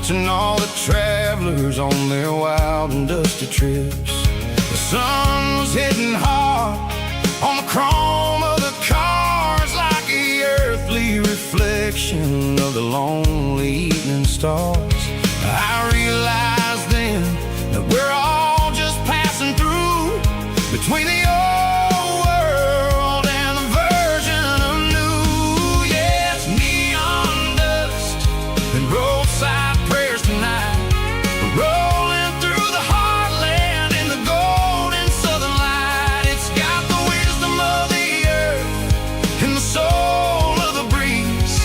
watching all the travelers on their wild and dusty trips. The sun was hitting hard on the chrome of the cars, like the earthly reflection of the lonely evening stars. I realized then that we're all just passing through between the old world and the version of new. Yeah, it's neon dust and roadside prayers tonight, rolling through the heartland in the golden southern light. It's got the wisdom of the earth and the soul of the breeze,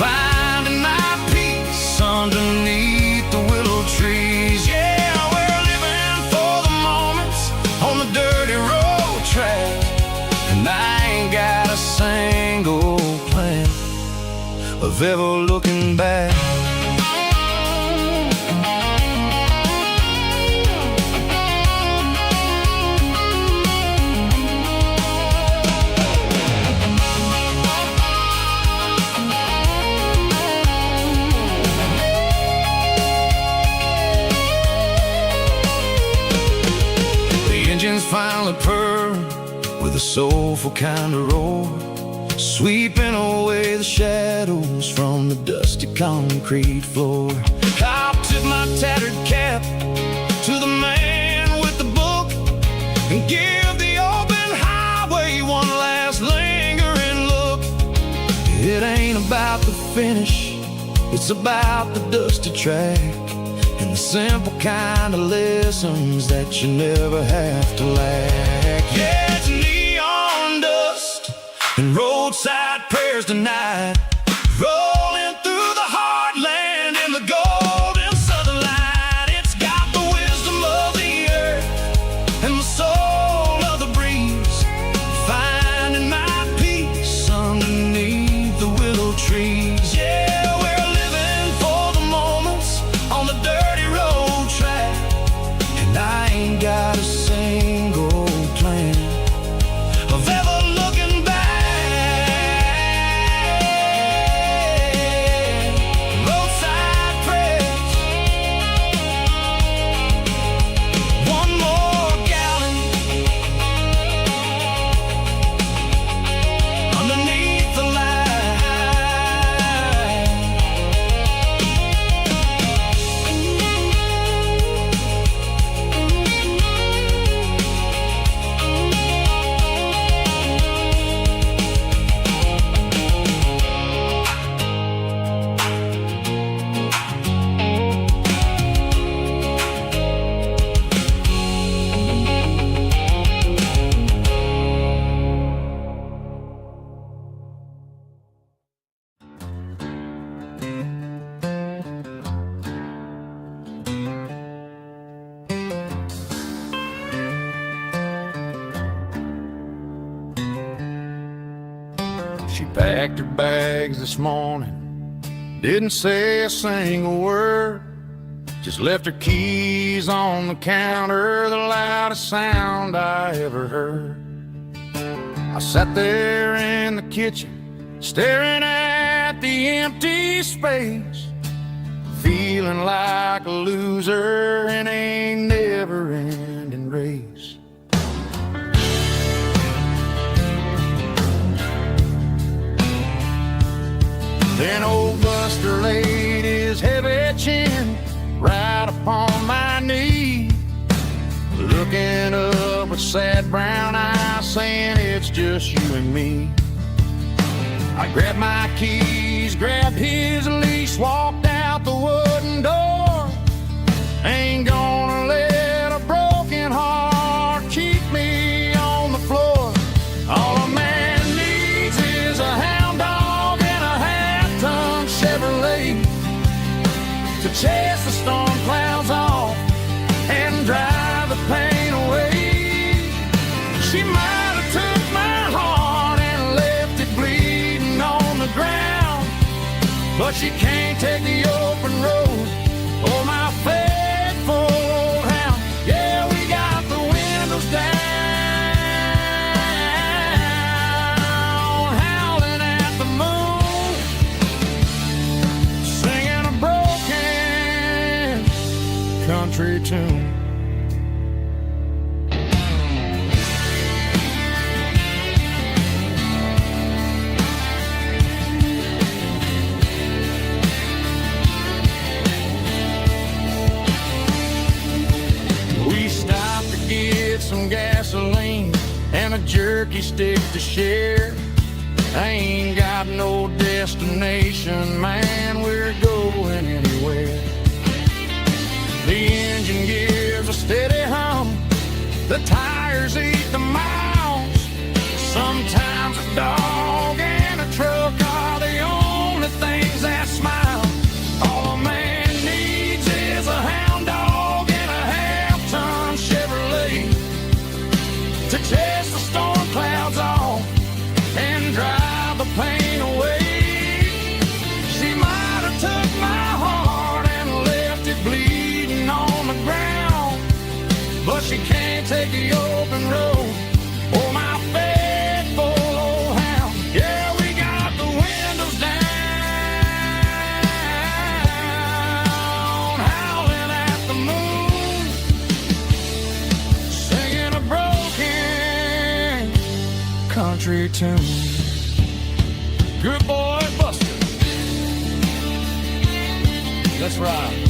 finding my peace underneath the willow trees. Yeah, we're living for the moments on the dirty road track, and I ain't got a single plan of ever looking back. Engines finally purr with a soulful kind of roar, sweeping away the shadows from the dusty concrete floor. I'll tip my tattered cap to the man with the book and give the open highway one last lingering look. It ain't about the finish, it's about the dusty track and the simple kind of lessons that you never have to lack. Yeah, it's neon dust and roadside prayers tonight, rolling through the heartland in the golden southern light. It's got the wisdom of the earth and the soul of the breeze, finding my peace underneath the willow trees. Yeah, we're living for the moments on the dirty road track, and I ain't got a single plan of ever looking back. Roadside prayers, one more gallon underneath the light. She packed her bags this morning, didn't say a single word, just left her keys on the counter, the loudest sound I ever heard. I sat there in the kitchen, staring at the empty space, feeling like a loser in a never-ending race. Then old Buster laid his heavy chin right upon my knee, looking up with sad brown eyes, saying it's just you and me. I grabbed my keys, grabbed his leash, walked out the wooden door. Ain't gonna let a broken heart keep me on the floor. All a man needs is a hound dog and a half-ton Chevrolet to chase the storm clouds off and drive the pain away. She might have took my heart and left it bleeding on the ground, but she can't take the open road or my faithful old hound. Yeah, we got the windows down, howling at the moon, singing a broken tune. We stopped to get some gasoline and a jerky stick to share. I ain't got no destination, man, we're going anywhere. The engine gives a steady hum, the tires eat the miles. Sometimes a dog and a truck are the only things that smile. All a man needs is a hound dog and a half-ton Chevrolet to chase the storm clouds off and drive the pain away. She might have took my heart and left it bleeding on the ground, but she can't take the open road or my faithful old hound. Yeah, we got the windows down, howling at the moon, singing a broken country tune. Good boy, Buster. Let's ride.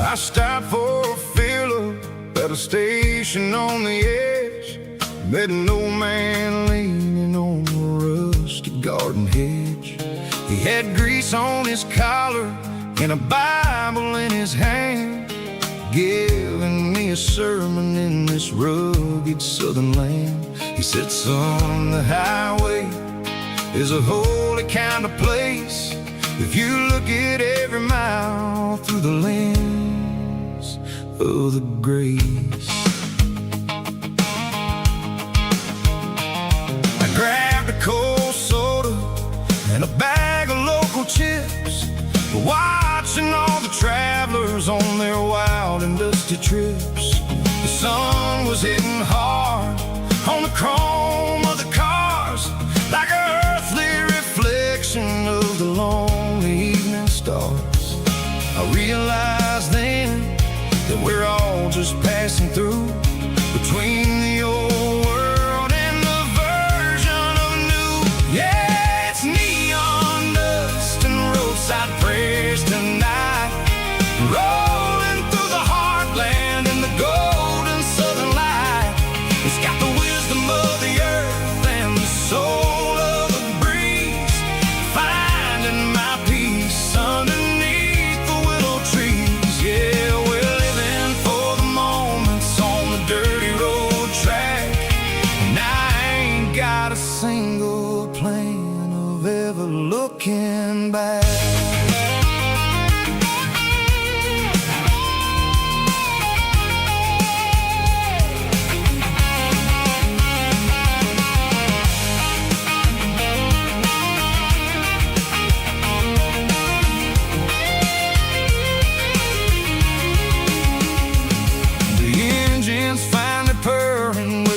I stopped for a fill-up at a station on the edge. Met an old man leaning on a rusty garden hedge. He had grease on his collar and a Bible in his hand, giving me a sermon in this rugged southern land. He said, son, the highway is a holy kind of place if you look at every mile through the lens of the grace. I grabbed a cold soda and a bag of local chips, watching all the travelers on their wild and dusty trips. The sun was hitting hard on the chrome of the cars, like an earthly reflection of the lonely evening stars. I realized then that we're all just passing through between the old world and the version of new. Yeah, it's neon dust and roadside prayers tonight, rolling through the heartland in the golden southern light. It's got the wisdom of the earth and the soul of the breeze, finding my peace underneath the willow trees. Yeah, we're living for the moments on the dirty road track, and I ain't got a single plan of ever looking back.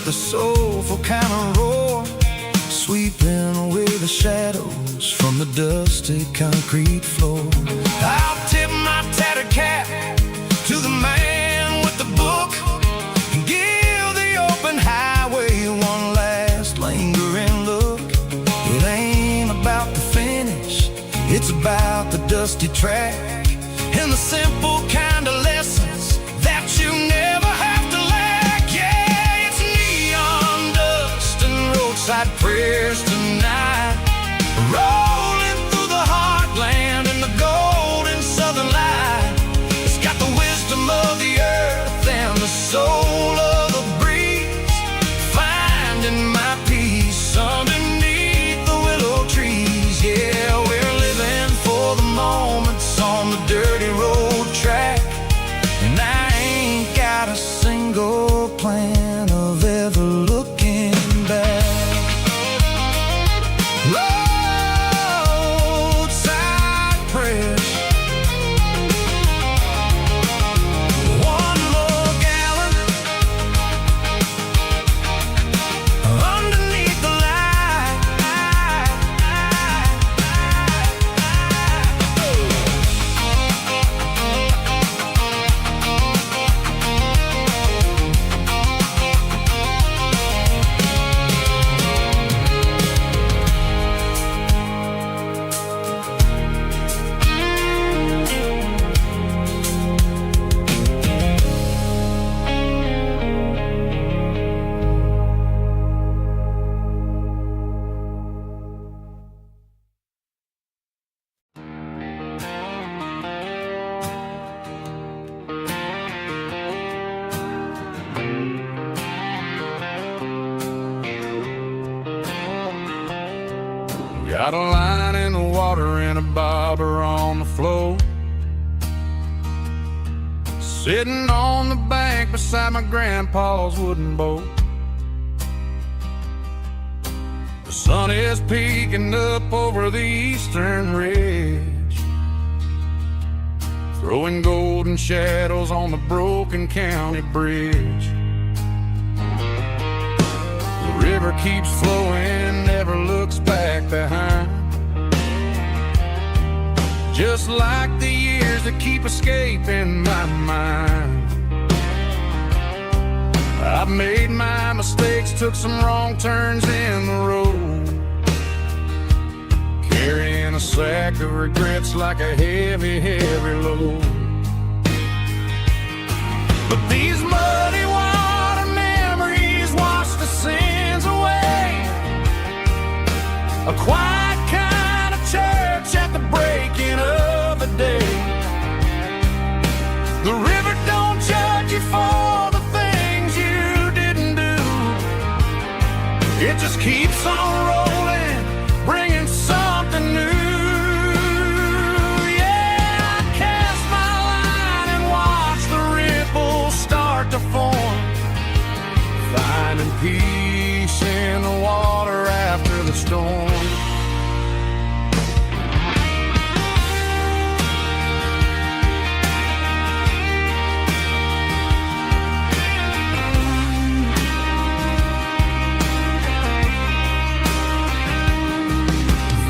The soulful kind of roar, sweeping away the shadows from the dusty concrete floor. I'll tip my tattered cap to the man with the book and give the open highway one last lingering look. It ain't about the finish, it's about the dusty track and the simple kind of lessons that you never have to lack. Yeah, it's neon dust and roadside prayers tonight, rolling through the heartland in the golden southern light. It's got the wisdom of the earth and the soul of the breeze, finding Got a line in the water and a bobber on the floor. Sitting on the bank beside my grandpa's wooden boat. The sun is peeking up over the eastern ridge, throwing golden shadows on the broken county bridge. The river keeps flowing, never looks back behind, just like the years that keep escaping my mind. I've made my mistakes, took some wrong turns in the road, carrying a sack of regrets like a heavy, heavy load. But these muddy water memories wash the sins away. A quiet kind of church at the breaking of the day. The river don't judge you for the things you didn't do. It just keeps on rolling, bringing something new. Yeah, I cast my line and watch the ripples start to form, finding peace in the water after the storm.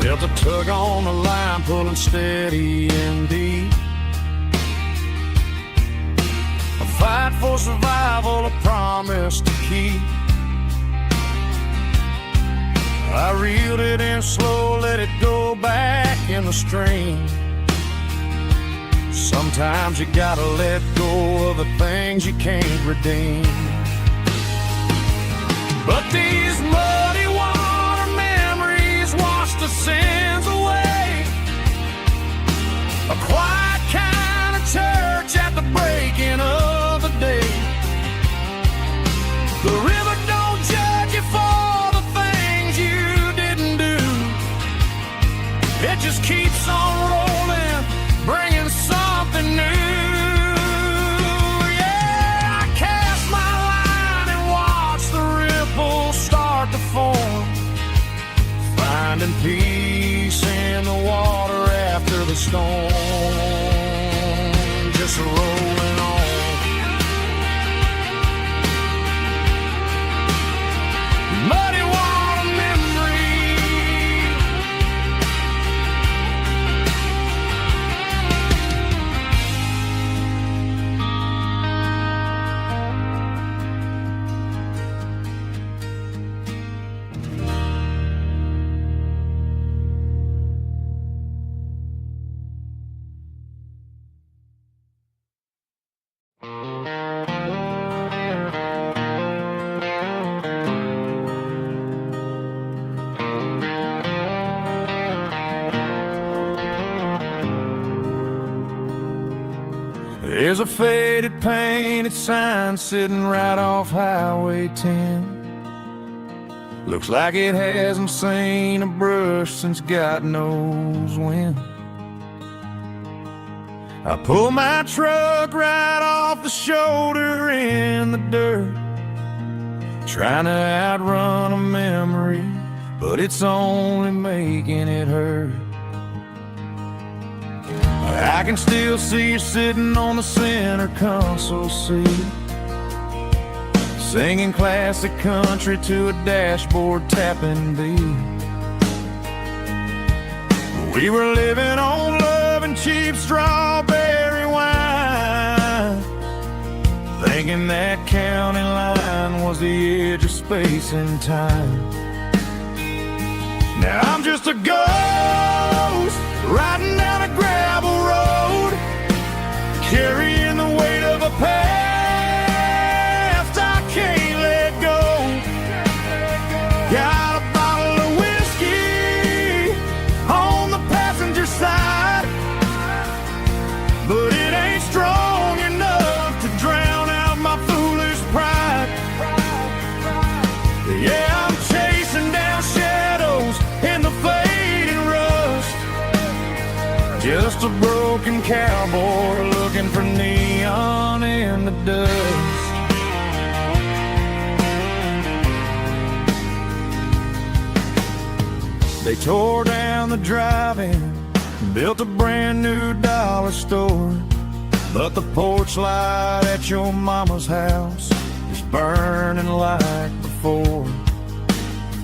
Felt a tug on the line, pulling steady and deep. A fight for survival, a promise to keep. I reeled it in slow, let it go back in the stream. Sometimes you gotta let go of the things you can't redeem. But these muddy water memories wash the sins away. A quiet kind of church at the breaking of the day. The river don't judge you for the things you didn't do. It just keeps on rolling, bringing something new. Yeah, I cast my line and watch the ripples start to form, finding peace in the water after the storm. Just rolling on. Muddy water memory. There's a faded painted sign sitting right off Highway 10. Looks like it hasn't seen a brush since God knows when. I pull my truck right off the shoulder in the dirt, trying to outrun a memory, but it's only making it hurt. I can still see you sitting on the center console seat, singing classic country to a dashboard tapping beat. We were living on love and cheap strawberry wine, thinking that county line was the edge of space and time. Now I'm just a ghost riding down a gravel road, carrying the weight of a past I can't let go. Got a bottle of whiskey on the passenger side, but it ain't strong enough to drown out my foolish pride. Yeah, I'm chasing down shadows in the faded Just a broken cowboy looking for neon in the dust. They tore down the drive-in, built a brand new dollar store, but the porch light at your mama's house is burning like before.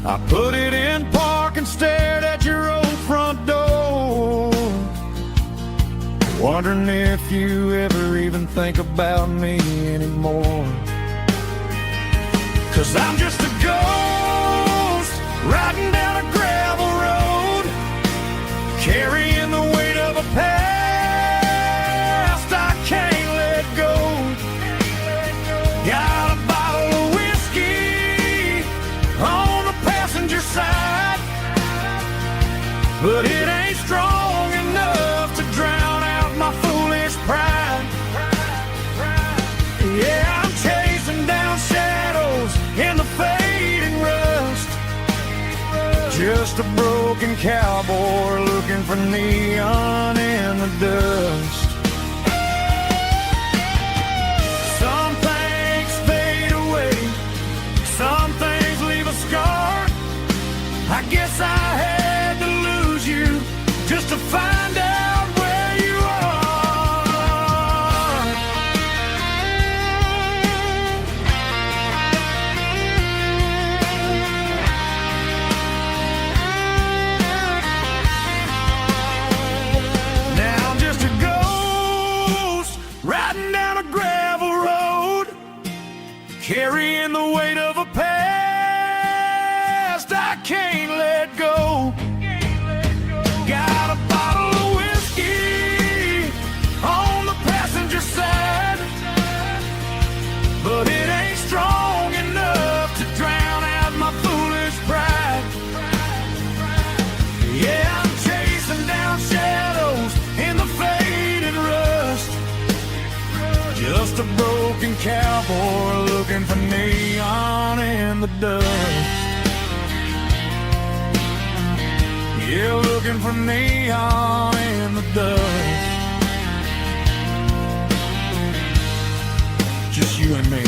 I put it in park and stared at your old front door, wondering if you ever even think about me anymore. 'Cause I'm just a ghost riding down a gravel road, carrying the weight of a past I can't let go. Got a bottle of whiskey on the passenger side, but it ain't strong enough to drown out my foolish pride. Yeah, I'm chasing down shadows in the fading rust, just a broken cowboy looking for neon in the dust. Some things fade away, some things leave a scar. I guess I had to lose you just to find out where you are. Now I'm just a ghost riding down a gravel road, carrying the weight of a past I can't let go. Got a bottle of whiskey on the passenger side, but it ain't strong enough to drown out my foolish pride. Yeah, I'm chasing down shadows in the faded rust, just a broken cowboy looking for neon in the dust. Yeah, looking for neon in the dust. Just you and me.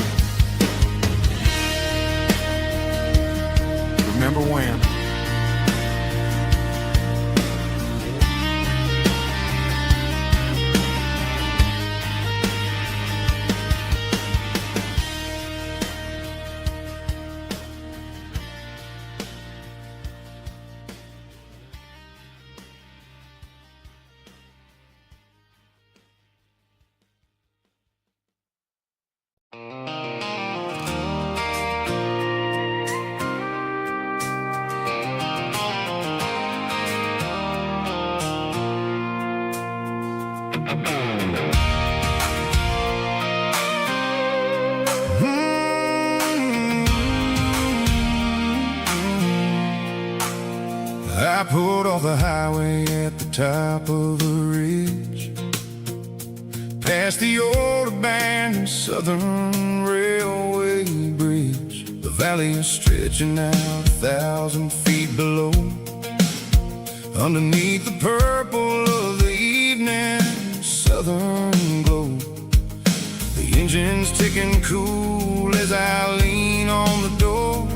Remember when? I pulled off the highway at the top of the ridge, past the old abandoned Southern Railway bridge. The valley is stretching out 1,000 feet below, underneath the purple of the evening southern glow. The engine's ticking cool as I lean on the door,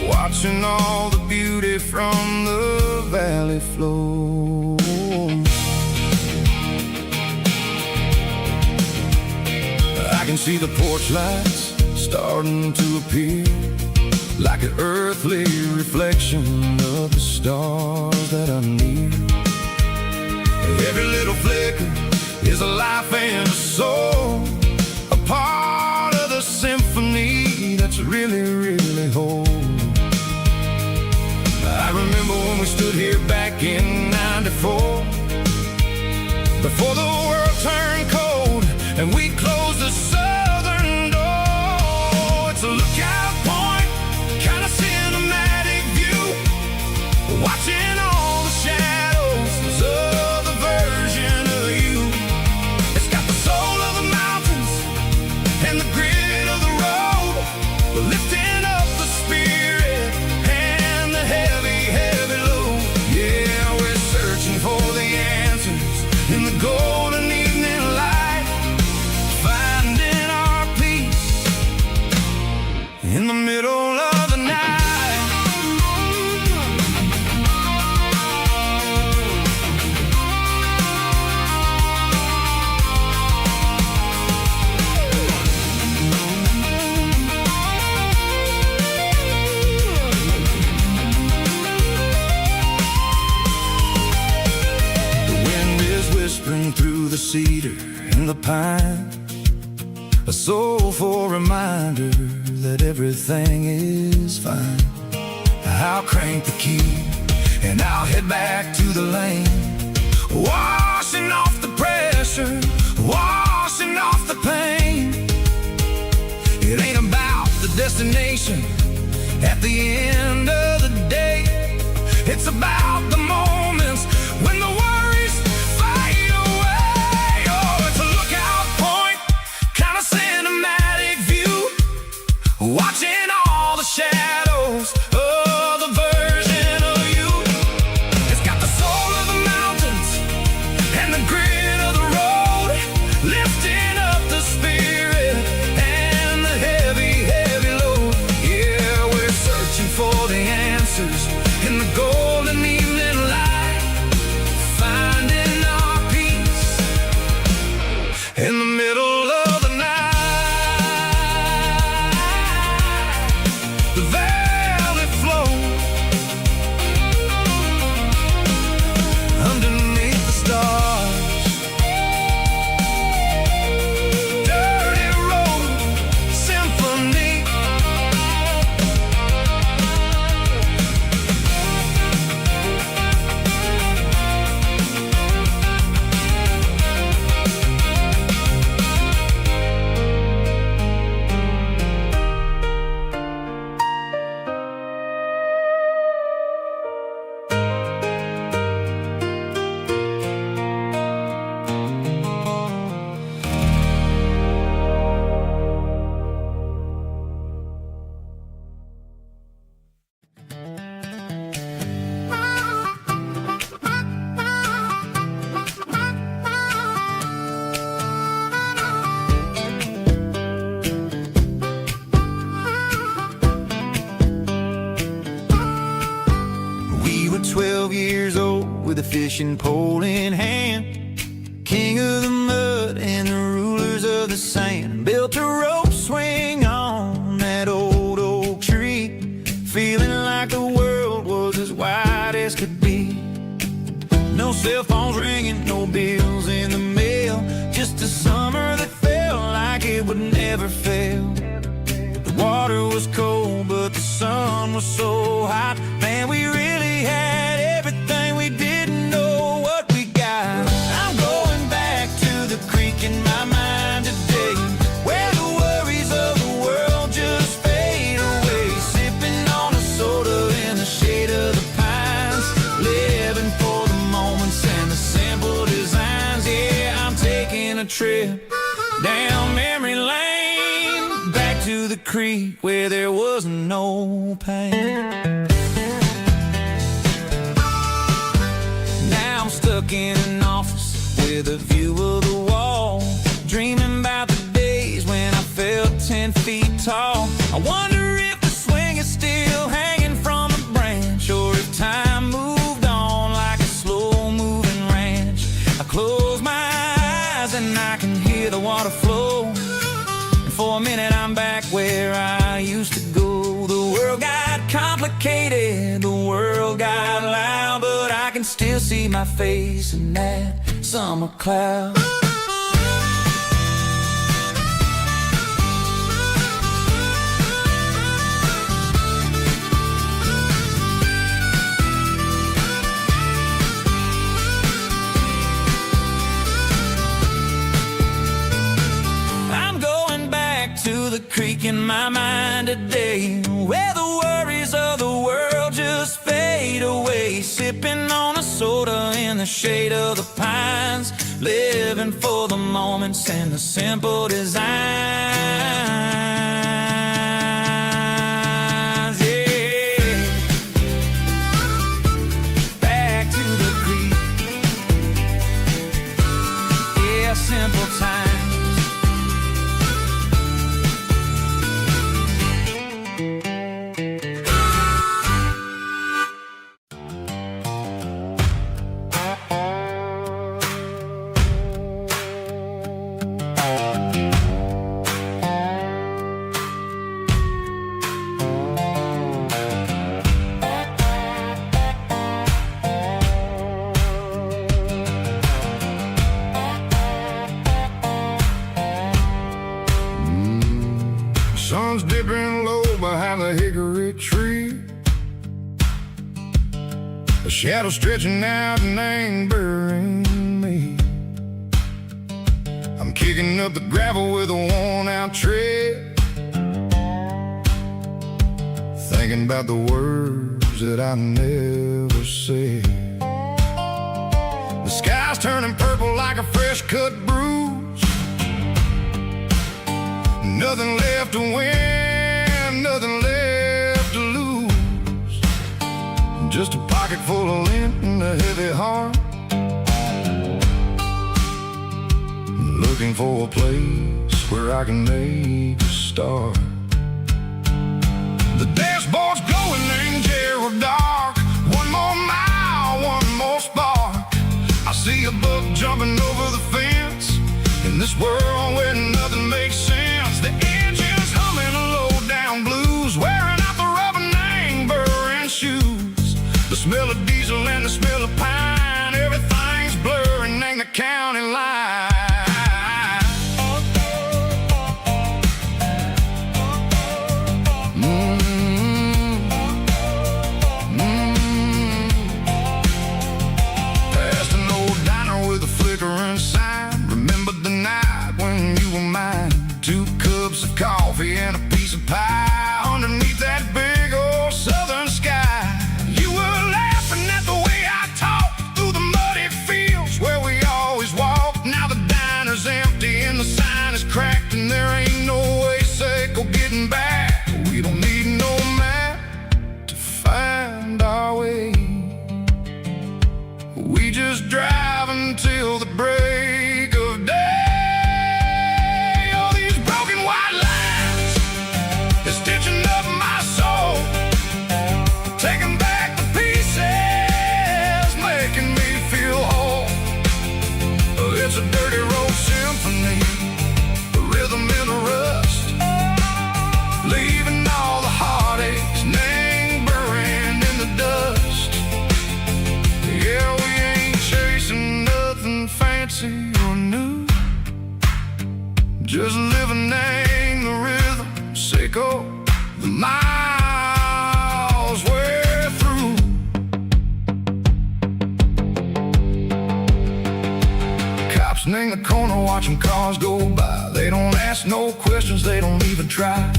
watching all the beauty from the valley flow. I can see the porch lights starting to appear, like an earthly reflection of the stars that are near. Every little flicker is a life and a soul, a part of the symphony that's really, really whole. I remember when we stood here back in '94, before the world turned cold and we closed the southern door. It's a lookout point, kind of cinematic view, watching all the shadows of the version of you. It's got the soul of the mountains and the grit of the road, lifting up the spirit and the heavy, heavy load. Yeah, we're searching for the answers reminder that everything is fine. I'll crank the key and I'll head back to the lane, washing off the pressure, washing off the pain. It ain't about the destination at the end of the day. It's about the moments when the worries fade away. Oh, it's a lookout point, kind of cinematic view, watching all the shadows of the version of you. It's got the soul of the mountains and the grit of the road, lifting up the spirit and the heavy, heavy load. Yeah, we're searching for the answers in the golden evening light, finding our peace in the middle of the night. The valley flows underneath the stars. Dirty road symphony. We were 12 years old with a fishing pole in hand, king of the mud and the rulers of the sand. Built a rope swing on that old oak tree, feeling like the world was as wide as could be. No cell phones ringing, no bills in the mail, just a summer that felt like it would never fail. The water was cold, but the sun was so hot. Man, we really had everything, we didn't know what we got. I'm going back to the creek in my mind today, where the worries of the world just fade away. Sipping on a soda in the shade of the pines, living for the moments and the simple designs. Yeah, I'm taking a trip down memory lane, back to the creek where there was no pain. Now I'm stuck in an office with a view of the wall, dreaming about the days when I felt 10 feet tall. I wonder if the swing is still hanging from a branch, or if time moved on like a slow-moving ranch. I close my eyes and I can hear the water flow, and for a minute I'm back where I used to go. The world got complicated, the world got loud, but I can still see my face in that summer cloud. I'm going back to the creek in my mind today, where the worries of the world just fade away. Sipping on a soda in the shade of the pines, living for the moments and the simple designs. Yeah, back to the creek. Yeah, simple times. Sun's dipping low behind the hickory tree. A shadow stretching out and angering me. I'm kicking up the gravel with a worn-out tread, thinking about the words that I never said. The sky's turning purple like a fresh-cut bruise. Nothing left to win, nothing left to lose. Just a pocket full of lint and a heavy heart, looking for a place where I can make a start. The dashboard's glowing in Gerald dark. One more mile, one more spark. I see a buck jumping over the fence in this world where nothing makes sense. The engine's humming a low-down blues, wearing out the rubber name burring shoes. The smell of diesel and the smell of pine, everything's blurring, ain't the county line. Past an old diner with a flickering sign. Remember the night when you were mine. 2 cups of coffee and a piece of pie underneath that big old southern sky. You were laughing at the way I talked through the muddy fields where we always walked. Now the diner's empty and the sign is cracked, and there ain't no way safe or getting back. We don't need no map to find our way. We just drive until the break of day. All these broken white lines is stitching up my soul, taking back the pieces, making me feel whole. It's a dirty road symphony, a rhythm in the rust, leaving all the heartaches, name buried in the dust. Yeah, we ain't chasing nothing fancy or new, just living in the rhythm, sicko, the miles we're through. Cops in the corner watching cars go by. They don't ask no questions, they don't even try.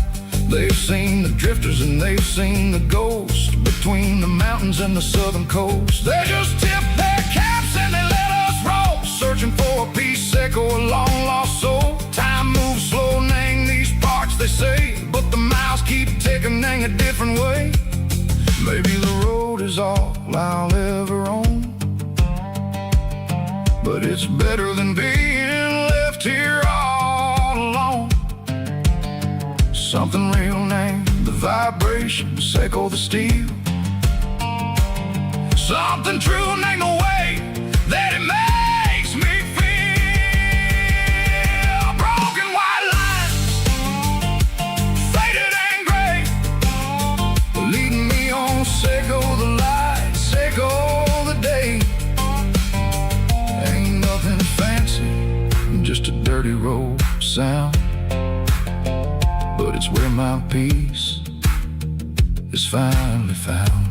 They've seen the drifters and they've seen the ghosts between the mountains and the southern coast. They just tip their caps and they let us roll, searching for a piece seco, a long lost soul. Time moves slow, nang these parts they say, but the miles keep ticking, nang a different way. Maybe the road is all I'll ever own, but it's better than being left here all alone. Something real named the vibration, seco the steel. Something true named the way that it makes me feel. Broken white lines, faded and gray, leading me on, seco the light, seco the day. Ain't nothing fancy, just a dirty road sound, but it's where my peace is finally found.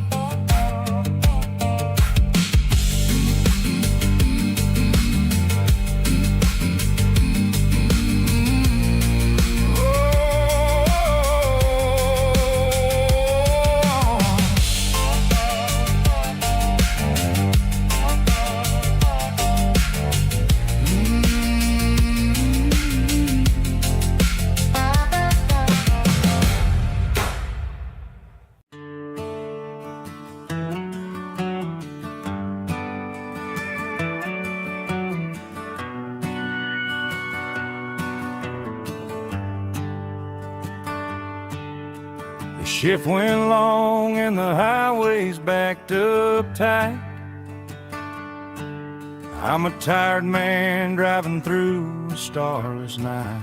Shift went long and the highway's backed up tight. I'm a tired man driving through a starless night,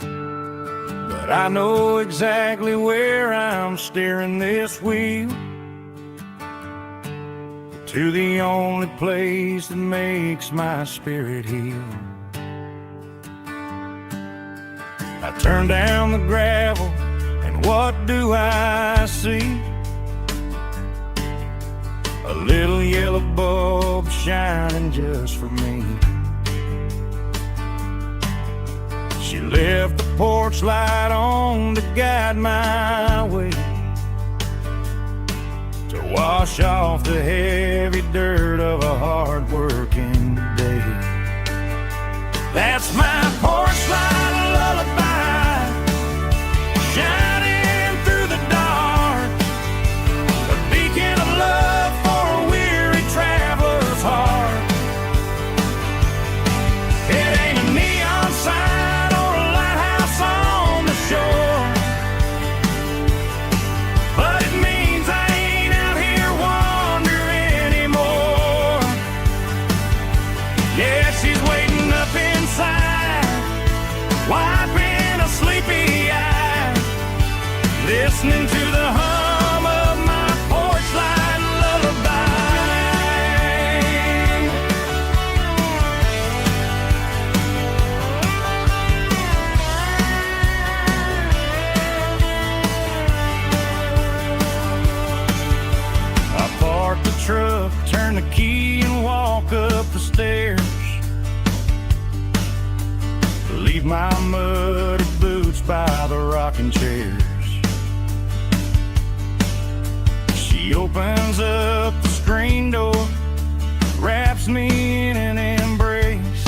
but I know exactly where I'm steering this wheel, to the only place that makes my spirit heal. I I turn down the gravel, and what do I see? A little yellow bulb shining just for me. She left the porch light on to guide my way, to wash off the heavy dirt of a hard-working day. That's my porch light lullaby, shining through the dark, a beacon of love for a weary traveler's heart. It ain't a neon sign or a lighthouse on the shore, but it means I ain't out here wandering anymore. Yeah, she's waiting up inside, wiping a sleepy eye, listening to the hum of my porch light lullaby. I park the truck, turn the key, and walk up the stairs. Leave my muddy boots by the rocking chairs. She opens up the screen door, wraps me in an embrace,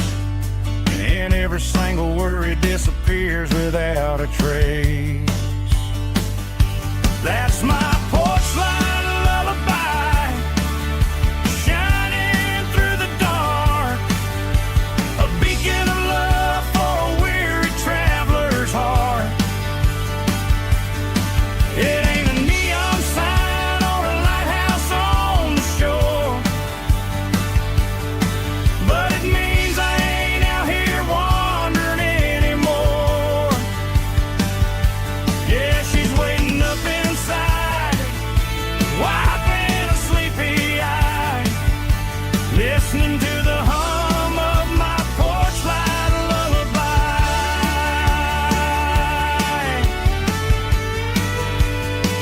and every single worry disappears without a trace. That's my porch light lullaby, shining through the dark, a beacon of love for a weary traveler's heart. It ain't a neon sign or a lighthouse on the shore, but it means I ain't out here wandering anymore. Yeah, she's waiting up inside, wiping a sleepy eye, listening to the hum of my porch light lullaby.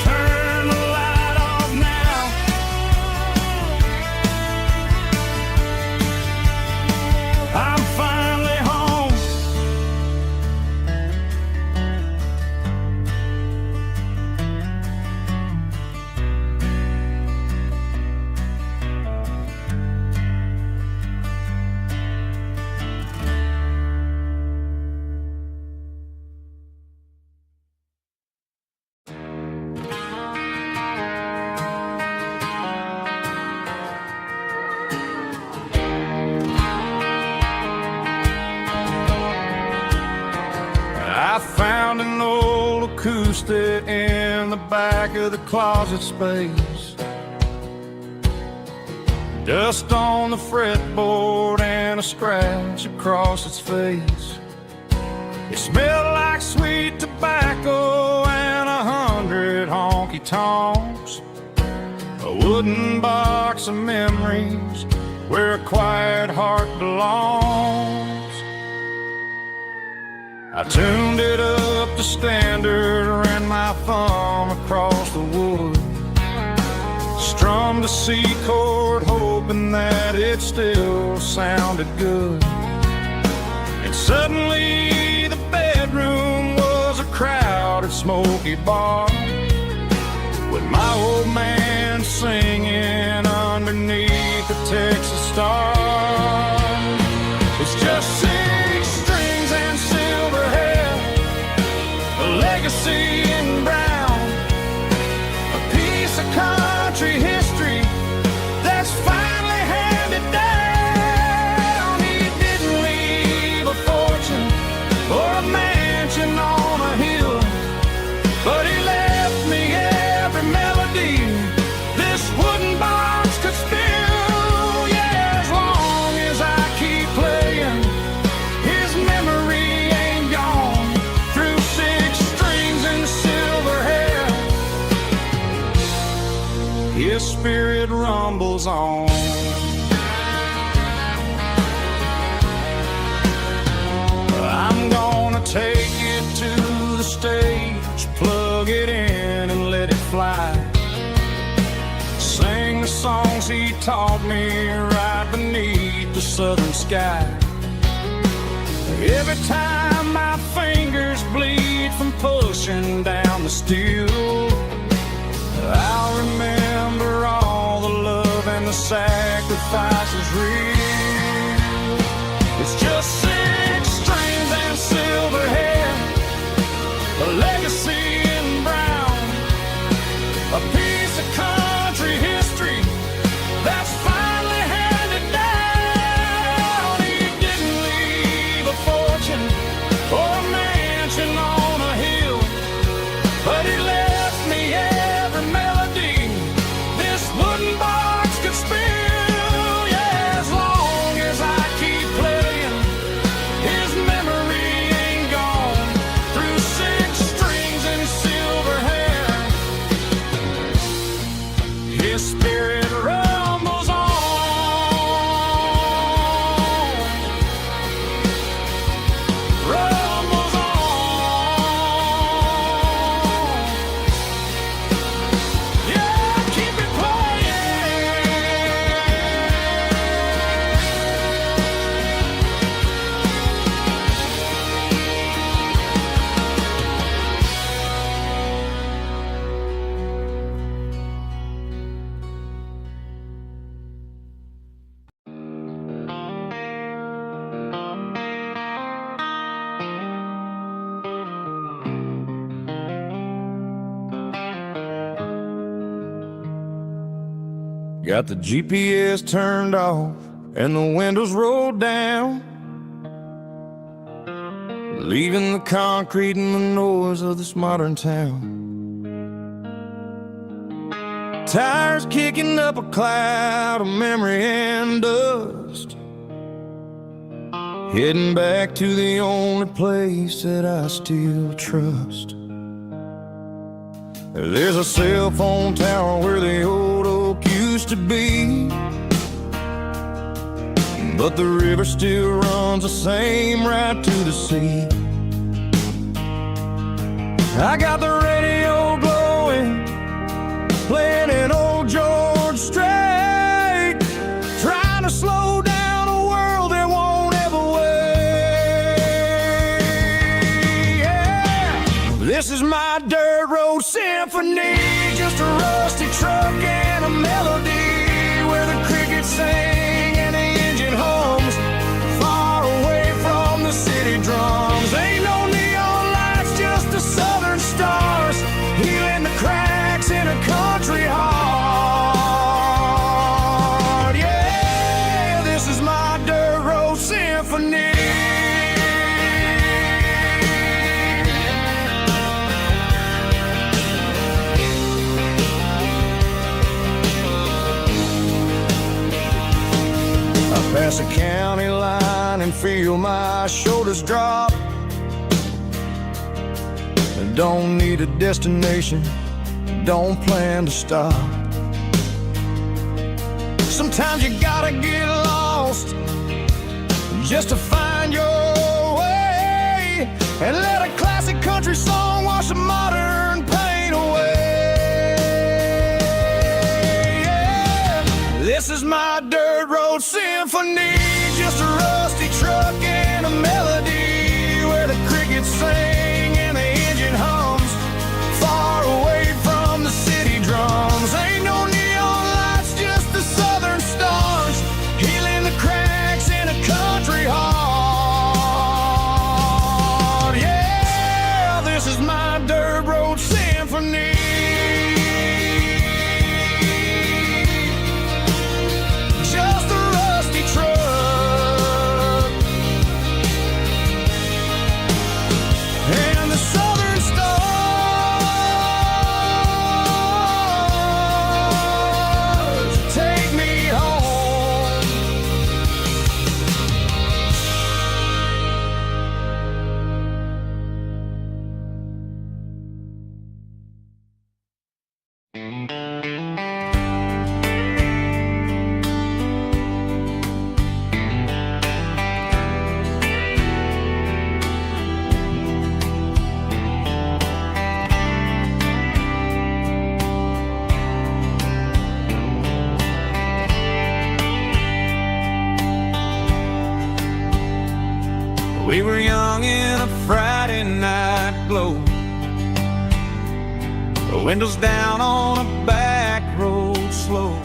Turn the light off now, I'm finally home. I found an old acoustic in the back of the closet space, dust on the fretboard and a scratch across its face. It smelled like sweet tobacco and 100 honky-tonks, a wooden box of memories where a quiet heart belongs. I tuned it up to standard, ran my thumb across the wood, strummed a C chord hoping that it still sounded good. And suddenly the bedroom was a crowded smoky bar, with my old man singing underneath the Texas stars. It's just 6 strings and silver hair, a legacy in brown, a piece of country history that's finally handed down. He didn't leave a fortune or a mansion on a hill, but he left me every melody this wooden box could spill. Yeah, as long as I keep playing, his memory ain't gone. Through 6 strings and silver hair, his spirit rumbles on. I'm gonna take it to the stage, plug it in and let it fly. Sing the songs he taught me right beneath the southern sky. Every time my fingers bleed from pushing down the steel, I'll remember all the love and the sacrifices real. It's just 6 strings and silver hair, a legacy in brown, a piece of country history that's finally handed down. He didn't leave a fortune or a mansion on a hill, but he left me every melody this wooden box could spill. Yeah, as long as I keep playing, his memory ain't gone. Through 6 strings and silver hair, his spirit rumbles on, rumbles on. Yeah, keep it playing. Got the GPS turned off and the windows rolled down, leaving the concrete and the noise of this modern town. Tires kicking up a cloud of memory and dust, heading back to the only place that I still trust. There's a cell phone tower where the old oak used to be, but the river still runs the same right to the sea. I got the radio glowing, playing an old George Strait, trying to slow down a world that won't ever wait. Yeah. This is my dirt road symphony, just a rusty truck and a melody where the crickets sing and the engine hums, far away from the city drums. Ain't no neon lights, just the southern stars, healing the cracks in a country heart. Yeah, this is my dirt road symphony. Pass a county line and feel my shoulders drop. Don't need a destination, don't plan to stop. Sometimes you gotta get lost just to find your way, and let a classic country song wash a modern pain away. Yeah. This is my dirt road symphony, just a rusty truck and a melody where the crickets sing and the engine hums, far away from the city drums. Ain't no neon lights, just the southern stars, healing the cracks in a country heart. Yeah, this is my dirt road symphony. Just a rusty truck and the southern stars take me home. the Friday night glow. The windows down on a back road slow.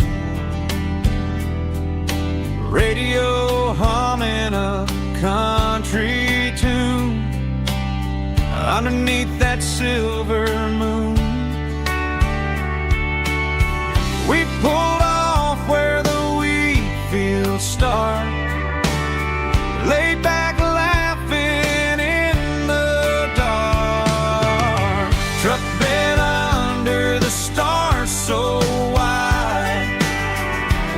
Radio humming a country tune underneath that silver moon. We pulled off where the wheat fields start, laid back laughing in the dark. Truck bed under the stars so wide,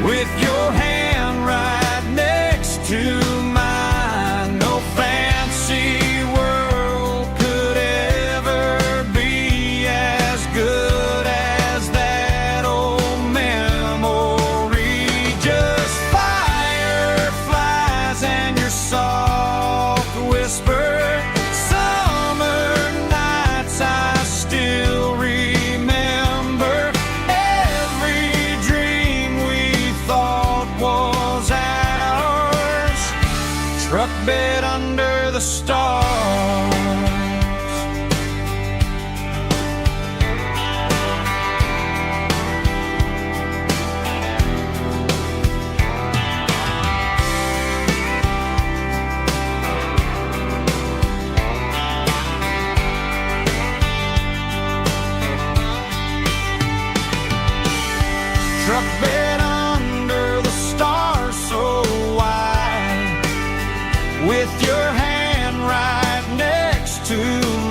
with your hand right next to mine. No fancy world could ever be as good as that old memory. Just fireflies and your soft whisper. Summer nights I still remember. Every dream we thought was ours. Truck bed under the stars. Truck bed under the stars so wide, with your hand right next to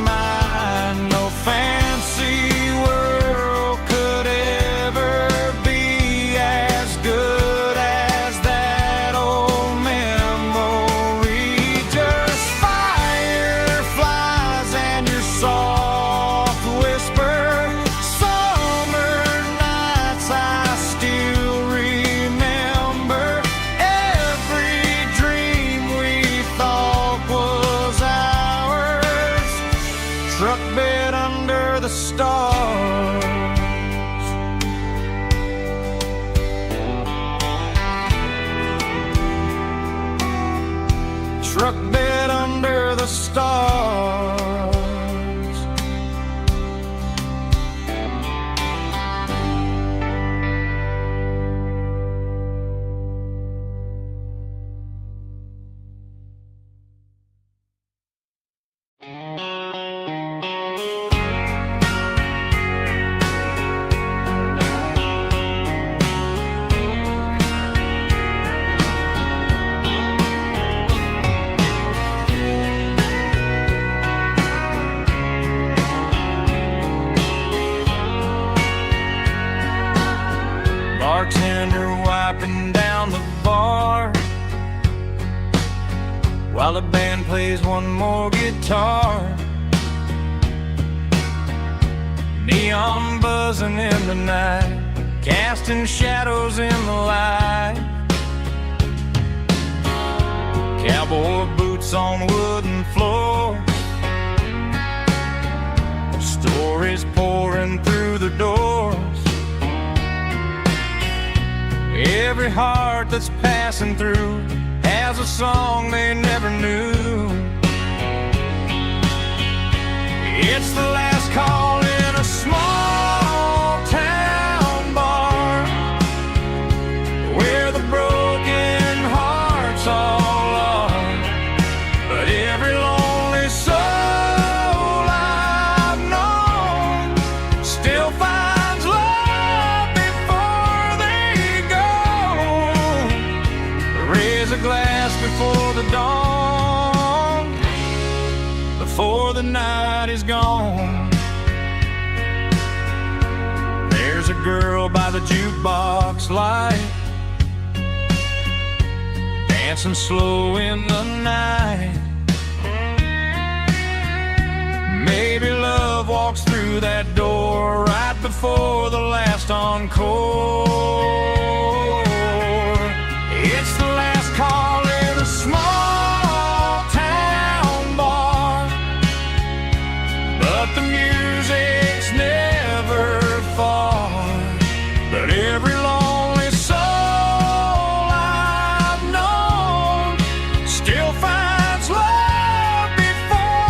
mine. No fancy world could ever be as good as that old memory. Just fireflies and your soft whisper. Summer nights I still remember. Every dream we thought was ours. Truck bed under the stars. Truck bed under the stars. Bartender wiping down the bar while the band plays one more guitar. Neon buzzing in the night, casting shadows in the light. Cowboy boots on wooden floors, stories pouring through the doors. Every heart that's passing through has a song they never knew. It's the last call in a small town bar, where the broken hearts all are. But every lonely soul I've known still finds love before they go. Raise a glass before the dawn, before the night is gone. There's a girl by the jukebox light, dancing slow in the night. Maybe love walks through that door right before the last encore. It's the last call in a small town bar, but the music's never far. But every lonely soul I've known still finds love before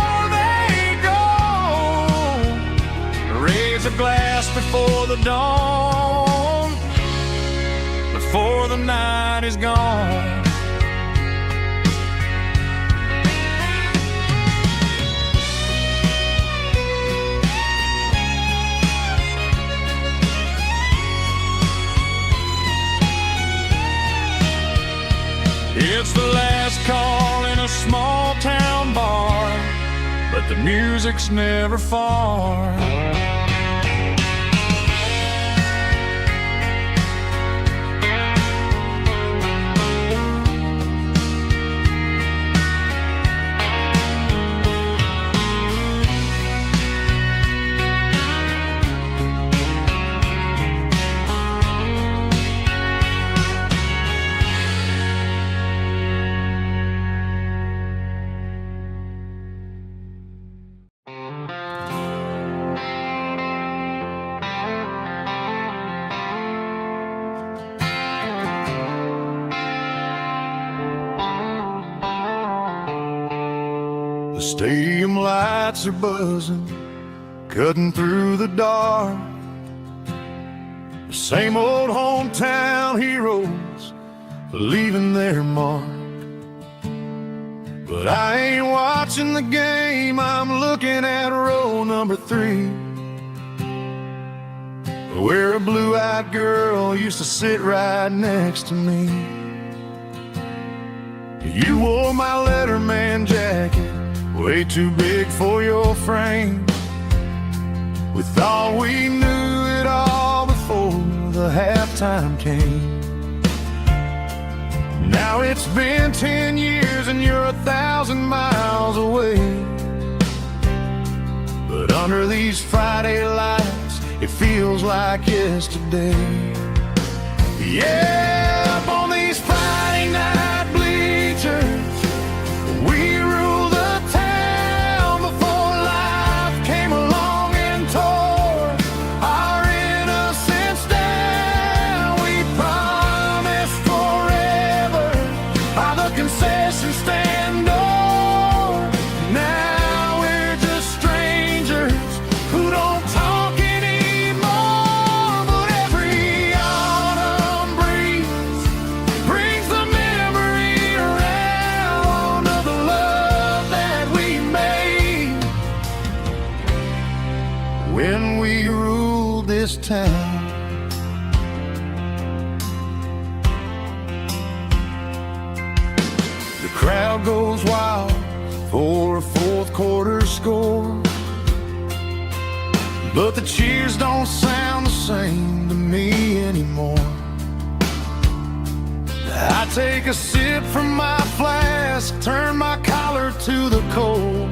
just before the dawn, before the night is gone. It's the last call in a small town bar, but the music's never far. The stadium lights are buzzing, cutting through the dark. The same old hometown heroes leaving their mark. But I ain't watching the game, I'm looking at row number 3, where a blue-eyed girl used to sit right next to me. You wore my Letterman jacket, way too big for your frame. We thought we knew it all before the halftime came. Now it's been 10 years and you're 1,000 miles away. But under these Friday lights, it feels like yesterday. Yeah, up on these Friday night bleachers, we rule the town before life came along and tore our innocence down. We promised forever by the concession stand door. Now we're just strangers who don't talk anymore. But every autumn breeze brings the memory around of the love that we made when we ruled this town. The crowd goes wild for a fourth quarter score, but the cheers don't sound the same to me anymore. I take a sip from my flask, turn my collar to the cold.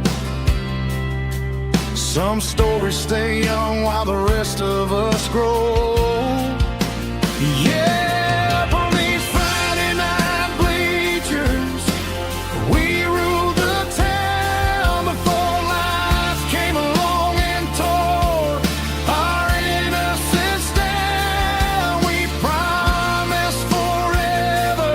Some stories stay young while the rest of us grow. Yeah, up on these Friday night bleachers, we ruled the town before life came along and tore our innocence down. We promised forever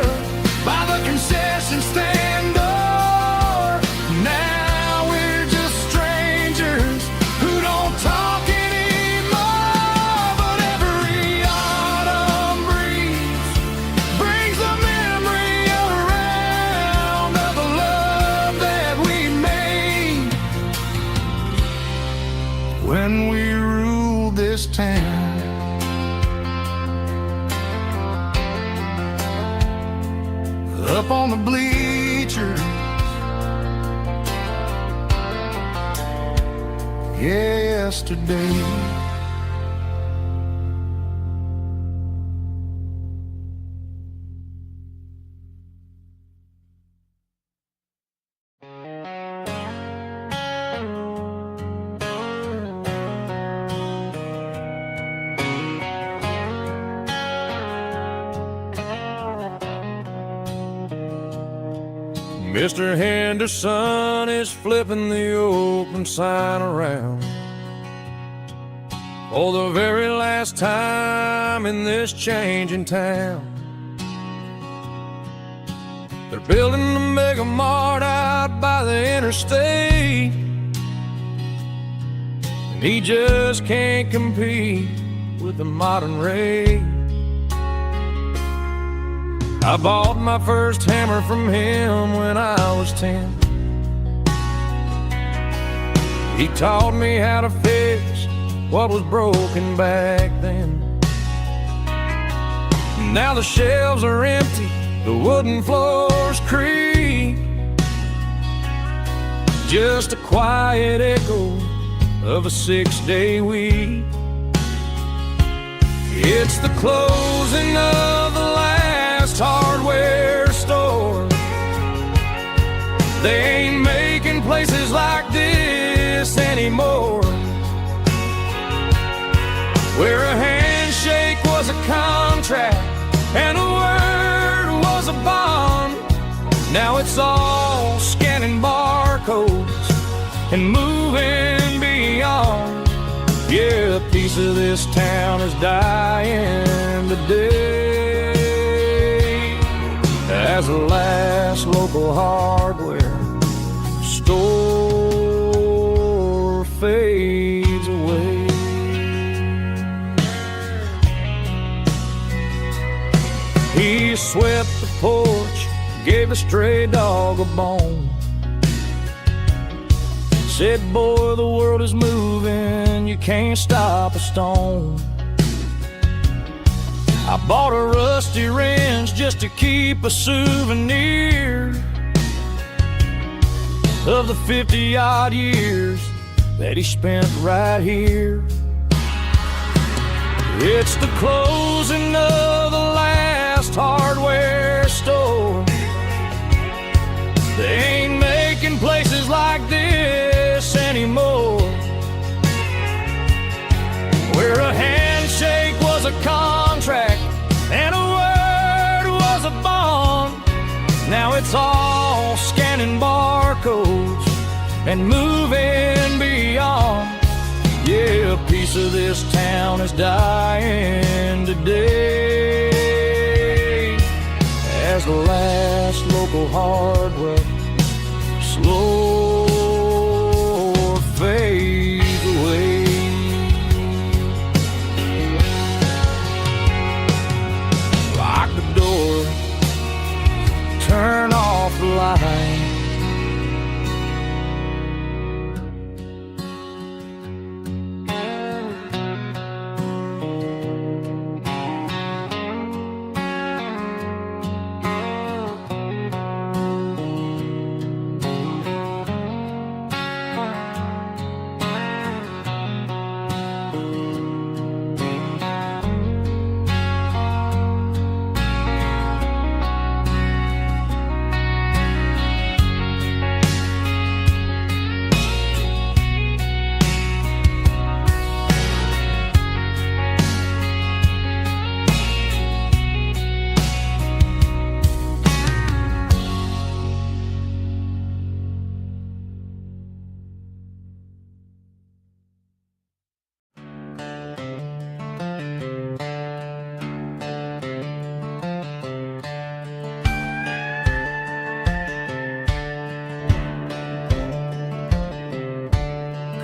by the concession stand door. Now we're just strangers who don't talk anymore. But every autumn breeze brings a memory around of the love that we made when we ruled this town. Up on the bleachers, yesterday. Mr. Henderson is flipping the open sign around for the very last time in this changing town. They're building a mega mart out by the interstate, and He just can't compete with the modern race. I bought my first hammer from him when I was 10. He taught me how to fix what was broken back then. Now the shelves are empty, the wooden floors creak, just a quiet echo of a 6-day week. It's the closing of the last hardware store. They ain't making places like this anymore, where a handshake was a contract and a word was a bond. Now it's all scanning barcodes and moving beyond. Yeah, a piece of this town is dying today as the last local hardware store fades away. He swept the porch, gave a stray dog a bone, said, boy, the world is moving, you can't stop a stone. I bought a rusty wrench just to keep a souvenir of the 50-odd years that he spent right here. It's the closing of the last hardware store. They ain't making places like this anymore, where a handshake was a contract and a word was a bond. Now it's all scanning barcodes and moving beyond. Yeah, a piece of this town is dying today as the last local hardware slow fades away. Lock the door, turn off the light.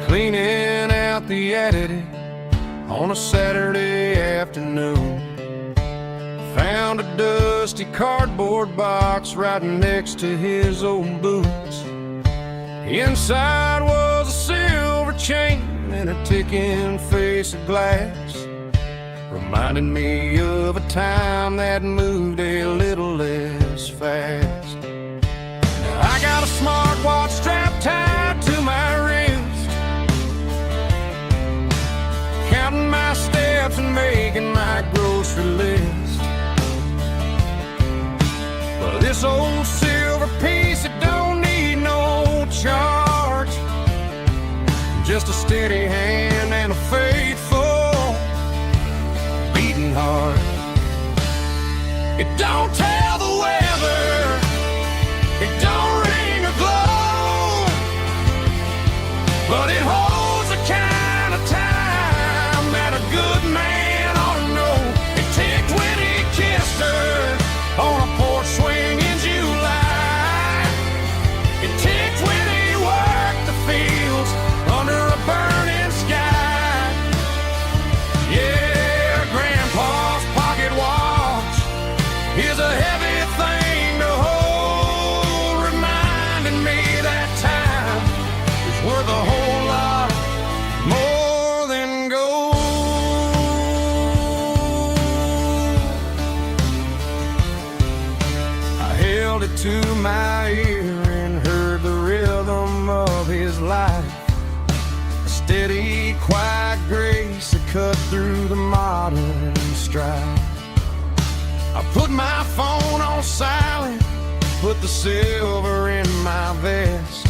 Cleaning out the attic on a Saturday afternoon, found a dusty cardboard box right next to his old boots. Inside was a silver chain and a ticking face of glass, reminding me of a time that moved a little less fast. Now I got a smartwatch strapped tied to my wrist, counting my steps and making my grocery list. But this old silver piece, it don't need no charge, just a steady hand and a faithful beating heart. It don't tell the weather, it don't ring or glow, but it holds the kind of time that a good man ought to know. It ticked when he kissed her on a porch swing in July. It ticked when he worked the fields under a burning sky. quiet grace that cut through the modern strife. I put my phone on silent, put the silver in my vest.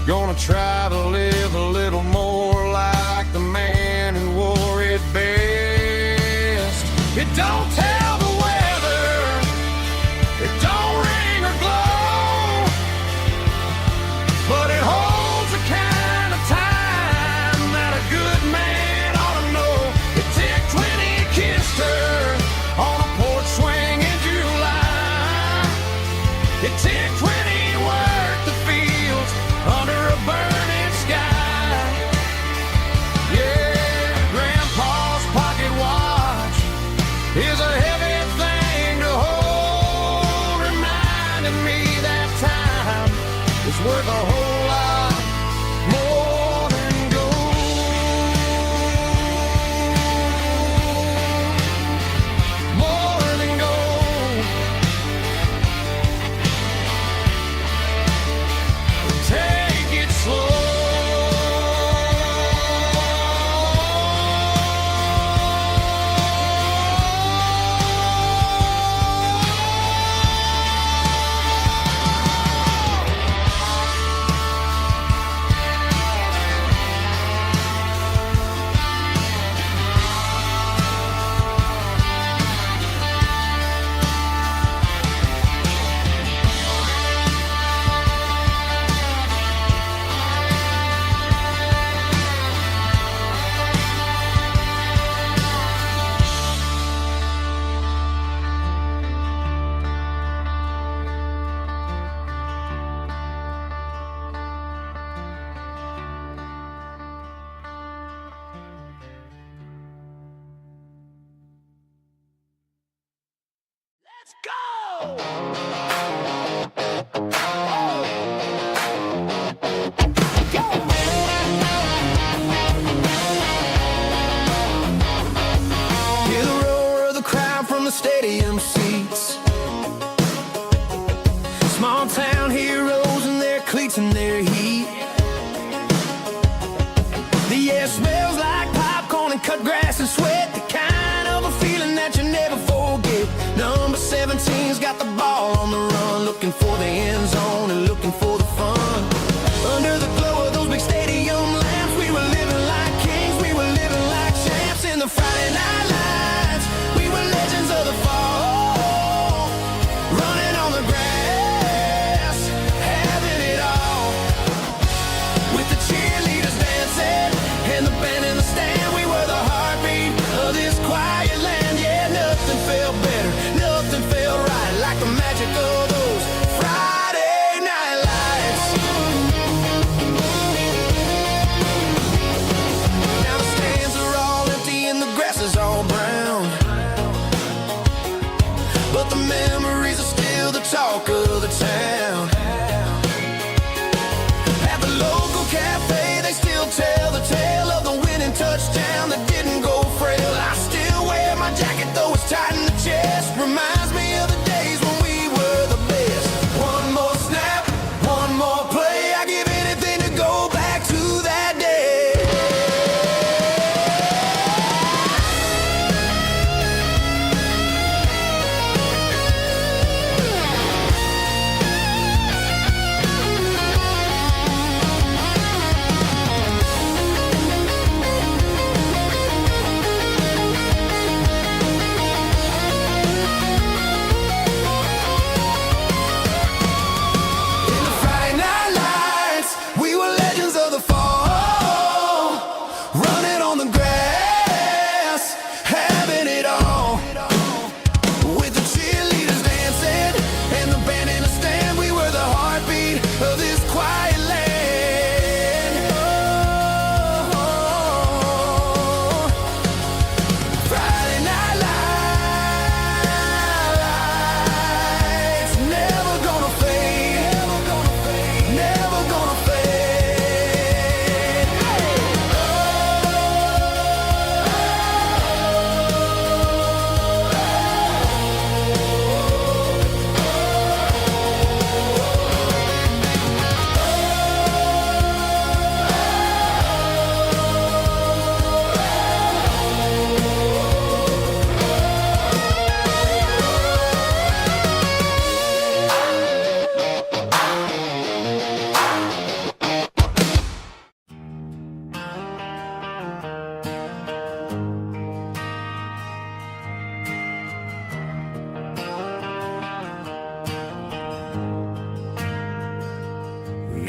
Gonna try to live a little more like the man who wore it best. It don't tell the weather, it don't ring or glow, but it holds the kind of time that a good man ought to know. It ticked when he kissed her on a porch swing in July. It ticked when he worked the fields under a burning sky. Yeah, Grandpa's pocket watch is a heavy thing to hold, reminding me that time is worth a whole lot more than gold. More than gold. Take it slow. Let's go! Hear the roar of the crowd from the stadium seats. Small town heroes in their cleats and their heat. The air smells like popcorn and cut grass and sweat. The kind of a feeling that you never forget. Number 17's got the ball on the run, looking for the end zone and looking for the fun. Under the glow of those big stadium lamps, we were living like kings, we were living like champs. In the Friday night lights, we were legends of the fall, running on the grass, having it all. With the cheerleaders dancing and the band in the stand, we were the heartbeat of this quiet land. Yeah, nothing felt better, nothing felt right like the magic of those Friday night lights. Now the stands are all empty and the grass is all brown, but the memories are still the talk of the town. At the local cafe, they still tell the tale of the winning touchdown that didn't go frail. I still wear my jacket though it's tight in the chest. Reminds me of the days when we were the best. One more snap, one more play. I give anything to go back to that day. In the Friday night lights, we were legends of the fall, running on the grass, having it all. With the cheerleaders dancing and the band in the stand, we were the heartbeat of this quiet land. Oh, Friday night lights, never gonna fade, never gonna fade, never gonna fade. Oh,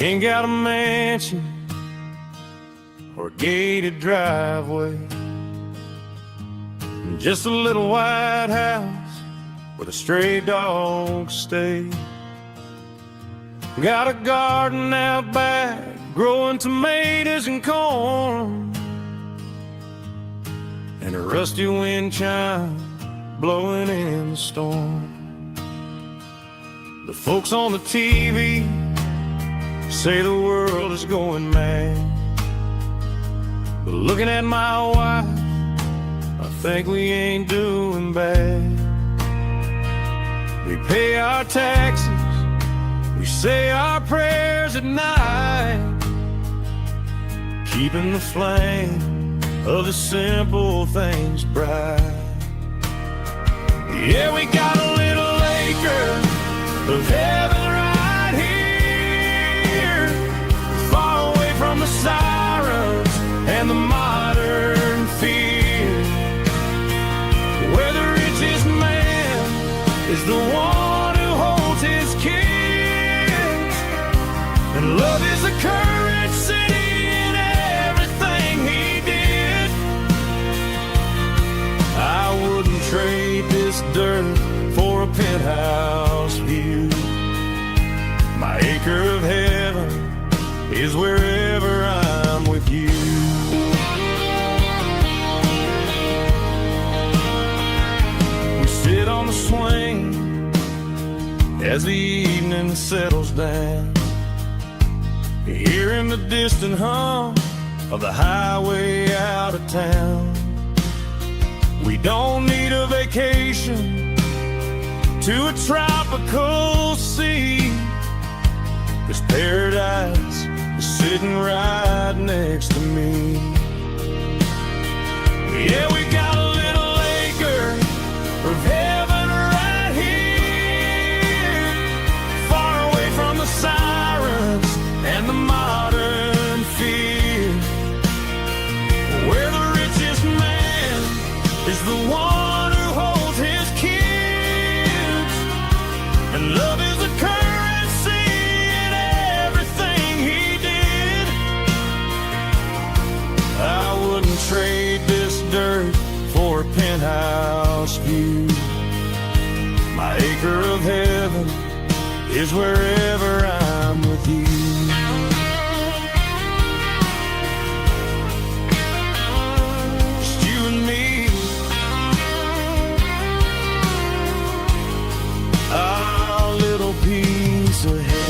ain't got a mansion or a gated driveway, just a little white house where the stray dogs stay. Got a garden out back, growing tomatoes and corn, and a rusty wind chime blowing in the storm. The folks on the TV say the world is going mad, but looking at my wife, I think we ain't doing bad. We pay our taxes, we say our prayers at night, keeping the flame of the simple things bright. Yeah, we got a little acre of heaven right here, far away from the sirens and the modern fear, where the richest man is the one who holds his kids, and love is the currency in everything he did. I wouldn't trade this dirt for a penthouse view. My acre of heaven is wherever I'm with you. We sit on the swing as the evening settles down, hearing the distant hum of the highway out of town. We don't need a vacation to a tropical sea, 'cause paradise is sitting right next to me. Yeah, we got a little acre of heaven right here, far away from the sirens and the modern fear, where the richest man is the one who holds his kids, and love is the currency in everything he did. I wouldn't trade this dirt for a penthouse view. My acre of heaven is wherever I'm with you. Just you and me, our little piece of heaven.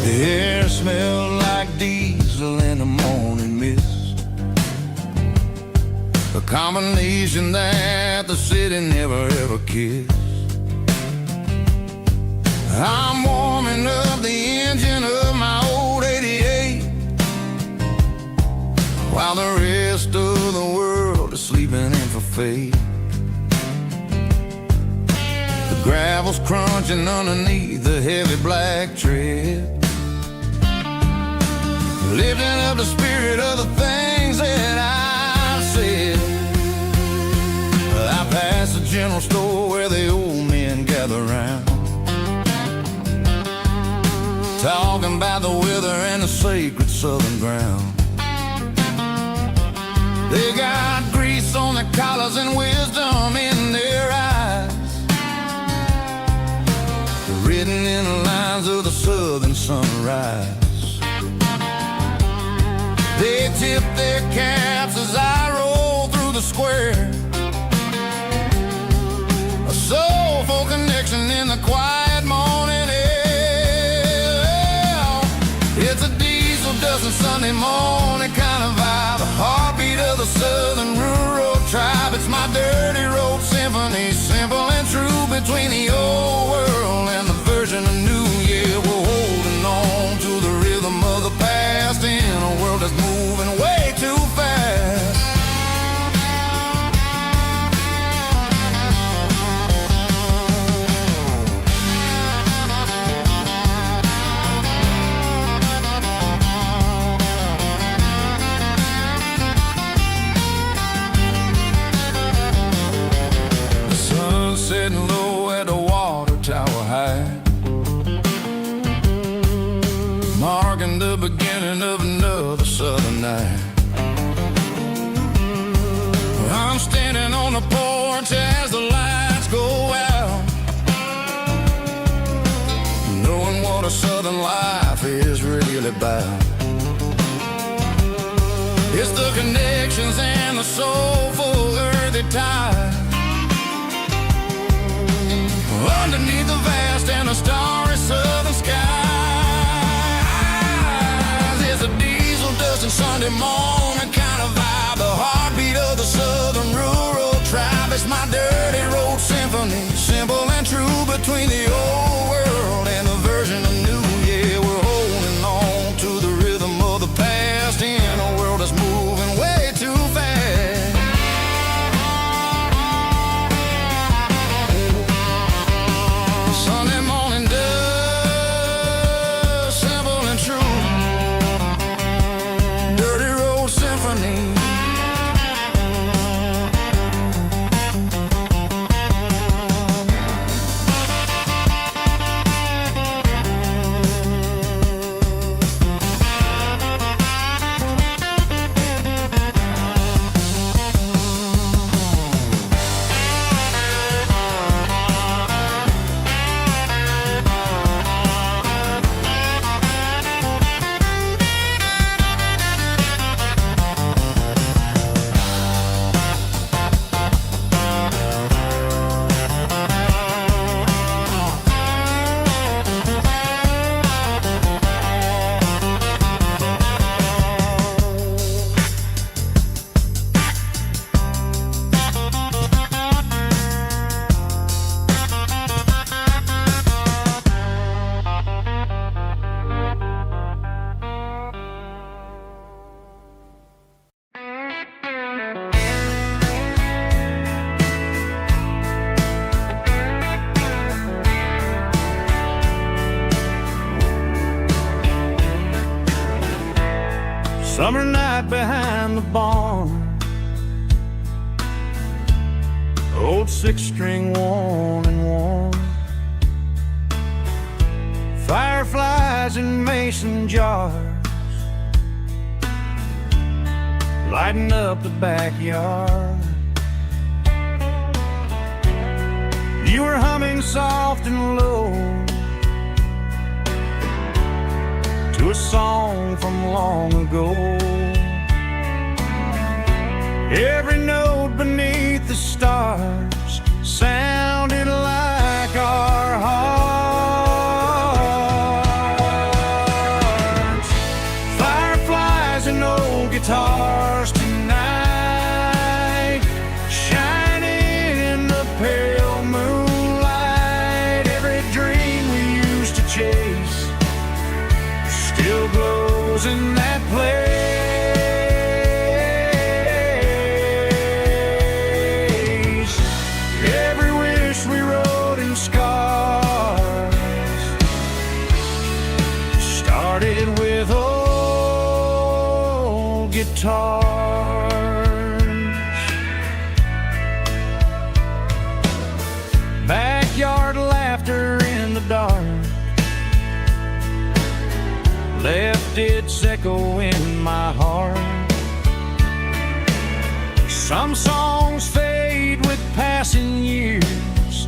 The air smelled like diesel in the morning mist, a combination that the city never ever kissed. I'm warming up the engine of my old 88, while the rest of the world is sleeping in for fate. The gravel's crunching underneath the heavy black tread, lifting up the spirit of the things that I said. I passed the general store where the old men gather round, talking about the weather and the sacred southern ground. They got grease on their collars and wisdom in their eyes, written in the lines of the southern sunrise. They tip their caps as I roll through the square, a soulful connection in the quiet morning air. Sunday morning kind of vibe, the heartbeat of the southern rural tribe. It's my dirty road symphony, simple and true, between the old world and the version of new. Yeah, we're holding on to the rhythm of the past in a world that's moving way too fast. Sitting low at the water tower high, marking the beginning of another southern night. I'm standing on the porch as the lights go out, knowing what a southern life is really about. It's the connections and the soulful earthy tide, underneath the vast and the starry southern skies. It's a diesel dusting Sunday morning kind of vibe, the heartbeat of the southern rural tribe. It's my dirty road symphony, simple and true, between the old world and the version of new. Yeah, we're holding on to the rhythm of the past in a world that's moving way too fast. Sunday morning dust, simple and true, dirty road symphony. Summer night behind the barn, old 6-string worn and worn, fireflies in mason jars, lighting up the backyard. You were humming soft and low to a song from long ago. Every note beneath the stars sounded like our hearts. Fireflies and old guitars tonight, shining in the pale moonlight. Every dream we used to chase still glows in that place. Every wish we wrote in scars started with old guitars. Backyard laughter in the dark left its echo in my heart. Some songs fade with passing years,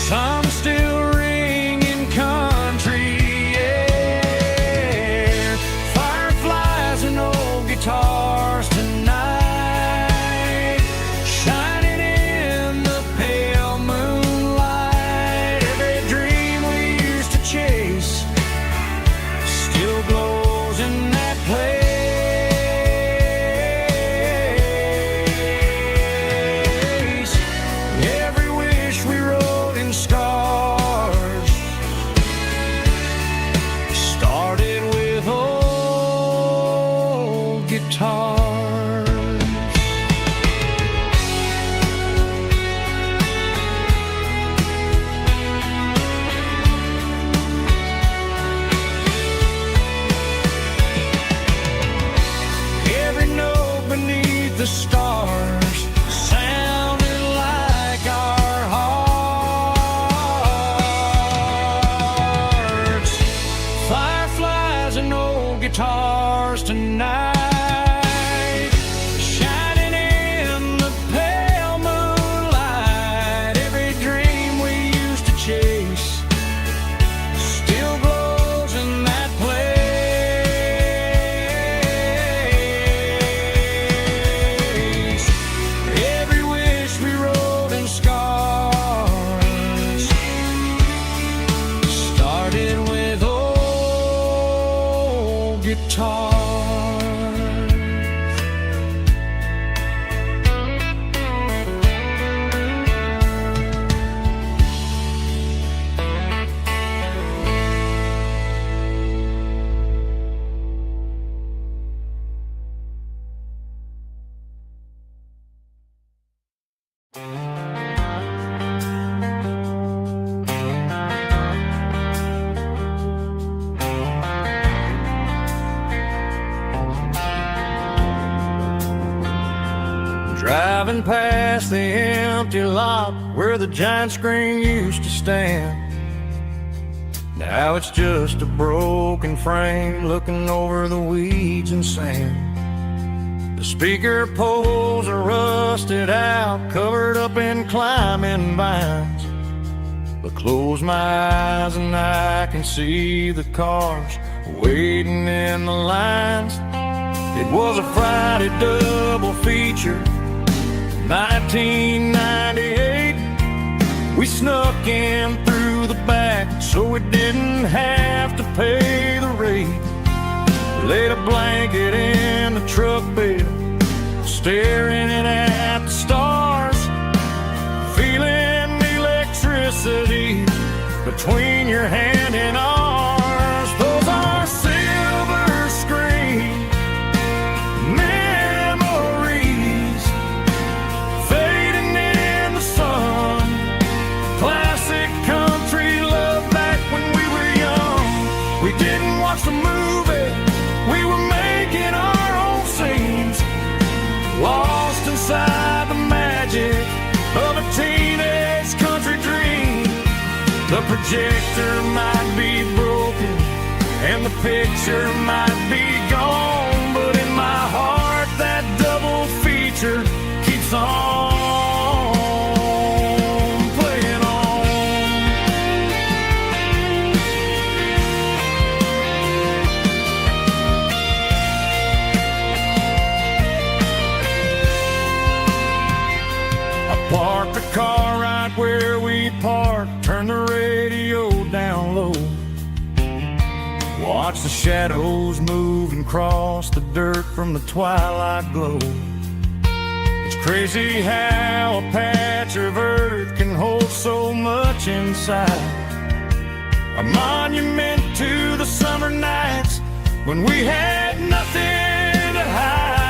some still ring in country air. Fireflies and old guitars tonight, shining in the pale moonlight. Every dream we used to chase still glows in guitars. Every note beneath the stars sounded like our hearts. Fireflies and old guitars tonight, shining in the pale moonlight. Every dream we used to chase still glows in that place. Every wish we wrote in scars started with old guitars. Driving past the empty lot where the giant screen used to stand. Now it's just a broken frame looking over the weeds and sand. The speaker poles are rusted out, covered up in climbing vines. But close my eyes and I can see the cars waiting in the lines. It was a Friday double feature, 1998. We snuck in through the back so we didn't have to pay the rate. Laid a blanket in the truck bed, staring at the stars, feeling the electricity between your hand and ours. Those are silver screen memories fading in the sun. Classic country love back when we were young. We didn't watch the movie, we were making our own scenes, lost inside the magic of a teenage country dream. The projector might be broken and the picture might be gone, but in my heart that double feature keeps on playing on. I parked the car right where we parked, turned the radio down low, watch the shadows move and cross the dirt from the twilight glow. It's crazy how a patch of earth can hold so much inside. A monument to the summer nights when we had nothing to hide.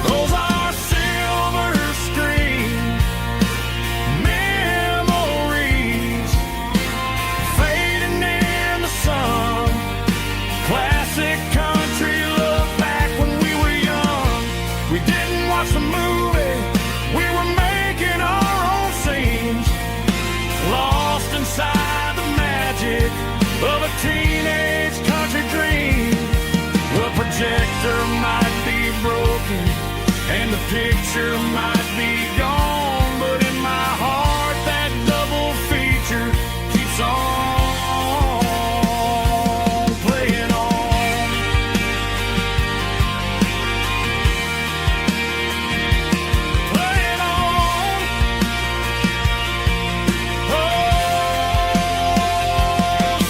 Those are silver screen memories fading in the sun. Classic country love back when we were young. We didn't watch the movie, we were making our own scenes, lost inside the magic of a teenage country dream. The projector might be broken and the picture might be gone, but in my heart that double feature keeps on playing on. Playing on. Oh,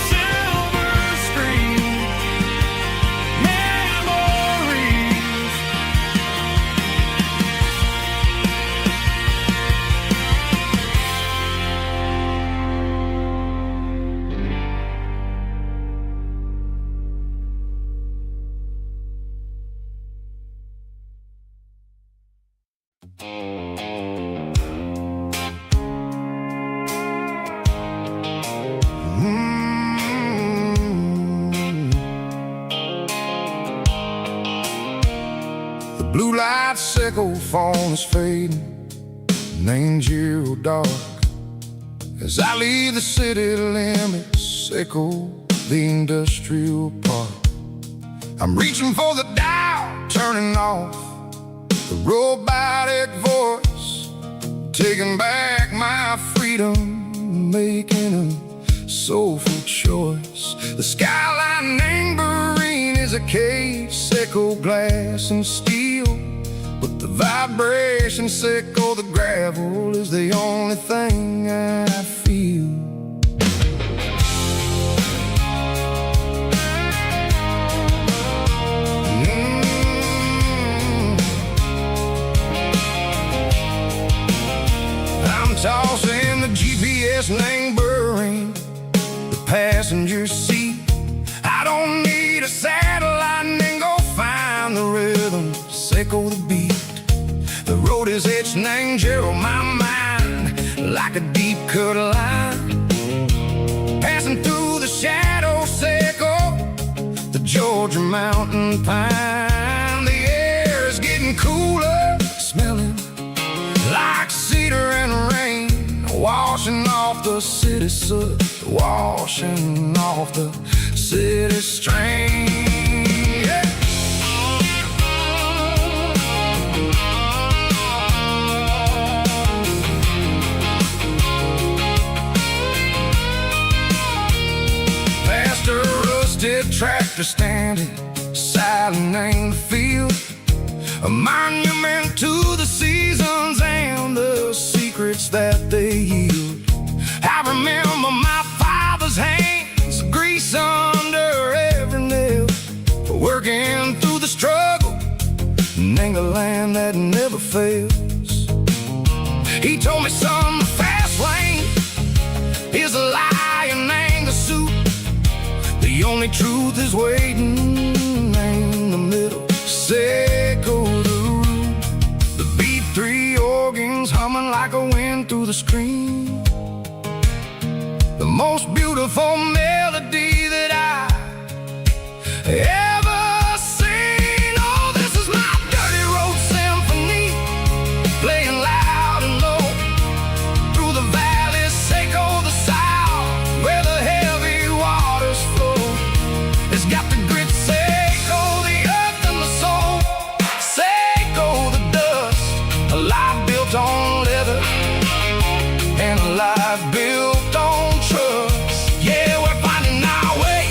silver screen memories The blue light sickle phone is fading, named Giro dark. As I leave the city limits, echo the industrial park. I'm reaching for the dial, turning off the robotic voice, taking back my freedom, making a soulful choice. The skyline named Bryan is a case, echo glass and steel, but the vibration echo the gravel is the only thing I feel. I'm tossing the GPS named Bryan, the passenger seat. I don't need a satellite and go find the rhythm, echo the beat. The road is etched named Gerald, my mind, like a deep cut line, passing through the shadows, echo the Georgia mountain pine. The air is getting cooler, smelling like cedar and rain, washing off the city soot, washing off the city strain. Yeah. Past a rusted tractor standing silent in the field, a monument to the seasons and the secrets that they yield. I remember my father's hands, grease under every nail, working through the struggle in the land that never fails. He told me, son, the fast lane is a lion and the suit. The only truth is waiting in the middle. Echo the root, the B3 organs humming like a wind through the screen. The most beautiful melody that I ever seen. Oh, this is my dirty road symphony, playing loud and low through the valleys, echo the south, where the heavy waters flow. It's got the grit, echo the earth and the soul, echo the dust, a life built on leather and a life built on trust. Yeah, we're finding our way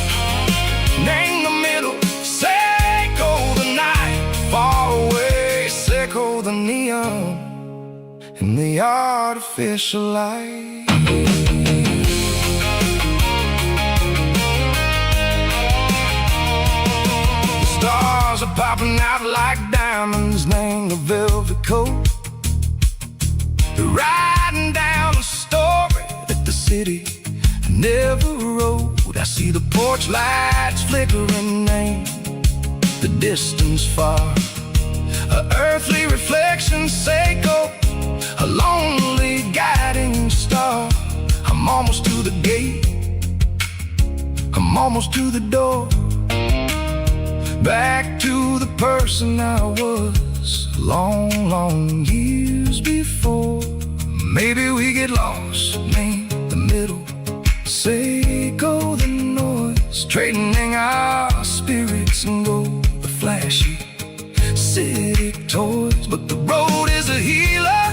in the middle, echo the night far away, echo the neon and the artificial light. The stars are popping out like diamonds, named the velvet coat. They're riding down the story that the city never wrote. I see the porch lights flickering, named the distance far, a earthly reflection, echo a lonely guiding star. I'm almost to the gate, I'm almost to the door, back to the person I was long, long years before. Maybe we get lost in the middle, echo the noise, trading our spirits and go the flashy city toys. But the road is a healer,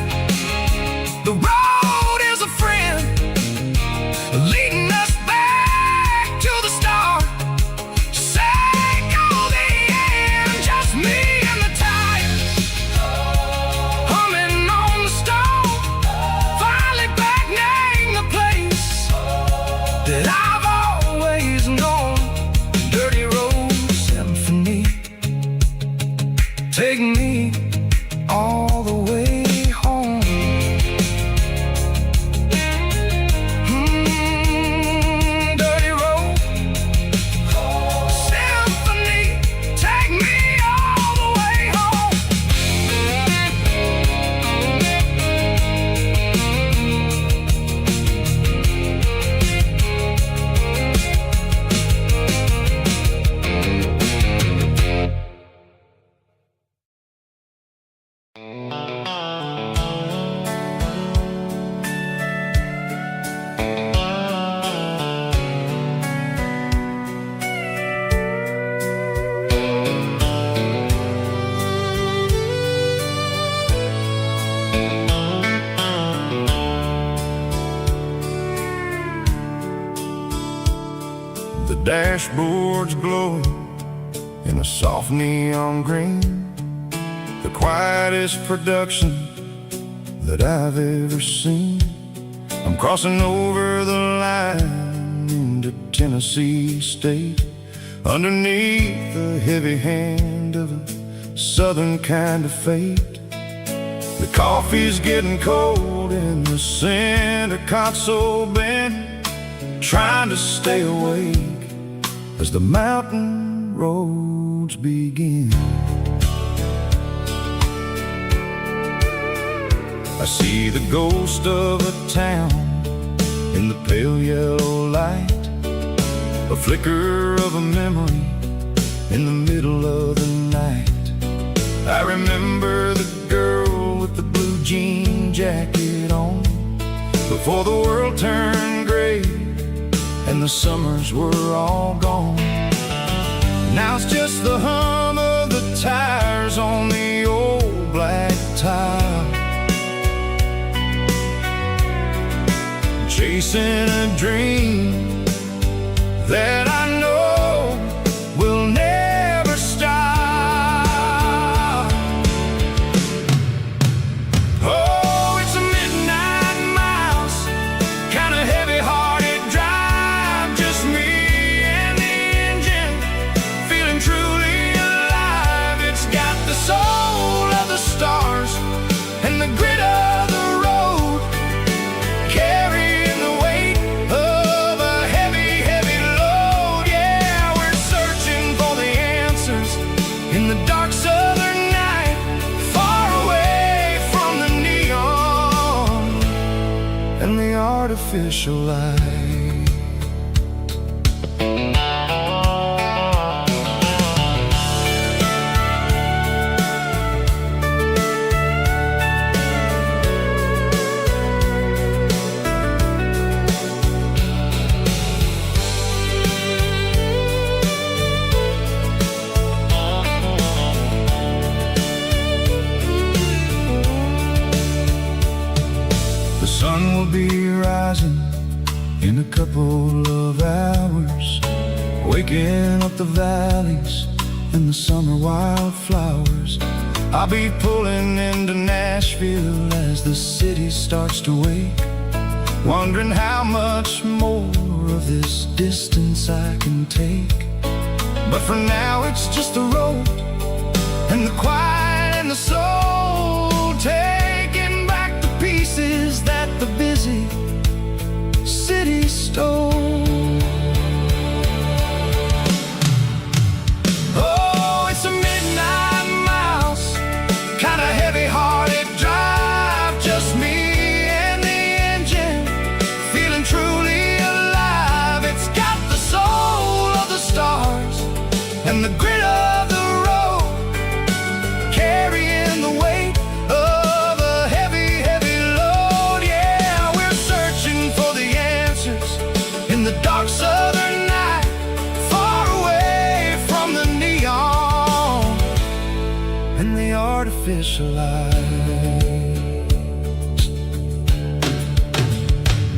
the road is a friend, leading us back to the start. Echo the end, just me and the tires, humming on the stone, finally back name the place that I've always known. Dirty road symphony, take me on dashboard's glowing in a soft neon green, the quietest production that I've ever seen. I'm crossing over the line into Tennessee State, underneath the heavy hand of a southern kind of fate. The coffee's getting cold in the center console bin, trying to stay awake as the mountain roads begin. I see the ghost of a town in the pale yellow light, a flicker of a memory in the middle of the night. I remember the girl with the blue jean jacket on, before the world turned gray and the summers were all gone. Now it's just the hum of the tires on the old black tile, chasing a dream that I know will never stop. Oh, it's a midnight mouse, kinda heavy-hearted drive, just me and the engine, feeling truly alive. It's got the soul of the stars and the grit of the road, carrying the weight of a heavy, heavy load. Yeah, we're searching for the answers in the dark southern night, far away from the neon and the artificial light. The sun will be rising in a couple of hours, waking up the valleys and the summer wildflowers. I'll be pulling into Nashville as the city starts to wake, wondering how much more of this distance I can take. But for now it's just the road and the quiet and the soul, taking back the pieces that the busy city stole. Oh, it's a midnight mouse, kinda heavy-hearted drive, just me and the engine, feeling truly alive. It's got the soul of the stars and the grit of the road, carrying the weight of a heavy, heavy load. Yeah, we're searching for the answers in the dark southern night, far away from the neon and the artificial lights.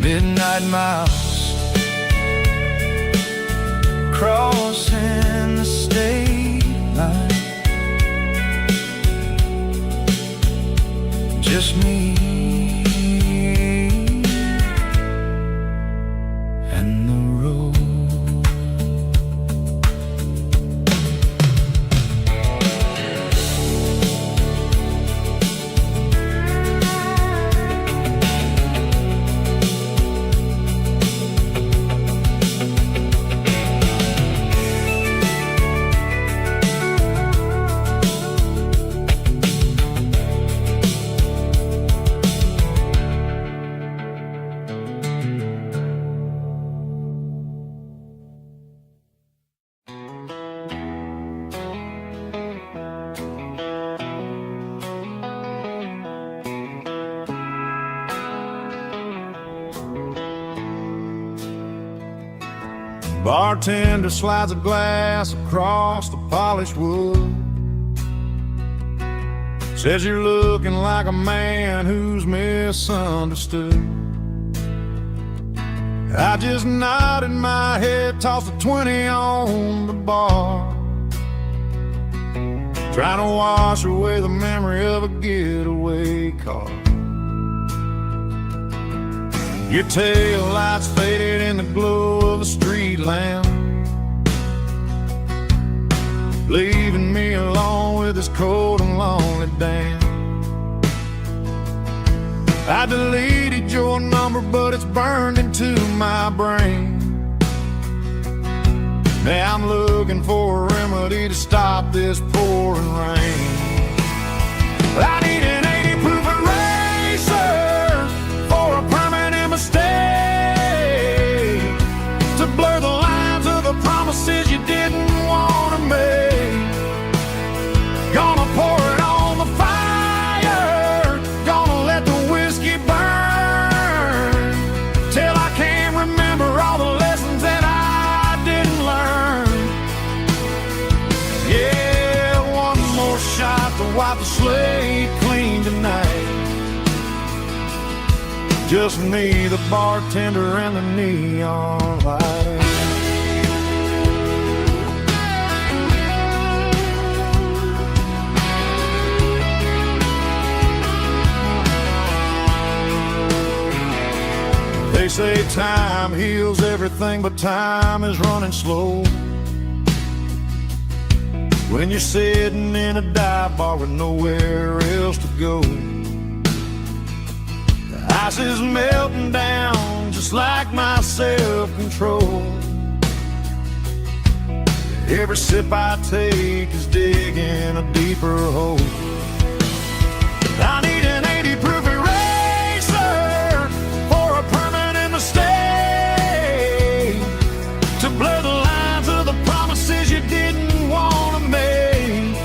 Midnight mouse, crossing the state line, just me and the road. Bartender slides a glass across the polished wood, says you're looking like a man who's misunderstood. I just nodded my head, tossed a 20 on the bar, trying to wash away the memory of a getaway car. Your tail lights faded in the glow of a street lamp, leaving me alone with this cold and lonely damn. I deleted your number, but it's burned into my brain. Now I'm looking for a remedy to stop this pouring rain. I need an 80 proof eraser for a permanent mistake, to blur the lines of the promises you didn't want to make. Gonna pour it on the fire, gonna let the whiskey burn, till I can't remember all the lessons that I didn't learn. Yeah, one more shot to wipe the slate clean tonight. Just me, the bartender, and the neon light. They say time heals everything, but time is running slow when you're sitting in a dive bar with nowhere else to go. The ice is melting down just like my self-control. Every sip I take is digging a deeper hole. I need an 80 proof eraser for a permanent mistake, to blur the lines of the promises you didn't want to make.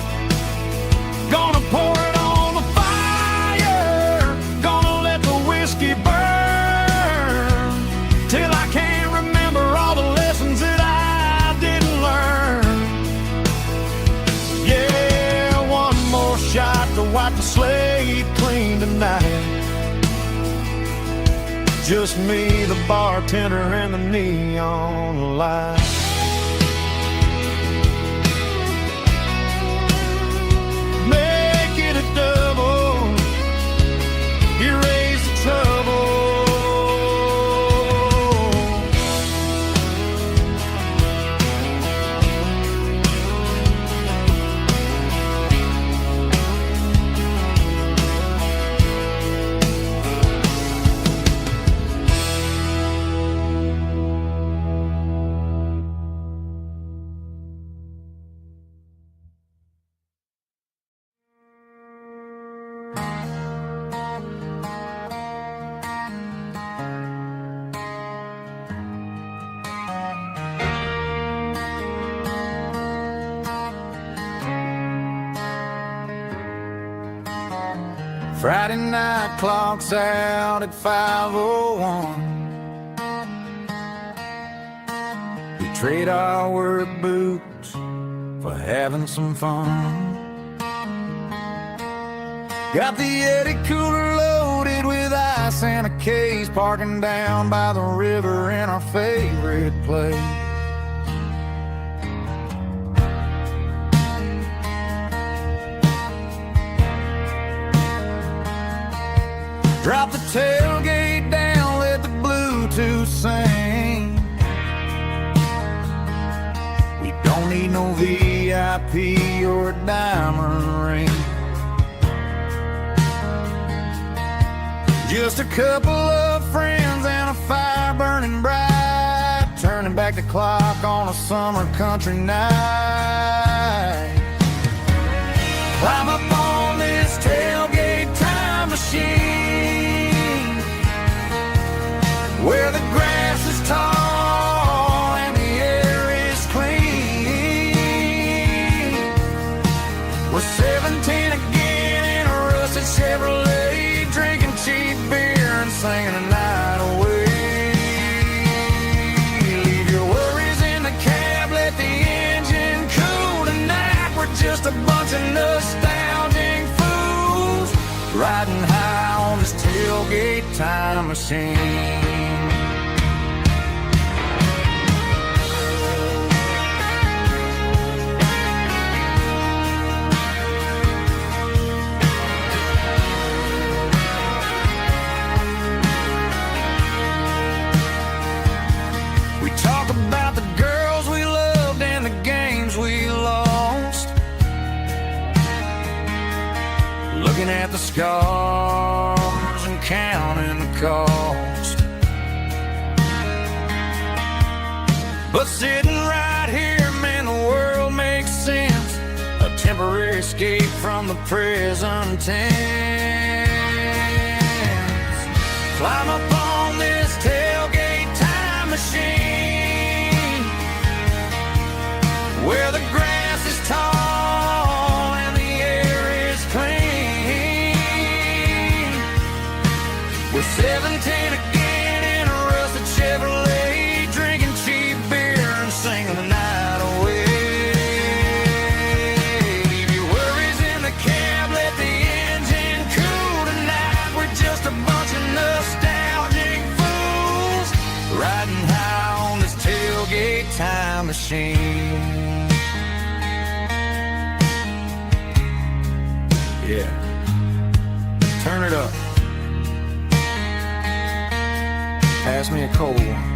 Gonna pour it on the fire, gonna let the whiskey burn, till I can't remember all the lessons that I didn't learn. Yeah, one more shot to wipe the slate clean tonight. Just me, the bartender, and the neon light. Make it a double, erase the trouble. Friday night clock's out at 5:01. We trade our work boots for having some fun. Got the Yeti cooler loaded with ice and a case, parking down by the river in our favorite place. Drop the tailgate down, let the Bluetooth sing. We don't need no VIP or a diamond ring. Just a couple of friends and a fire burning bright, turning back the clock on a summer country night. Climb up on this tailgate time machine, where the grass is tall and the air is clean. We're 17 again in a rusted Chevrolet, drinking cheap beer and singing the night away. Leave your worries in the cab, let the engine cool tonight. We're just a bunch of nostalgic fools, riding high on this tailgate time machine. scars and counting the cost. But sitting right here, man, the world makes sense. A temporary escape from the present tense. Climb up on this tailgate time machine, where the grass is tall and the air is clean. We're 17 again in a rusted Chevrolet, drinking cheap beer and singing the night away. Leave your worries in the cab, let the engine cool tonight. We're just a bunch of nostalgic fools riding high on this tailgate time machine. Yeah, turn it up. Pass me a cold one.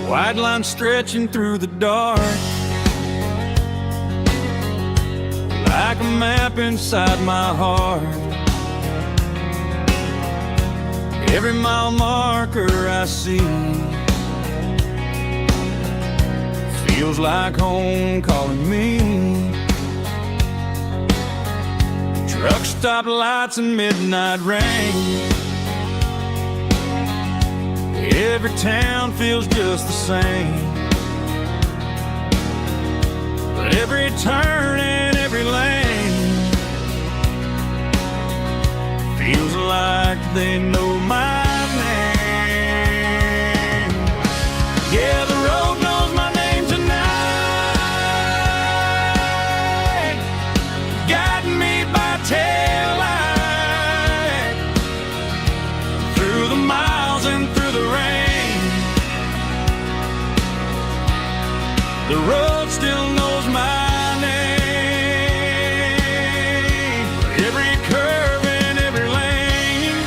White line stretching through the dark, like a map inside my heart. Every mile marker I see feels like home calling me. Truck stop lights and midnight rain. Every town feels just the same, but every turn and every lane feels like they know my name. Yeah, the road knows my name tonight, guiding me by taillight through the miles and through the rain. The road still knows my name. Every curve and every lane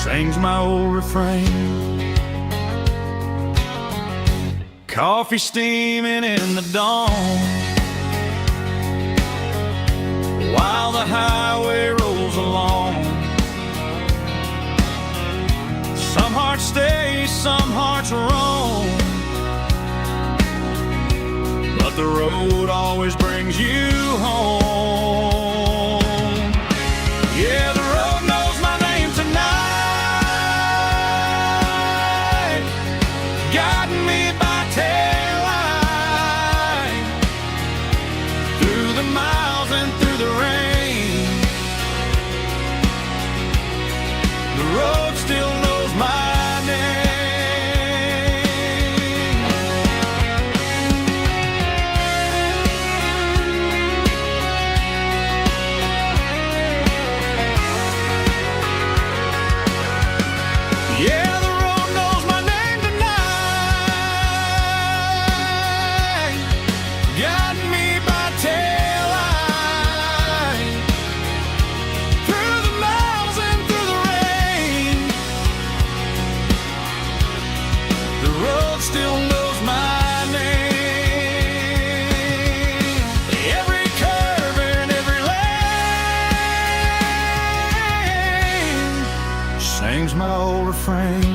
sings my old refrain. Coffee steaming in the dawn, while the highway rolls along. Some hearts stay, some hearts roam, but the road always brings you home. Yeah, the road knows my name tonight, guiding me by taillight through the miles and through the rain. The road still knows my name. Yeah, the road knows my name tonight, guiding me by taillight through the miles and through the rain. The road still knows my name. Every curve and every lane sings my old refrain.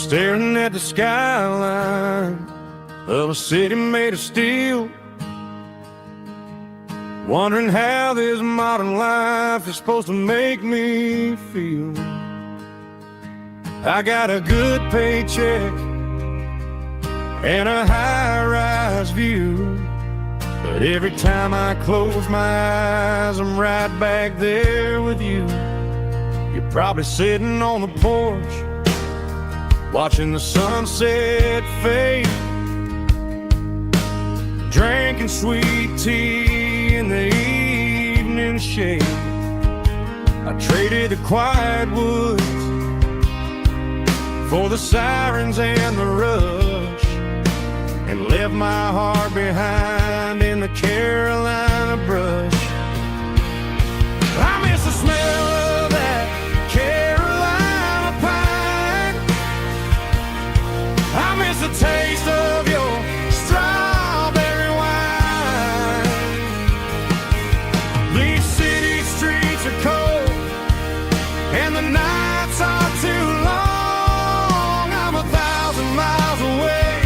staring at the skyline of a city made of steel, wondering how this modern life is supposed to make me feel. I got a good paycheck and a high-rise view, but every time I close my eyes, I'm right back there with you. You're probably sitting on the porch, watching the sunset fade, drinking sweet tea in the evening shade. I traded the quiet woods for the sirens and the rush, and left my heart behind in the Carolina brush. I miss the smell of that Carolina pine. I miss the taste of your strawberry wine. These city streets are cold and the nights are too long. I'm 1,000 miles away,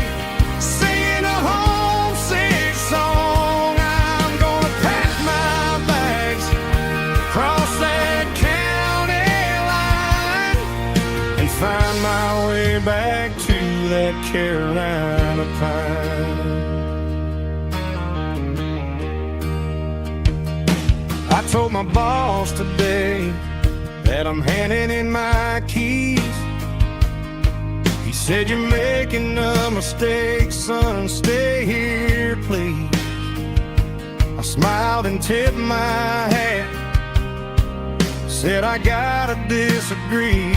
singing a homesick song. I'm gonna pack my bags, cross that county line, and find my way back to that Carolina pine. I told my boss today that I'm handing in my keys. He said, "You're making a mistake, son, stay here, please." I smiled and tipped my hat, said, "I gotta disagree.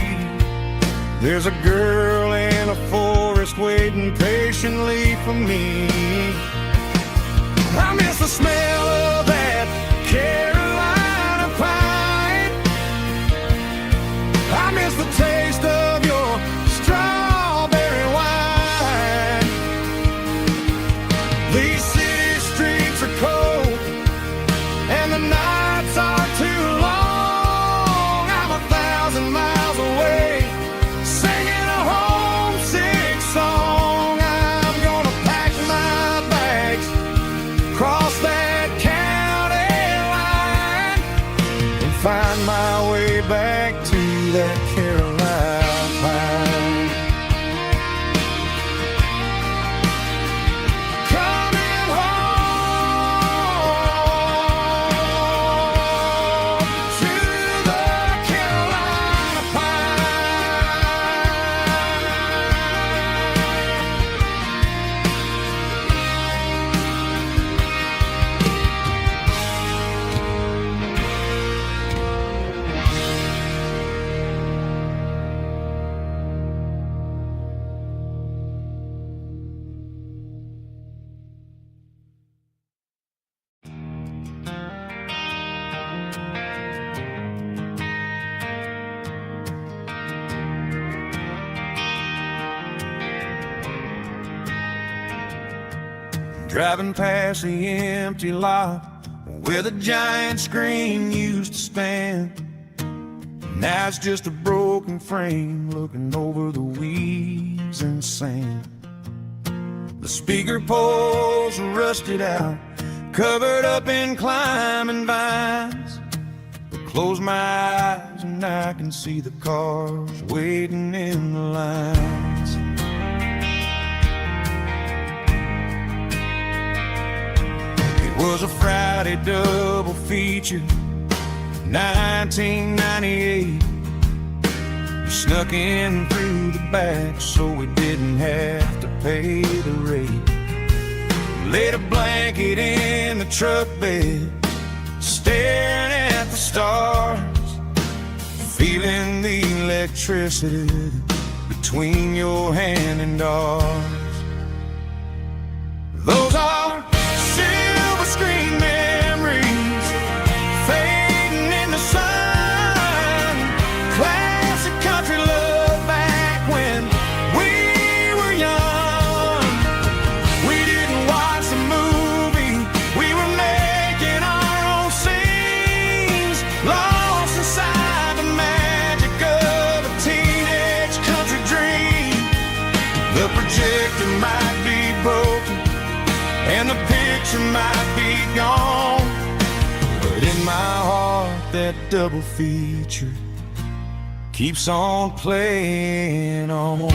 There's a girl in a forest waiting patiently for me." I miss the smell of that Carolina pine. I miss the taste of your strawberry wine. These city streets are cold and the nights are too long. I'm 1,000 miles away, singing a homesick song. I'm gonna pack my bags, cross that county line, and find my way back to that Carolina pine. Coming home to the Carolina Driving past the empty lot where the giant screen used to stand. Now it's just a broken frame looking over the weeds and sand. The speaker poles are rusted out, covered up in climbing vines. I close my eyes and I can see the cars waiting in the lines. It was a Friday double feature, 1998. We snuck in through the back so we didn't have to pay the rate. Laid a blanket in the truck bed, staring at the stars, feeling the electricity between your hand and ours. Those are silver screen memories fading in the sun. Classic country love back when we were young. We didn't watch the movie, we were making our own scenes, lost inside the magic of a teenage country dream. The projector might be broken and the picture might be gone, but in my heart that double feature keeps on playing on.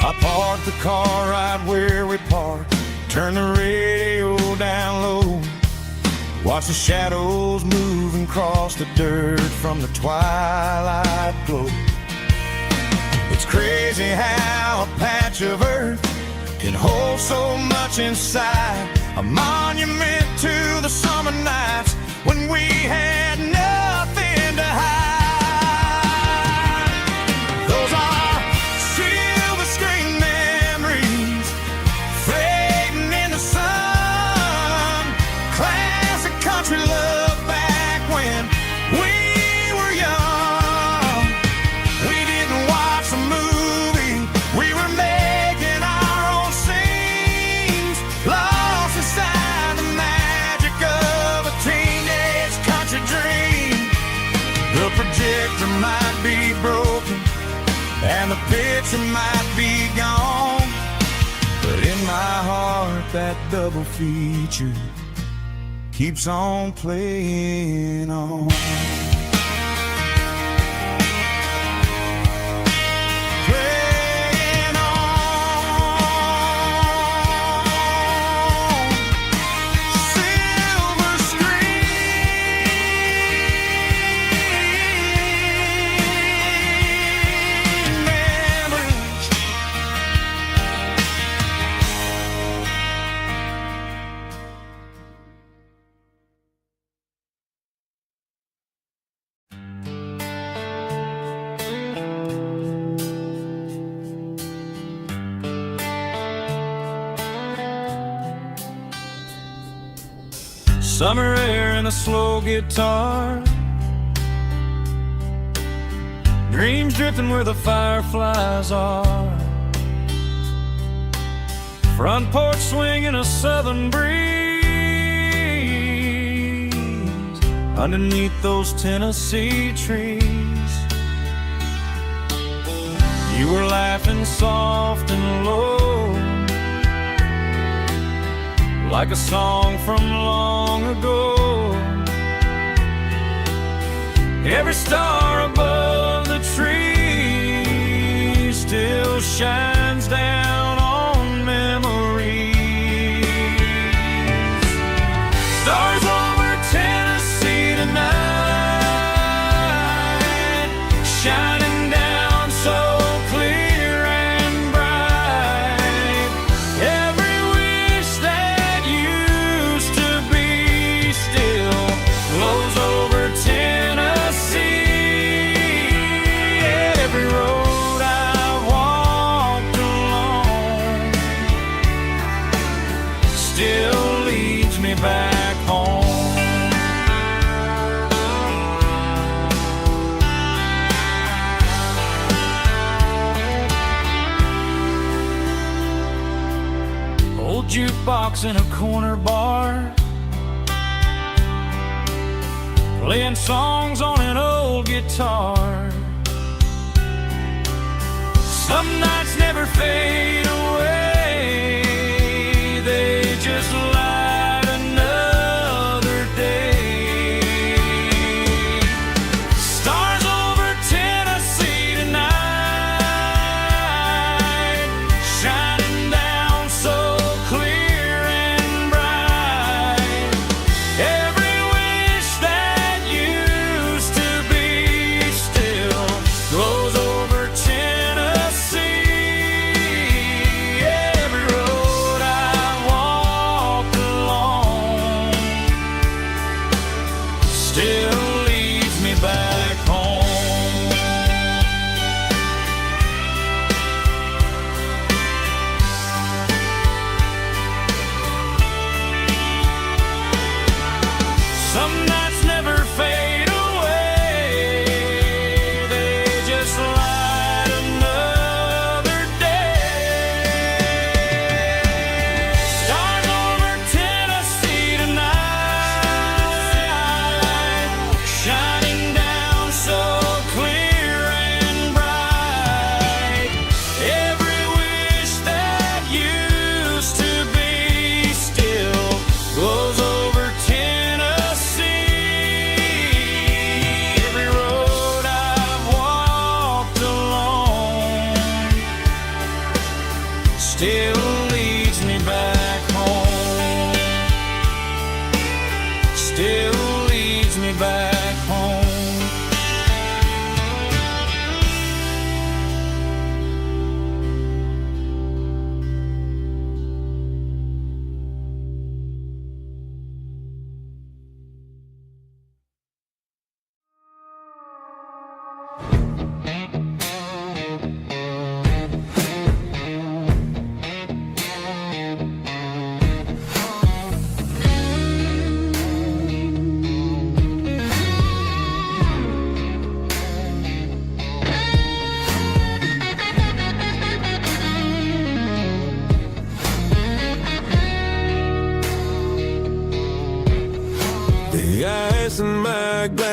I parked the car right where we parked, turn the radio down low, watch the shadows moving across the dirt from the twilight glow. It's crazy how a patch of earth can hold so much inside, a monument to the summer nights when we had nothing to hide. Those are silver screen memories fading in the sun, classic country love back when we were young. We didn't watch a movie, we were making our own scenes, lost inside the magic of a teenage country dream. The projector might be broken and the picture might be gone, but in my heart that double feature keeps on playing on. Playing on. Silver screen memories. Summer air and a slow guitar, dreams drifting where the fireflies are, front porch swinging a southern breeze underneath those Tennessee trees. You were laughing soft and low, like a song from long ago. Every star above the tree still shines down on memories. Stars over Tennessee tonight, shining down so clear and bright. Every wish that used to be still flows over Tennessee. Every road I've walked along still leads me back home. Old jukebox in a corner bar, playing songs on an old guitar. Some nights never fade away, they just light another day. Stars over Tennessee tonight, shining down so clear and bright. Every wish that used to be still glows over Tennessee.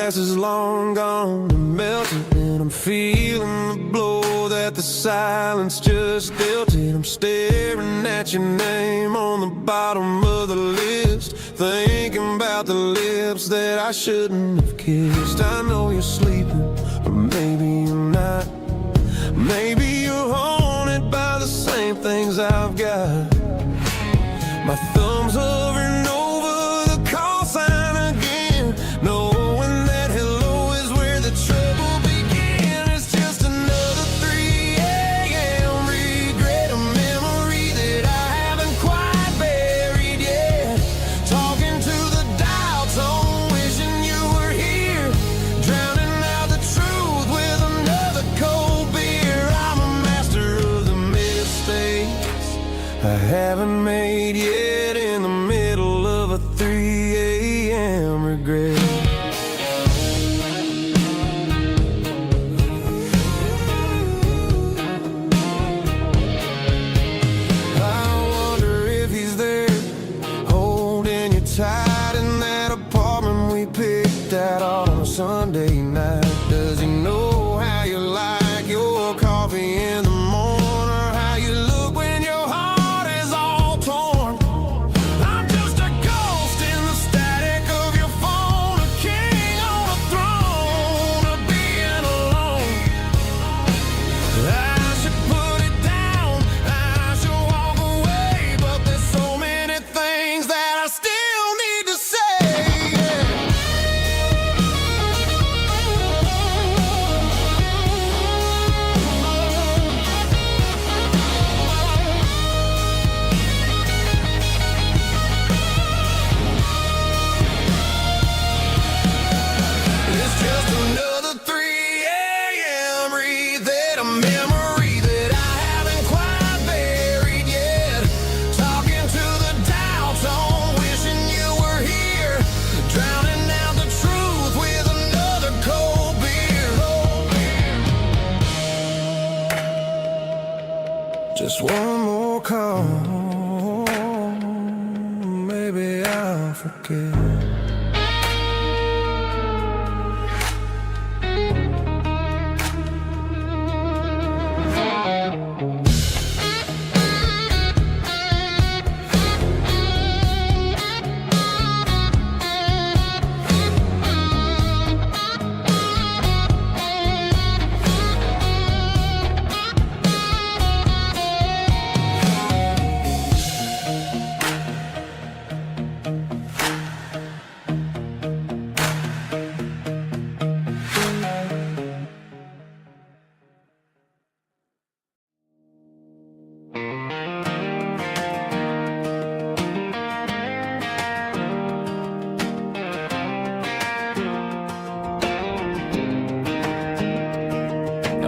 grass is long gone and melted, and I'm feeling the blow that the silence just dealt it. I'm staring at your name on the bottom of the list, thinking about the lips that I shouldn't have kissed. I know you're sleeping, but maybe you're not. Maybe you're haunted by the same things I've got. My thumb's hovering over the call sign again, knowing that hello is where the trouble began. It's just another 3 a.m. regret, a memory that I haven't quite buried yet. Talking to the dial tone, wishing you were here, drowning out the truth with another cold beer. I'm a master of the mistakes I haven't made yet, in the middle of a 3 a.m. regret. I wonder if he's there, holding you tight in that apartment we picked out on a Sunday night. Does he know how you like your coffee in the morning, or how you look when your heart is all torn? I'm just a ghost in the static of your phone, a king on a throne of being alone. I should put it down, I should walk away, but there's so many things that I still need to say. It's just another 3 a.m. read, a memory that I haven't quite buried yet. Talking to the dial tone, wishing you were here, drowning out the truth with another cold beer. Just one more call, maybe I'll forget.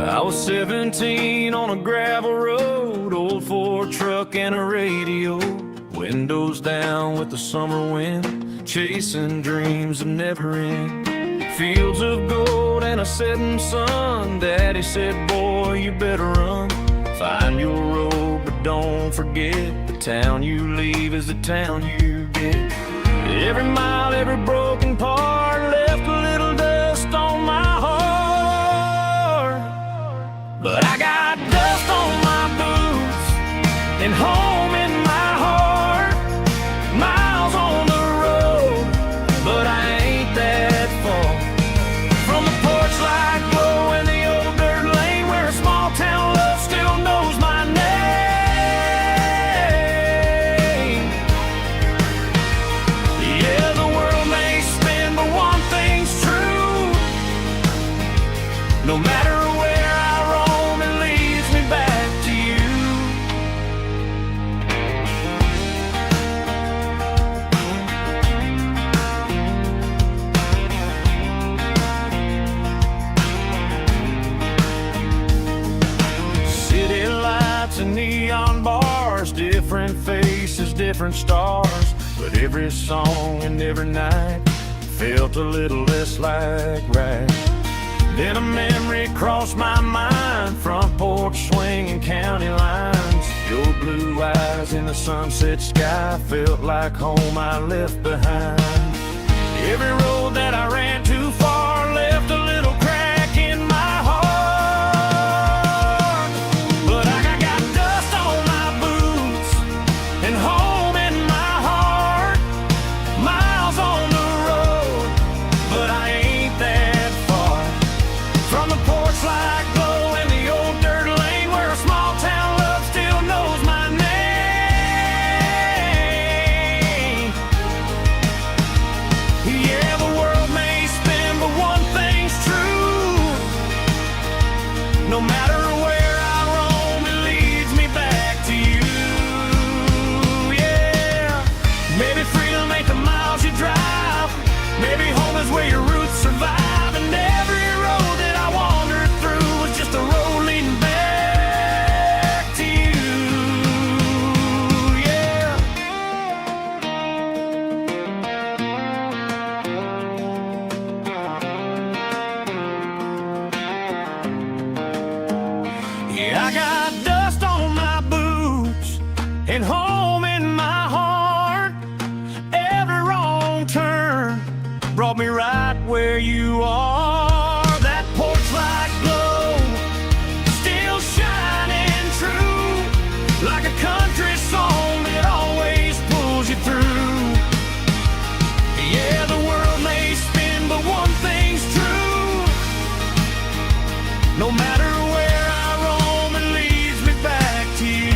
I was 17 on a gravel road, old Ford truck and a radio, windows down with the summer wind, chasing dreams of never end. Fields of gold and a setting sun, Daddy said, boy, you better run. Find your road, but don't forget, the town you leave is the town you get. Every mile, every broken part left a little dust on my heart. But I got dust on my boots and home in my heart. Miles on the road, but I ain't that far from the porch light glow in the old dirt lane, where a small town love still knows my name. Yeah, the world may spin, but one thing's true. No matter where I roam, it leads me back to you. City lights and neon bars, different faces, different stars, but every song and every night felt a little less like right. Then a memory crossed my mind, front porch swinging county lines. Your blue eyes in the sunset sky felt like home I left behind. Every road that I ran too far No matter where I roam, it leads me back to you.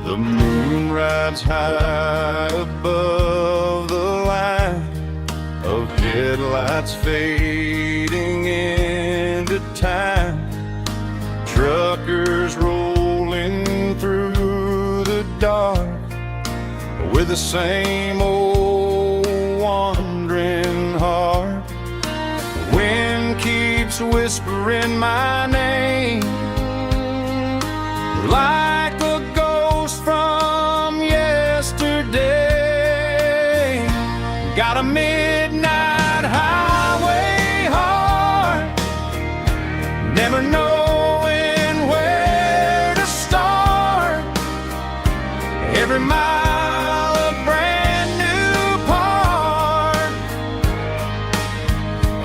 The moon rides high above the line of headlights fading into time. Truckers rolling through the dark with the same old wandering heart. The wind keeps whispering my name like a ghost from yesterday. Got a midnight highway heart, never knowing where to start. Every mile a brand new part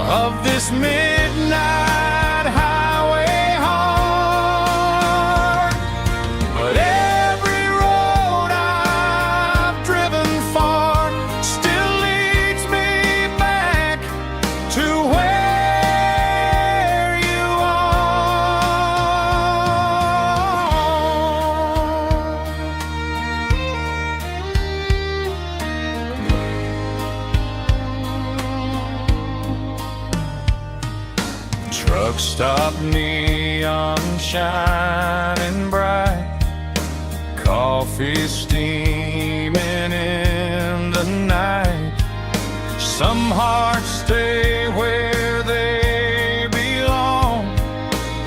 of this midnight highway heart. But every road I've driven far still leads me back to where you are. Truck stop, neon shining bright, coffee steaming in the night. Some hearts stay where they belong,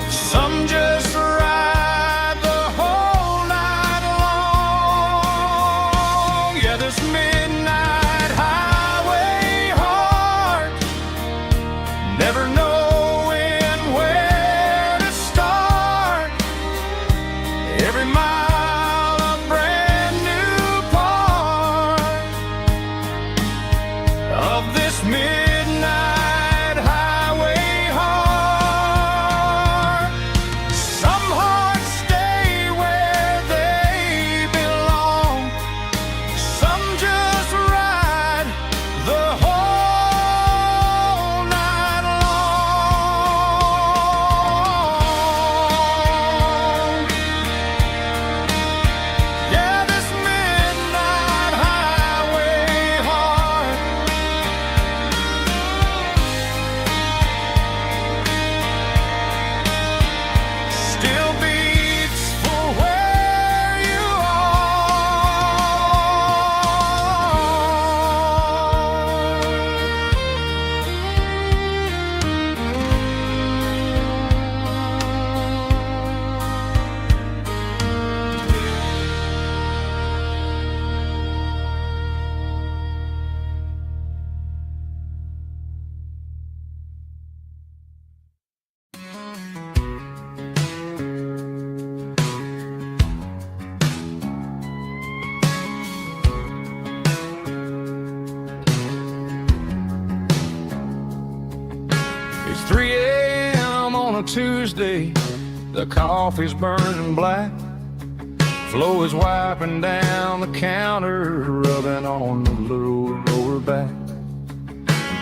some just ride the whole night long. Yeah, this midnight highway heart, never knowing where to start. Every mile a brand new part of this midnight highway heart. Some hearts stay where they belong, some just ride the whole night long. Yeah, this midnight highway heart still beats for where you It's 3 a.m. on a Tuesday. The coffee's burning black. Flo is wiping down the counter, rubbing on the little lower back.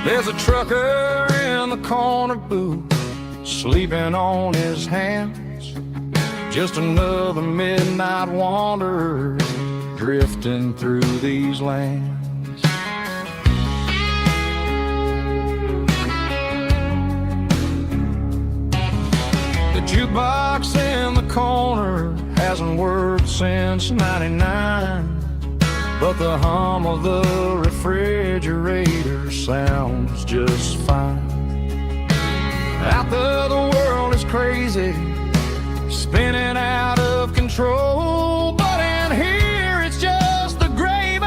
There's a trucker in the corner booth, sleeping on his hands. Just another midnight wanderer drifting through these lands. The jukebox in the corner hasn't worked since '99, but the hum of the refrigerator sounds just fine. Out there the world is crazy, spinning out of control, but in here it's just the gravy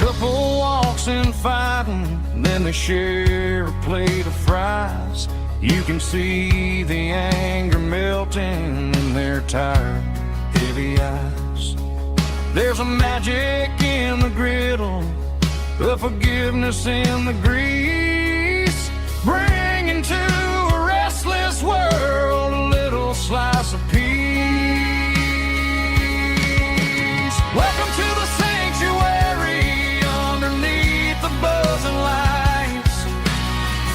Couple walks and fighting, then they share a plate of fries. You can see the anger melting in their tired, heavy eyes. There's a magic in the griddle, a forgiveness in the grease, bringing to a restless world a little slice of peace. Welcome to the sanctuary underneath the buzzing lights,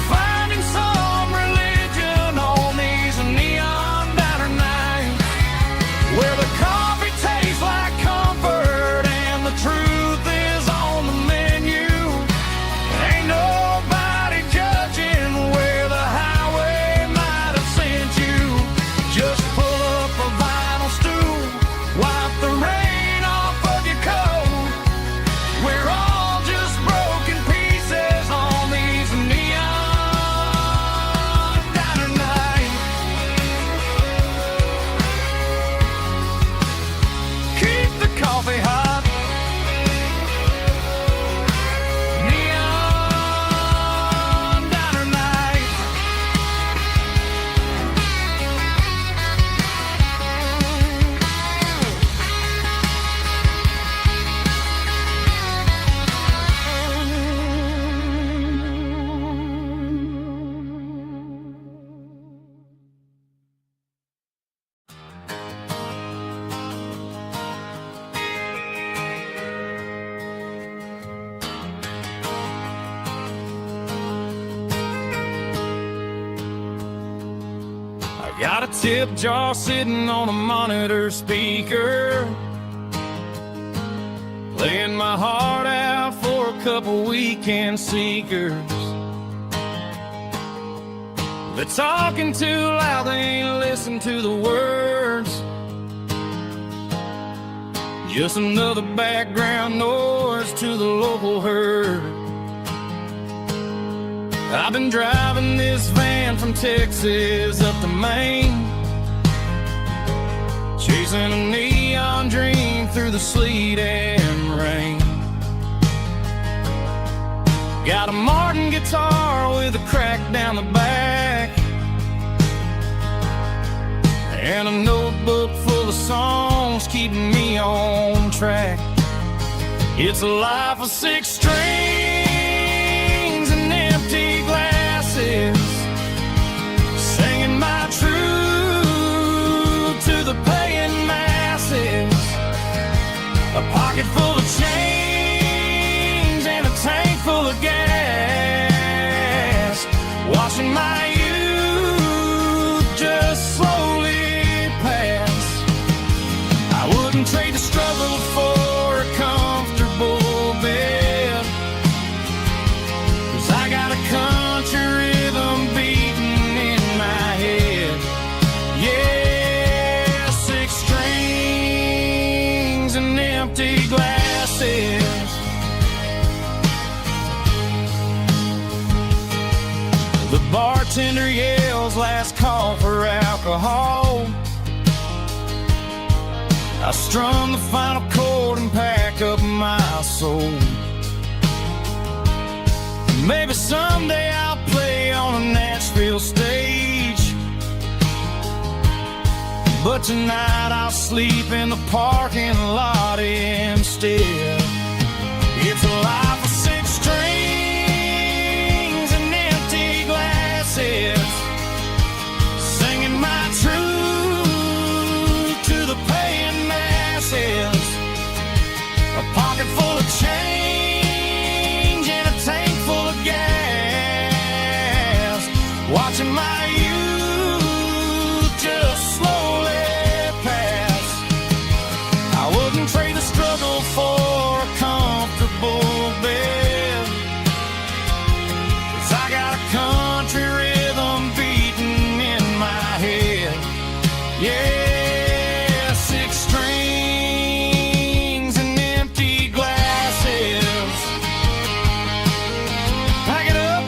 finding some religion on these neon diner nights, where the coffee tastes like comfort and the truth is on the menu. Ain't nobody judging where the highway might have sent you. Just pull up a vinyl stool, wipe the rain off of your coat. We're all just broken pieces on these neon diner nights. Keep the coffee hot. Neon diner night. I got a tip jar sitting on a monitor speaker, playing my heart out for a couple weekend seekers. They're talking too loud, they ain't listen to the words. Just another background noise to the local herd. I've been driving this van from Texas up to Maine, chasing a neon dream through the sleet and rain. Got a Martin guitar with a crack down the back, and a notebook full of songs keeping me on track. It's a life of 6 strings and empty glasses, singing my truth to the paying masses. A pocket full of change and a tank full of gas, watching my youth just slowly pass. I wouldn't trade the struggle for a comfortable bed, 'cause I got a country rhythm beating in my head. Yeah, 6 strings and empty glasses. The bartender yells last call for alcohol. I strum the final chord and pack up my soul. Maybe someday I'll play on a Nashville stage, but tonight I'll sleep in the parking lot instead. It's a life of 6 strings and empty glasses, singing my truth to the paying masses. A pocket full of change and a tank full of gas, watching my youth just slowly pass. I wouldn't trade the struggle for a comfortable bed, 'cause I got a country rhythm beating in my head. Yeah, 6 strings and empty glasses. Pack it up.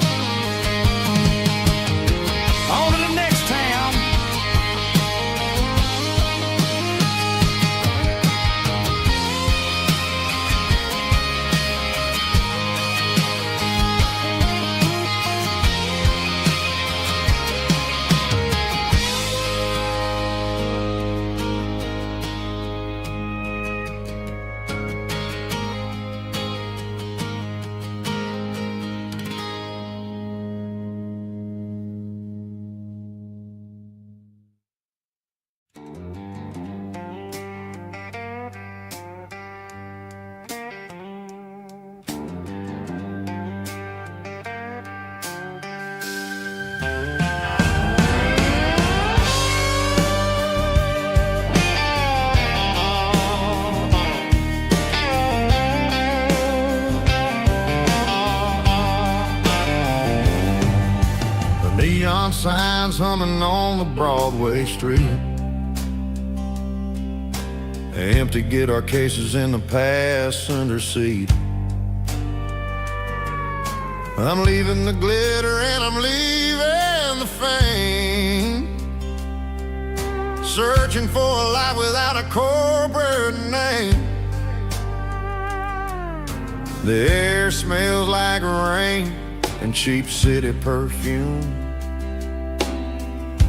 neon signs humming on the Broadway street. Empty guitar cases in the passenger seat. I'm leaving the glitter and I'm leaving the fame, searching for a life without a corporate name. The air smells like rain and cheap city perfume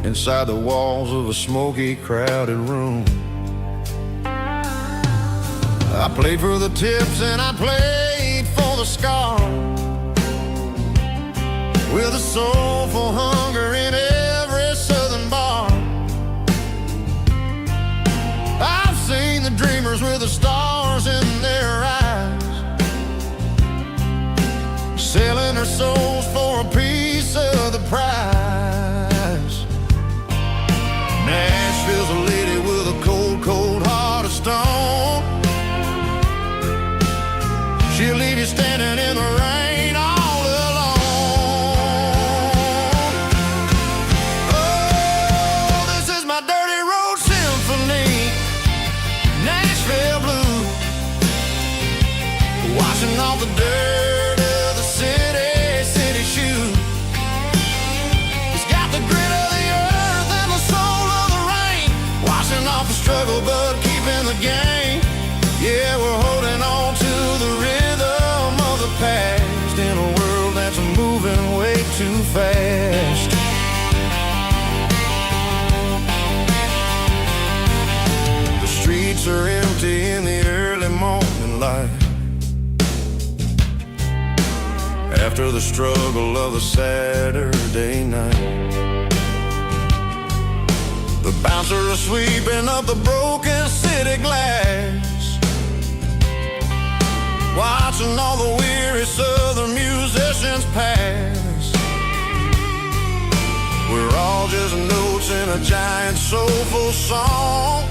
inside the walls of a smoky, crowded room. I played for the tips and I played for the scars, with a soulful hunger in every southern bar. I've seen the dreamers with the stars in their eyes, selling their souls for a piece of the prize. Nashville's a lady with a cold, cold heart of stone. She'll leave you standing in the rain all alone. Oh, this is my dirty road symphony, Nashville blues, washing off the dirt of the city shoes. It's got the grit of the earth and the soul of the rain, washing off the struggle but keeping the game. Yeah, we're holding on to the rhythm of the past in a world that's moving way too fast. The streets are empty in the early morning light, after the struggle of the Saturday night. The bouncers are sweeping up the broken city glass, watching all the weary southern musicians pass. We're all just notes in a giant soulful song,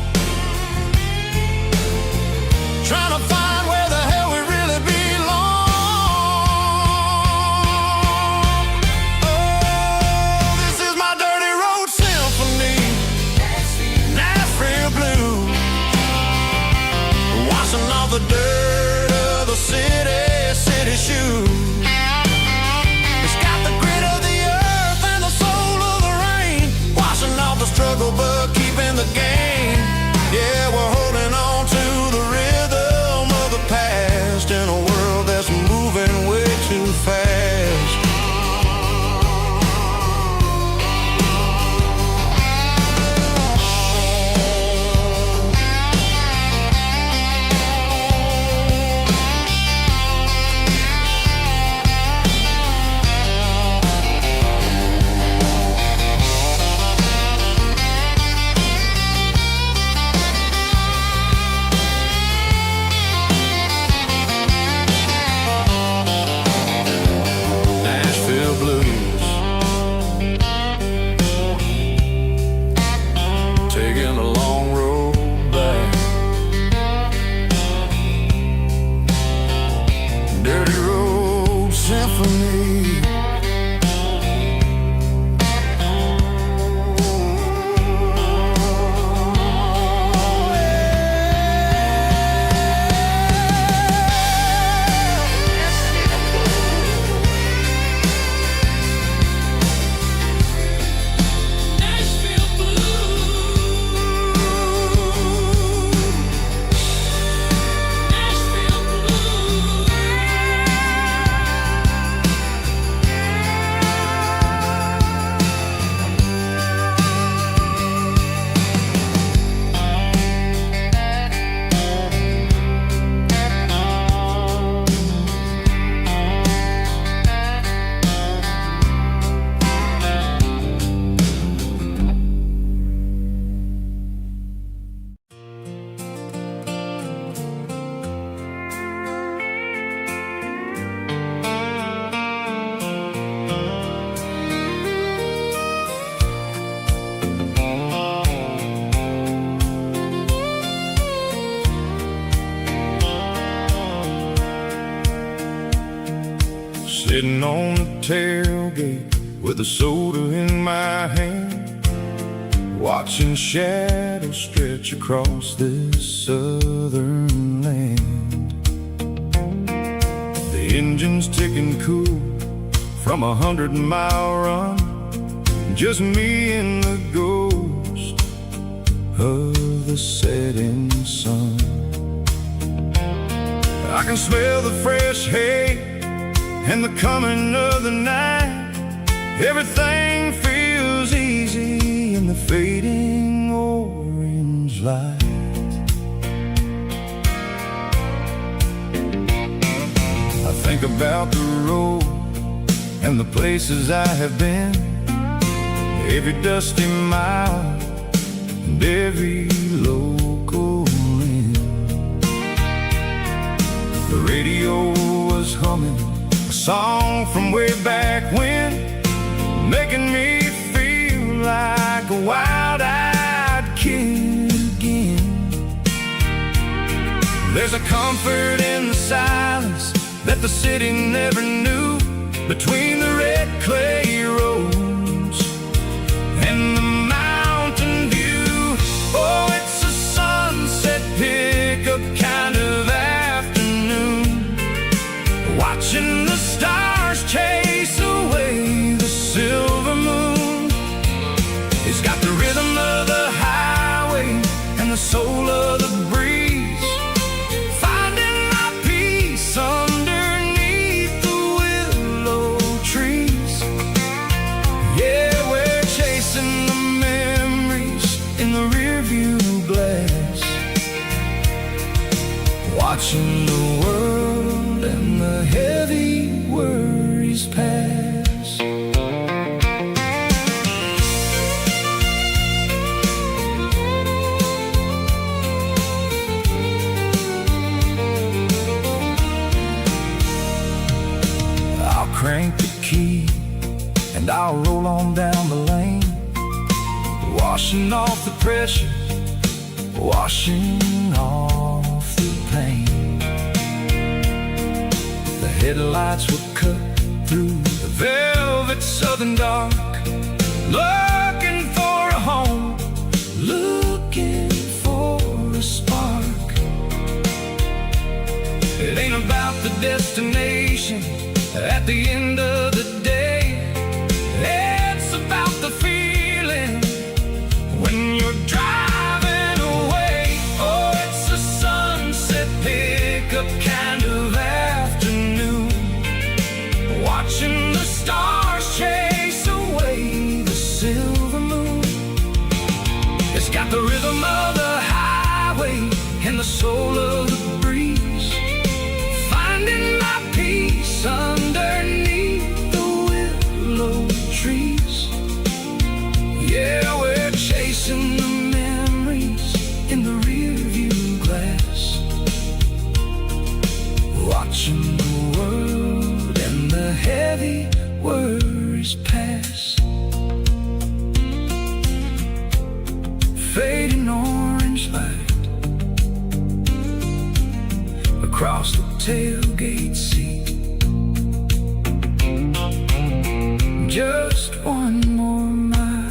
trying to find where the hell we really belong. Oh, this is my dirty road symphony, Nashville blues, washing off the dirt of the city shoes. It's got the grit of the earth and the soul of the rain, washing off the struggle but keeping the game. Yeah, we're holding on to the rhythm of the past in a world that's moving way too fast. Nashville blues, taking a long road back. Dirty road symphony. Sitting on the tailgate with a soda in my hand, watching shadows stretch across this southern land. The engine's ticking cool from 100-mile run, just me and the ghost of the setting sun. I can smell the fresh hay and the coming of the night. Everything feels easy in the fading orange light. I think about the road and the places I have been, every dusty mile and every local inn. The radio was humming a song from way back when, making me feel like a wild-eyed kid again. There's a comfort in the silence that the city never knew, between the red clay roads and the mountain view. Oh, it's a sunset pickup kind of afternoon, watching the stars chase away the silver moon. It's got the rhythm of the highway and the soul of the breeze, finding my peace underneath the willow trees. Yeah, we're chasing the memories in the rearview glass, watching the world and the heavy worries pass. I'll crank the key and I'll roll on down the lane, washing off the pressure, washing off the pain. The headlights will cut through the velvet southern dark, looking for a home, looking for a spark. It ain't about the destination at the end of the day, it's about the feeling when you're driving away. Oh, it's a sunset pickup kind of afternoon, watching the stars chase away the silver moon. It's got the rhythm of the highway and the soul of the breeze, finding my peace underneath the willow trees. Yeah, we're chasing the memories in the rearview glass, watching the world and the heavy worries pass. Fading orange light across the tailgate seat. Just one more mile.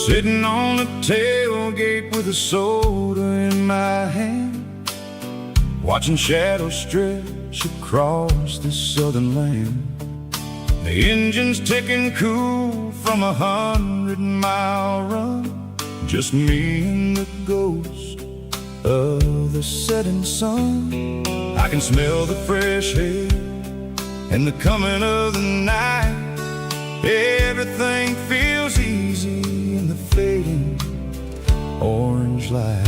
Sitting on the tailgate with a soda in my hand, watching shadows stretch across this southern land. The engine's ticking cool from 100-mile run, just me and the ghost of the setting sun. I can smell the fresh air and the coming of the night. Everything feels easy in the fading orange light.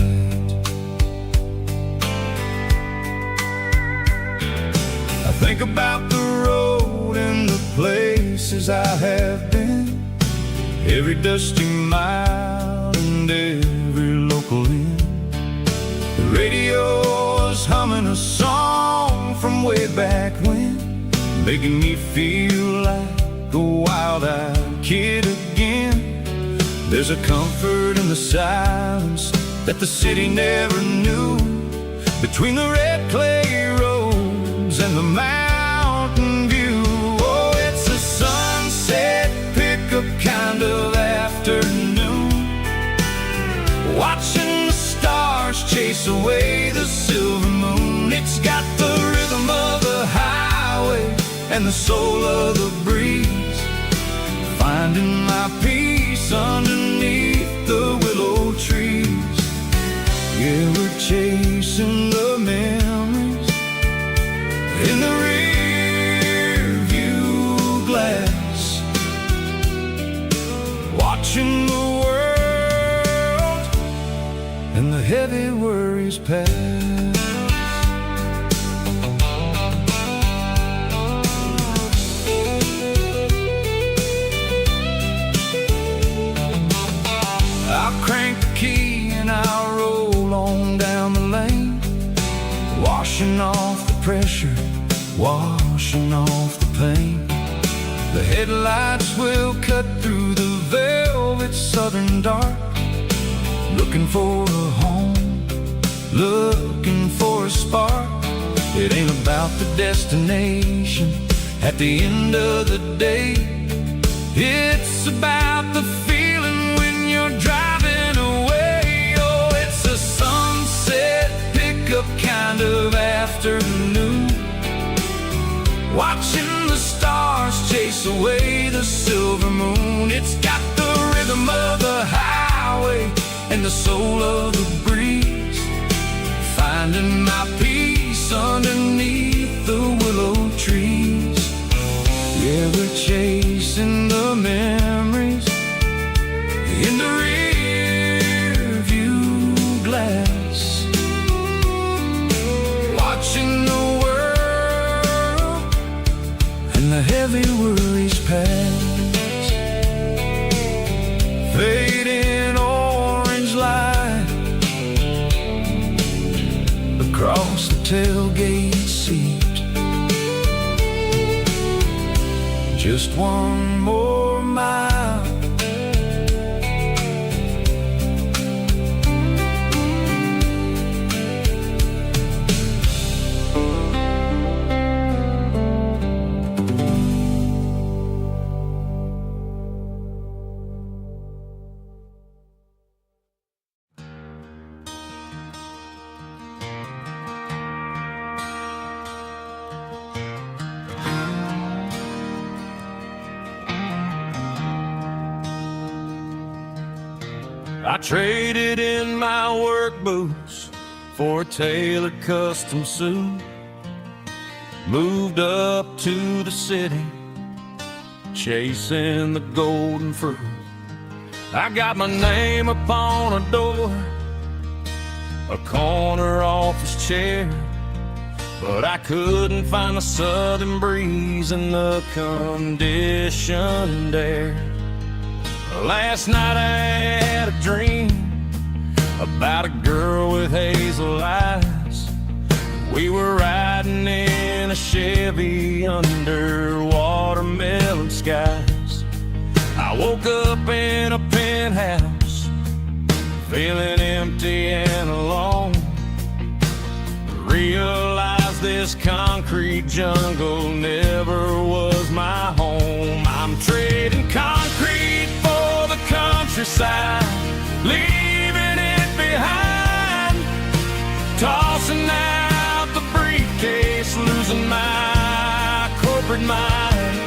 Think about the road and the places I have been, every dusty mile and every local inn. The radio is humming a song from way back when, making me feel like a wild-eyed kid again. There's a comfort in the silence that the city never knew, between the red clay roads and the mountain view. Oh, it's a sunset pickup kind of afternoon, watching the stars chase away the silver moon. It's got the rhythm of the highway and the soul of the breeze, finding my peace underneath the willow trees. Yeah, we're chasing the memories in the rear view glass, watching the world and the heavy worries pass. I'll crank the key and I'll roll on down the lane, washing off the pressure, washing off the pain. The headlights will cut through the velvet southern dark, looking for a home, looking for a spark. It ain't about the destination at the end of the day, it's about the feeling when you're driving away. Oh, it's a sunset pickup kind of afternoon, watching the stars chase away the silver moon. It's got the rhythm of the highway and the soul of the breeze, finding my peace underneath the willow trees. Yeah, we're chasing the memories in the rear view glass, watching the world and the heavy worries pass. Fading orange light across the tailgate seat, just one more mile. I traded in my work boots for a tailored custom suit, moved up to the city, chasing the golden fruit. I got my name upon a door, a corner office chair, but I couldn't find the southern breeze in the conditioned air. Last night I had a dream about a girl with hazel eyes. We were riding in a Chevy under watermelon skies. I woke up in a penthouse, feeling empty and alone. Realized this concrete jungle never was my home. I'm trading concrete for the countryside, leaving it behind, tossing out the briefcase, losing my corporate mind.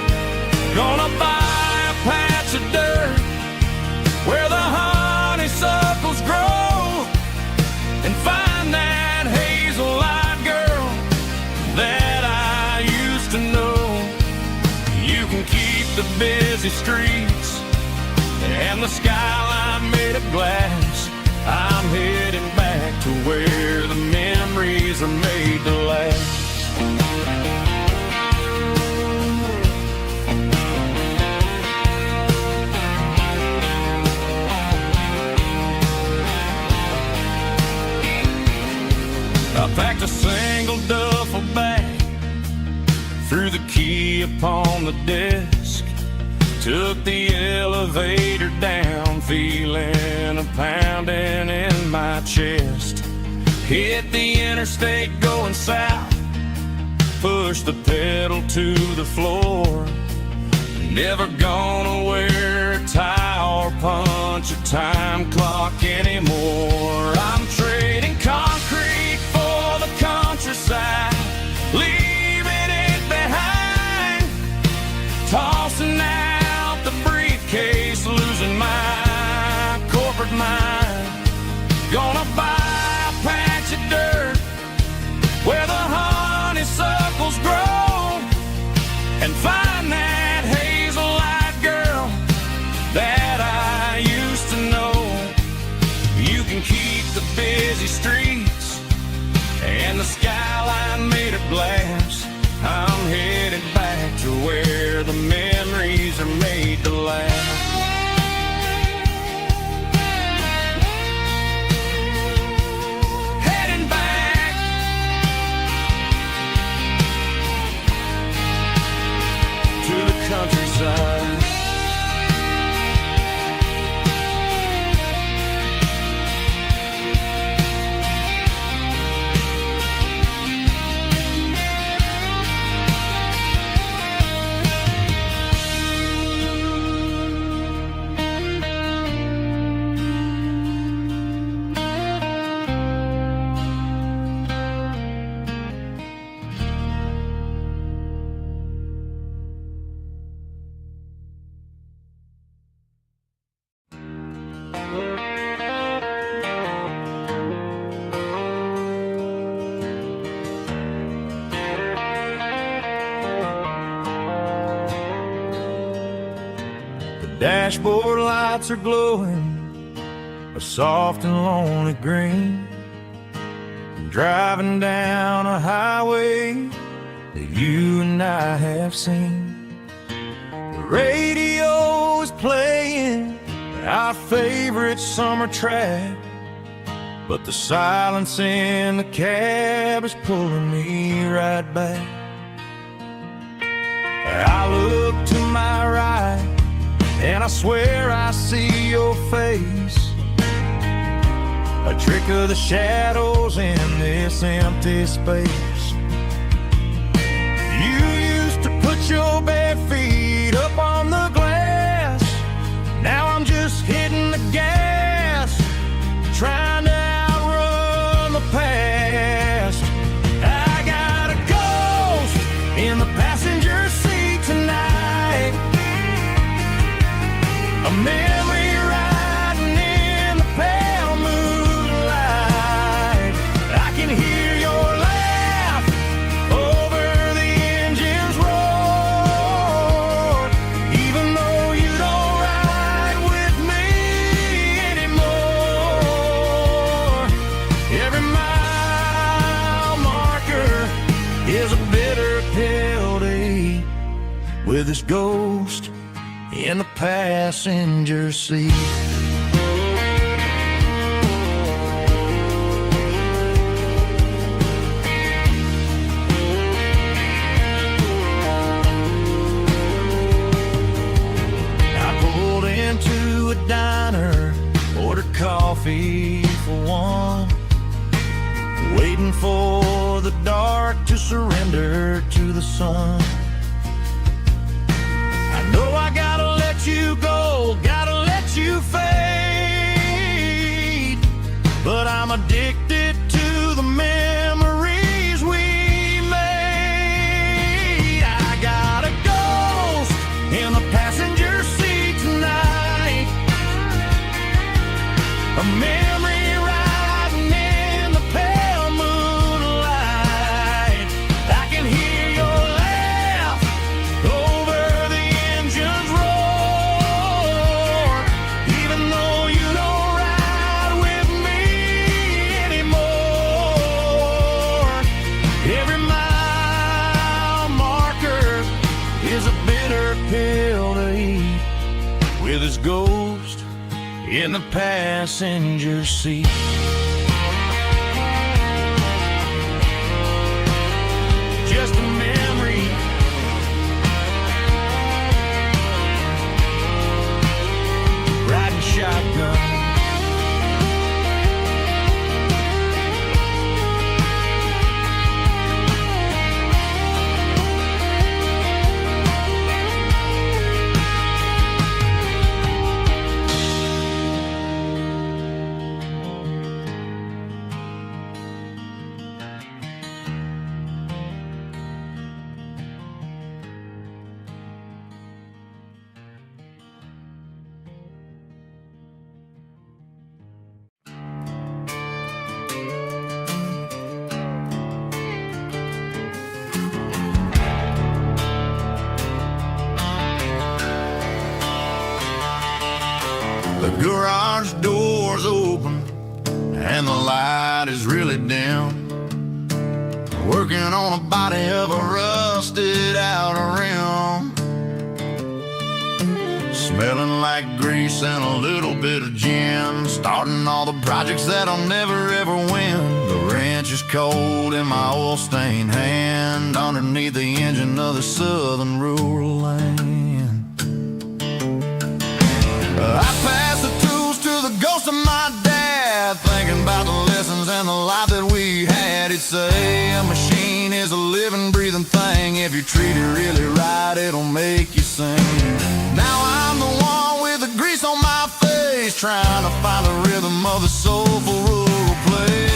Gonna buy a patch of dirt where the honeysuckles grow and find that hazel-eyed girl that I used to know. You can keep the busy streets and the skyline made of glass. I'm heading back to where the memories are made to last. I packed a single duffel bag, threw the key upon the desk, took the elevator down, feeling a pounding in my chest. Hit the interstate going south, pushed the pedal to the floor. Never gonna wear a tie or punch a time clock anymore. I'm trading concrete for the countryside, leaving it behind, tossing out the briefcase, losing my corporate mind. Gonna buy a patch of dirt where the honeysuckles grow and find that hazel-eyed girl that I used to know. You can keep the busy streets and the skyline made of glass. I'm headed back to where the memories are made to last. Heading back to the countryside. Dashboard lights are glowing a soft and lonely green. I'm driving down a highway that you and I have seen. The radio is playing our favorite summer track, but the silence in the cab is pulling me right back. I look to my right and I swear I see your face, a trick of the shadows in this empty space. You used to put your bare feet up on the glass. Now I'm just hitting the gas, trying to outrun the past. I got a ghost in the passenger seat tonight, a memory riding in the pale moonlight. I can hear your laugh over the engine's roar, even though you don't ride with me anymore. Every mile marker is a bitter pill to eat, with this ghost in the passenger seat. I pulled into a diner, ordered coffee for one, waiting for the dark to surrender to the sun. I know I gotta let you go, gotta let you fade, but I'm addicted to the memories we made. I got a ghost in the passenger seat tonight, a memory riding in the pale moonlight. I can hear your laugh over the engine's roar, even though you don't ride with me anymore. Every mile marker is a bitter pill to eat, with his ghost in the passenger seat. light is really dim, working on a body of a rusted out rim, smelling like grease and a little bit of gin, starting all the projects that'll never ever win. The wrench is cold in my oil-stained hand, underneath the engine of the southern rural land. I pass the tools to the ghost of my dad, thinking about the lessons and the life that we had. He'd say a machine is a living, breathing thing. If you treat it really right, it'll make you sing. Now I'm the one with the grease on my face, trying to find the rhythm of the soulful rural place.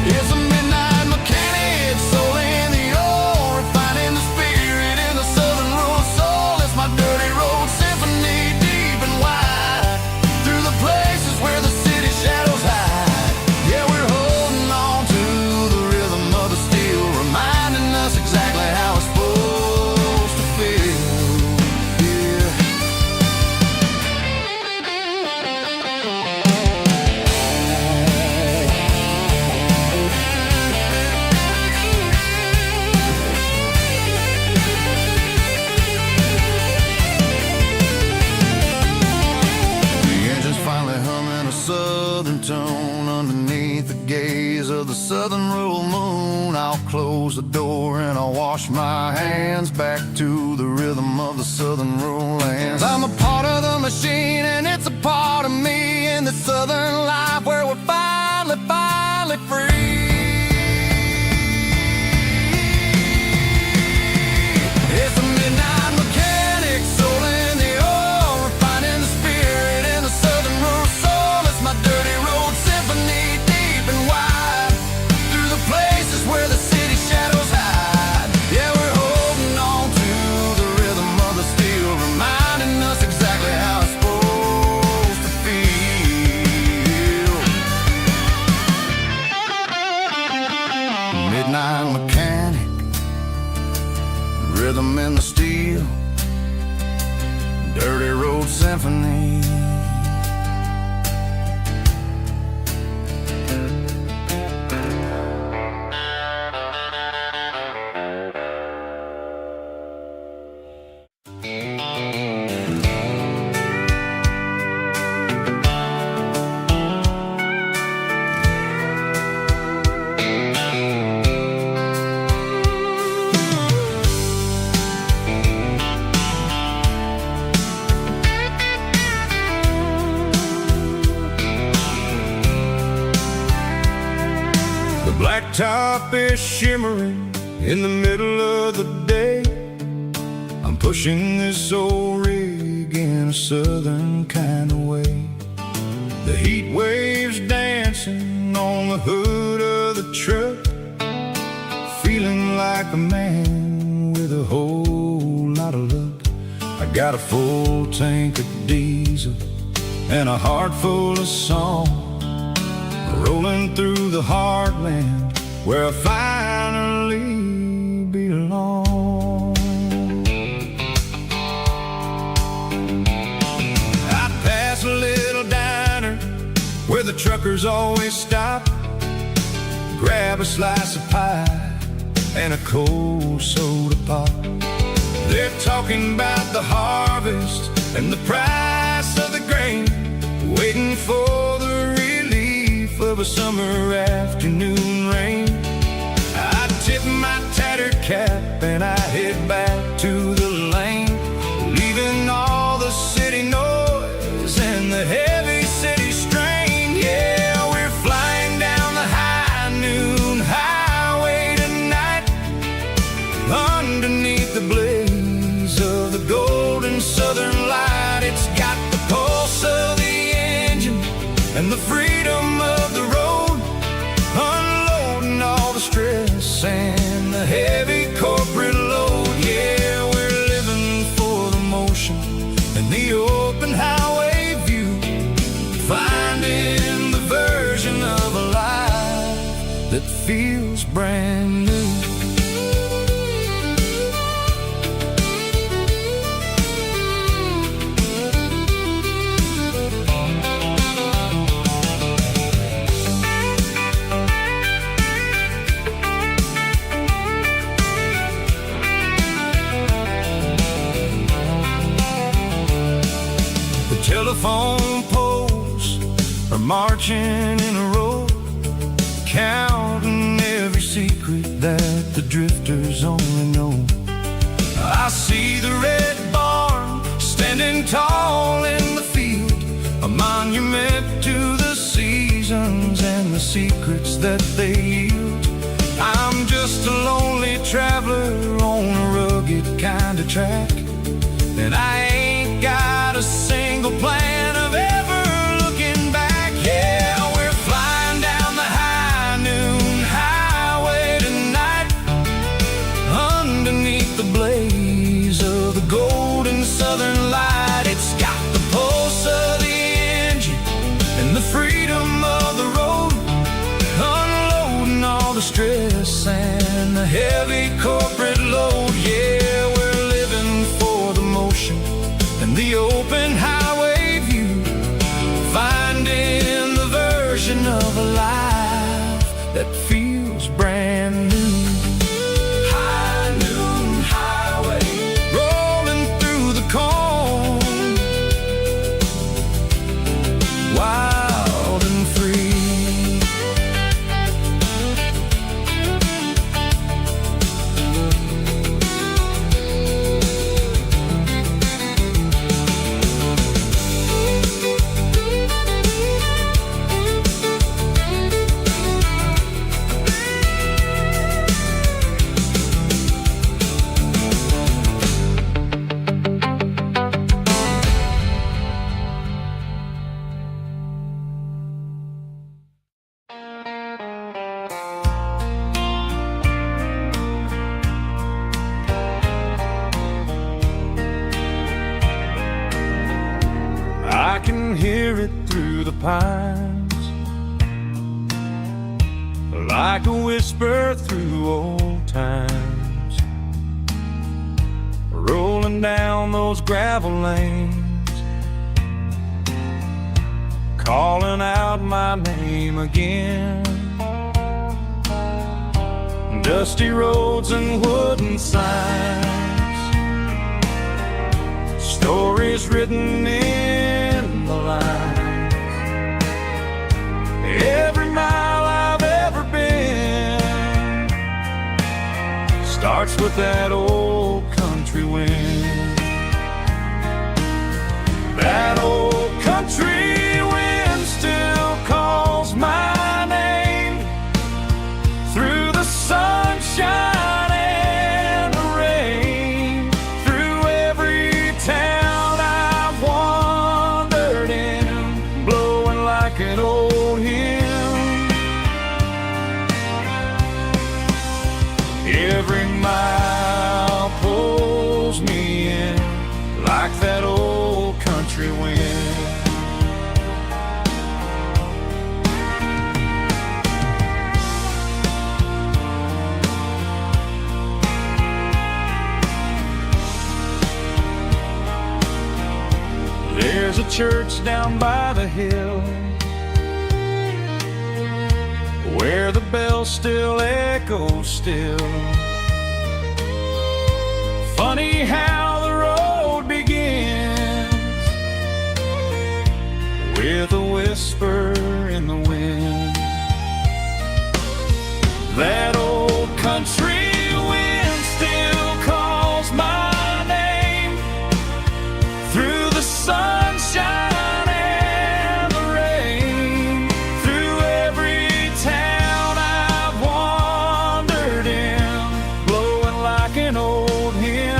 It's a midnight mechanic, soul in the ore, refining the spirit in the southern rural soul. It's my dirty road symphony, deep and wide, through the places where the city shadows hide. Yeah, we're holding on to the rhythm of the steel, reminding us exactly how it's supposed to feel. Yeah. The engine's finally humming a southern tone underneath the gaze of the southern rural moon. I'll close the door and I'll wash my hands, back to the rhythm of the southern rural lands. I'm a part of the machine and it's a part of me, in the southern life where we're finally free. It's a midnight mechanic, soul in the ore, refining the spirit in the southern rural soul. It's my dirty road symphony, deep and wide, through the places where the city shadows hide. Yeah, we're holding on to the rhythm of the steel, reminding us exactly how it's supposed to feel. Midnight mechanic, rhythm in the steel, dirty road symphony. The blacktop is shimmering in the middle of the day. I'm pushing this old rig in a southern kind of way. The heat waves dancing on the hood of the truck, feeling like a man with a whole lot of luck. I got a full tank of diesel and a heart full of song, rolling through the heartland where I finally belong. I pass a little diner where the truckers always stop, grab a slice of pie and a cold soda pop. They're talking about the harvest and the price of the grain, waiting for the relief of a summer afternoon rain. I tip my tattered cap and I head back to the lane, leaving all the city noise and the heavy city strain. Yeah, we're flying down the high noon highway tonight, underneath the blaze of the golden southern light. It's got the pulse of the engine and the freedom of the road, unloading all the stress and the heavy corporate load. Yeah, we're living for the motion and the open highway view, finding the version of a life that feels brand new. Telephone poles are marching in a row, counting every secret that the drifters only know. I see the red barn standing tall in the field, a monument to the seasons and the secrets that they yield. I'm just a lonely traveler on a rugged kind of track, and I ain't got a single plan of ever looking back. Yeah, we're flying down the high noon highway tonight, underneath the blaze of the golden southern light. It's got the pulse of the engine and the freedom of the road, unloading all the stress and the heavy corporate load. Yeah, we're living for the motion and the open highway view, finding the version of a life that feels brand new. High noon highway, rolling through the corn, wild and free. I can hear it through the pines, like a whisper through old times, rolling down those gravel lanes, calling out my name again. Dusty roads and wooden signs, stories written in the lines. Every mile I've ever been starts with that old country wind. That old country wind still calls my name through the sunshine and the rain, through every town I've wandered in, blowing like an old hymn. Every mile pulls me in like that old country wind. There's a church down by the hill where the bells still echo still. Funny how the road begins with a whisper in the wind. That old country wind still calls my name through the sunshine and the rain, through every town I've wandered in, blowing like an old hymn.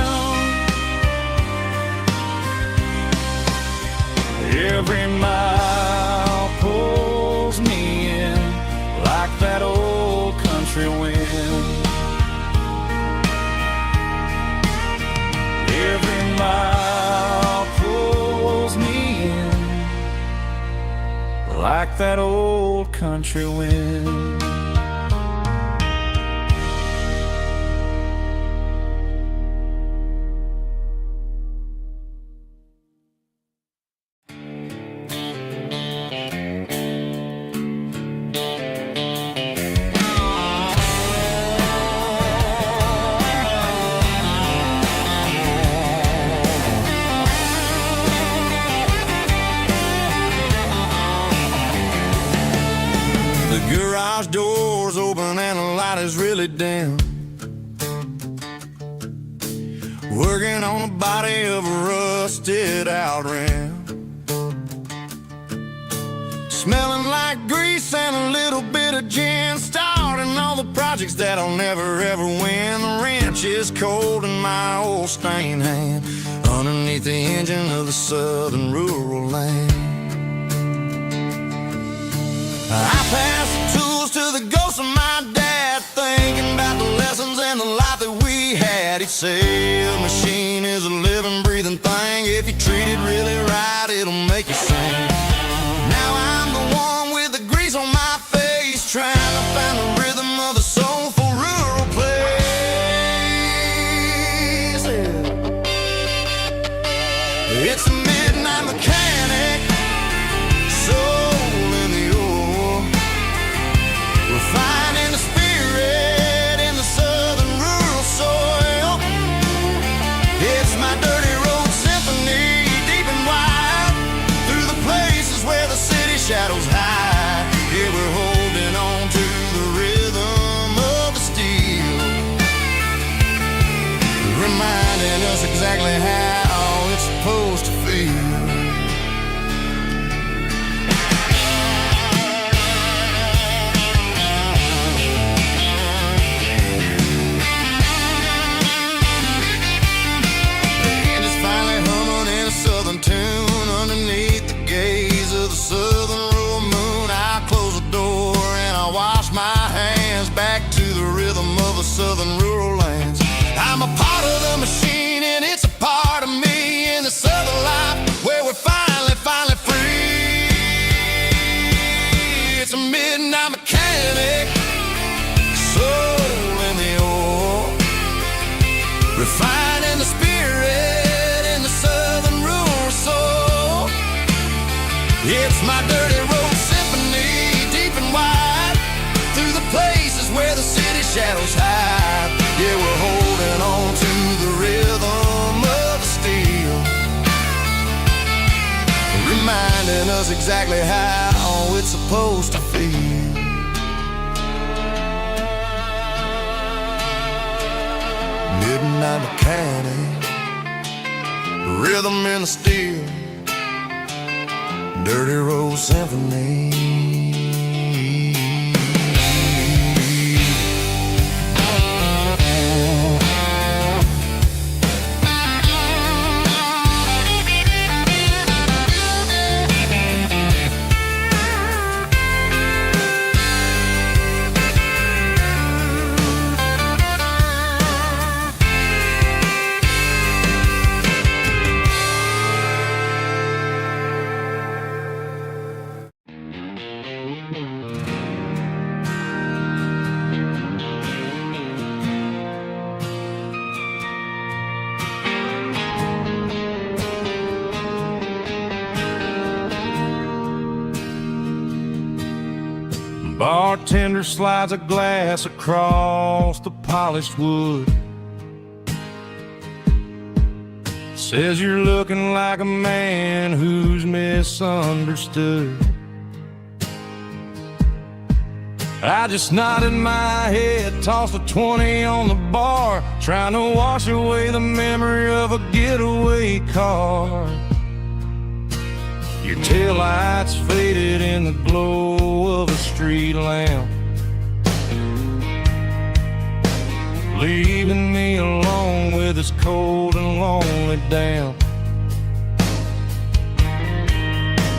Every mile pulls me in like that old country wind. Every mile pulls me in like that old country wind. Garage doors open and the light is really dim. Working on the body of a rusted out rim. Smelling like grease and a little bit of gin. Starting all the projects that I'll never ever win. The wrench is cold in my old stained hand underneath the engine of the southern rural land. I pass the tools to the ghost of my dad, thinking about the lessons and the life that we had. He'd say a machine is a living, breathing thing. If you treat it really right, it'll make you sing. Now I'm the one with the grease on my face, trying to find the rhythm of the soulful rural place. It's a midnight mechanic, soul in the ore, refining the spirit in the southern rural soil. It's my dirty road symphony, deep and wide, through the places where the city shadows hide. Yeah, we're holding on to the rhythm of the steel, reminding us exactly how it's supposed to feel. Tune underneath the gaze of the southern rural moon. I close the door and I wash my hands back to the rhythm of the southern rural lands. I'm a part of the machine and it's a part of me in the southern life where we're finally free. It's a midnight mechanic, soul in the ore, refining the spirit in the southern rural soul. It's my dirty road symphony, deep and wide, through the places where the city shadows hide. Yeah, we're holding on to the rhythm of the steel, reminding us exactly how it's supposed to feel. Midnight mechanic, rhythm in the steel, dirty road symphony. Bartender slides a glass across the polished wood. Says you're looking like a man who's misunderstood. I just nodded my head, tossed a 20 on the bar, trying to wash away the memory of a getaway car. Your taillights faded in the glow of a street lamp, leaving me alone with this cold and lonely damp.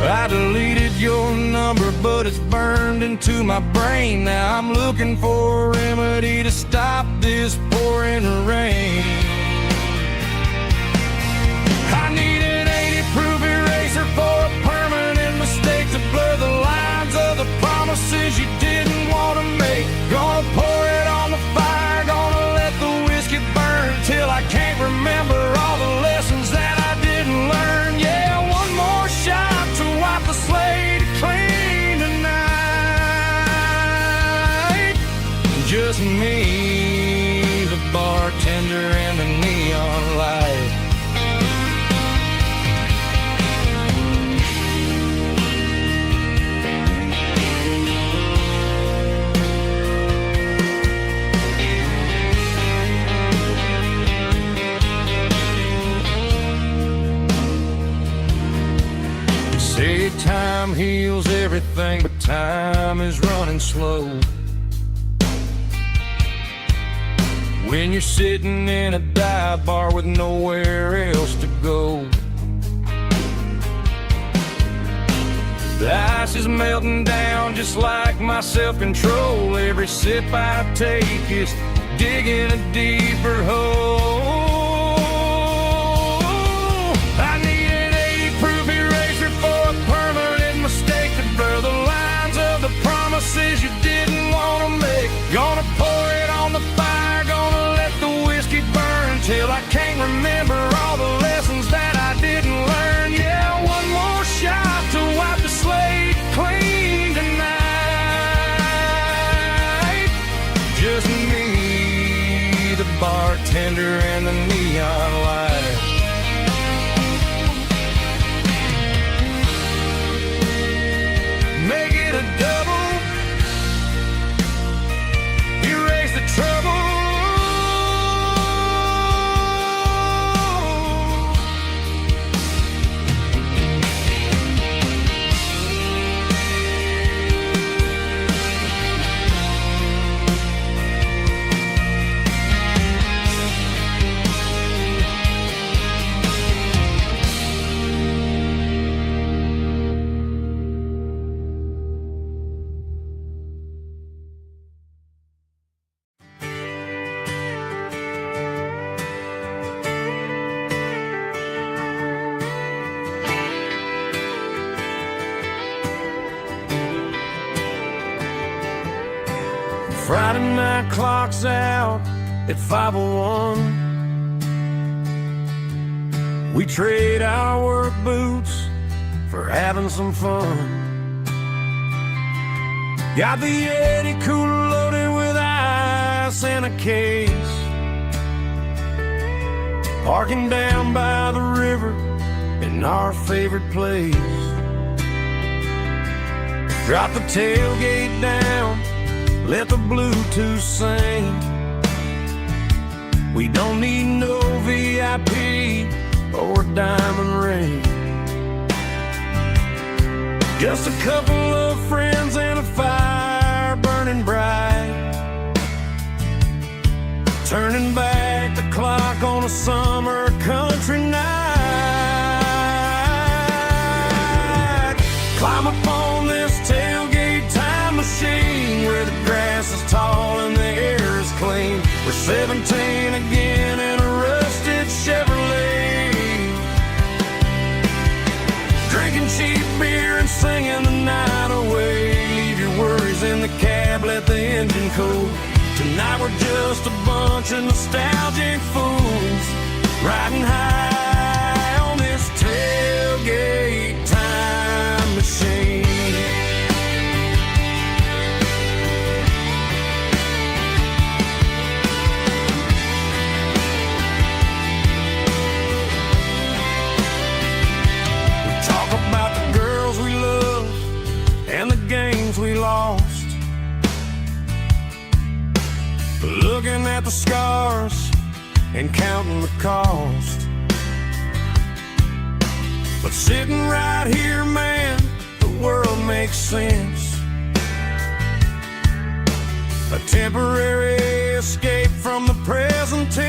I deleted your number, but it's burned into my brain. Now I'm looking for a remedy to stop this pouring rain. I need an 80-proof eraser for a permanent mistake to blur the lines of the promises you didn't want to make. Gonna pour it on the fire, gonna let the whiskey burn till I can't remember all the lessons that I didn't learn. Yeah, one more shot to wipe the slate clean tonight. Just me, the bartender, and the Say time heals everything, but time is running slow. When you're sitting in a dive bar with nowhere else to go, the ice is melting down just like my self-control. Every sip I take is digging a deeper hole. I need an 80-proof eraser for a permanent mistake to blur the lines of the promises you didn't want to make. Gonna pour it on the fire, gonna let the whiskey burn till I can't remember all the lessons that I didn't learn. Yeah, one more shot to wipe the slate clean tonight. Just me, the bartender, and the neon light. Make it a double, erase the trouble. Friday night clock's out at 5:01. We trade our work boots for having some fun. Got the Yeti cooler loaded with ice and a case, parking down by the river in our favorite place. Drop the tailgate down, let the Bluetooth sing. We don't need no VIP or diamond ring. Just a couple of friends and a fire burning bright, turning back the clock on a summer country night. Climb upon this tailgate time machine where the grass is tall and the air is clean. We're 17 again in a rusted Chevrolet, drinking cheap beer and singing the night away. Leave your worries in the cab, let the engine cool. Tonight we're just a bunch of nostalgic fools riding high on this tailgate time machine. And the games we lost, looking at the scars and counting the cost. But sitting right here, man, the world makes sense. A temporary escape from the present tense.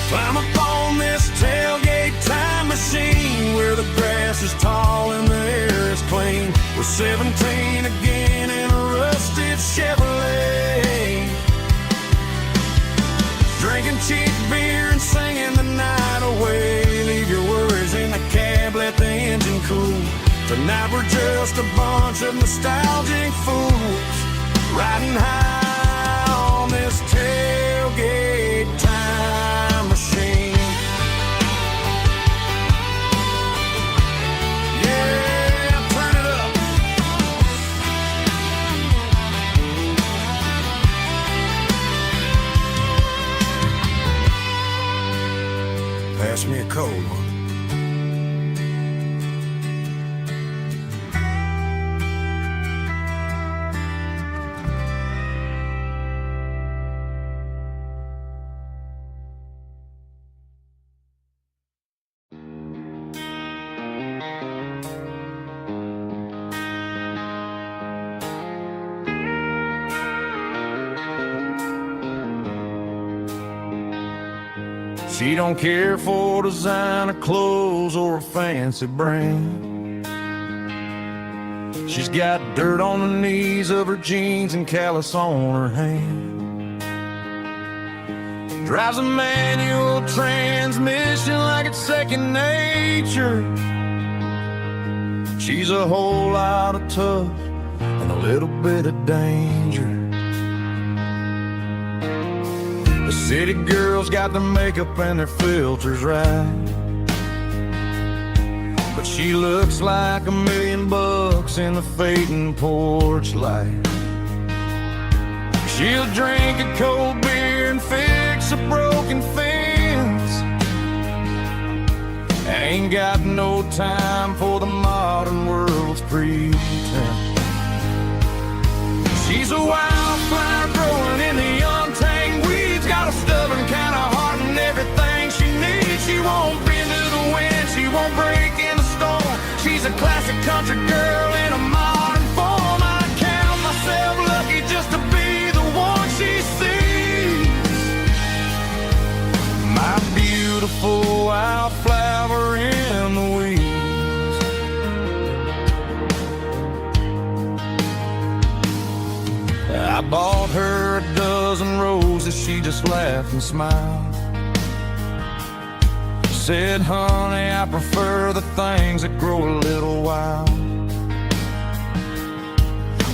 Climb up on this tailgate time machine where the grass is tall and the air is clean. We're 17 again in a rusted Chevrolet, drinking cheap beer and singing the night away. Leave your worries in the cab, let the engine cool. Tonight we're just a bunch of nostalgic fools riding high on this tailgate time machine. Pass me a cold one. She don't care for designer clothes or a fancy brand. She's got dirt on the knees of her jeans and callus on her hand. Drives a manual transmission like it's second nature. She's a whole lot of tough and a little bit of danger. The city girls got their makeup and their filters right, but she looks like $1,000,000 in the fading porch light. She'll drink a cold beer and fix a broken fence. Ain't got no time for the modern world's pretense. She's a wildflower growing in the untamed weeds. Got a stubborn kind of heart and everything she needs. She won't bend to the wind, she won't break in the storm. She's a classic country girl in a modern form. I count myself lucky just to be the one she sees. My beautiful wildflower in the weeds. I bought her a dozen roses, she just laughed and smiled. Said, honey, I prefer the things that grow a little wild.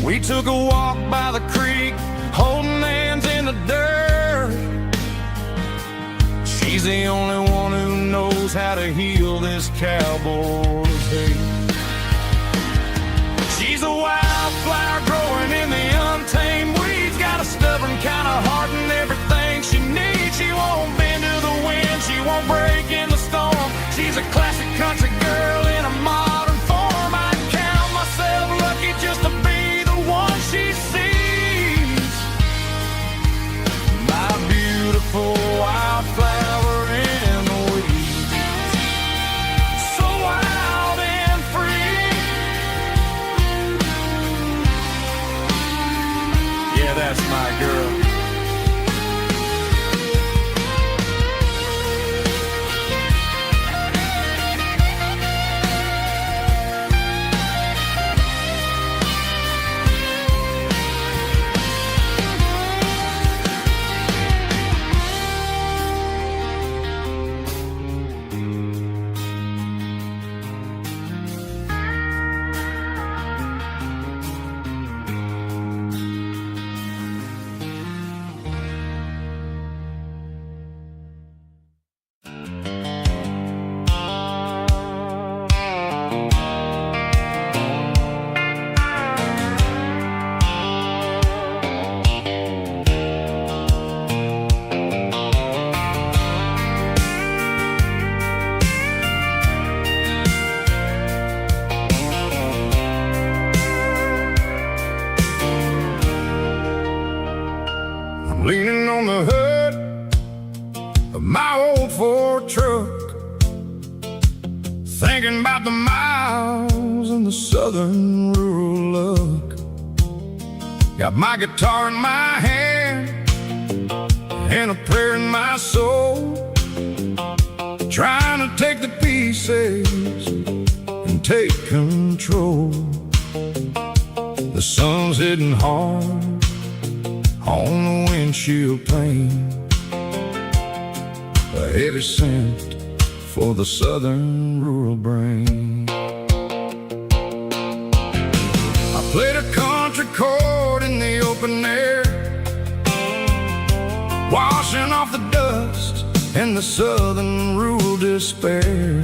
We took a walk by the creek, holding hands in the dirt. She's the only one who knows how to heal this cowboy's hate. She's a wildflower growing in the untamed weeds. Got a stubborn kind of heart and everything she needs. She won't bend to the wind, she won't break in the storm. She's a classic country girl in a modern form. I count myself lucky just to be the one she sees. My beautiful wildflower in the weeds. So wild and free. Yeah, that's my girl. Leaning on the hood of my old Ford truck, thinking about the miles and the southern rural look. Got my guitar in my hand and a prayer in my soul, trying to take the pieces and take control. The sun's hitting hard on the windshield pane, a heavy scent for the southern rural brain. I played a country chord in the open air, washing off the dust and the southern rural despair.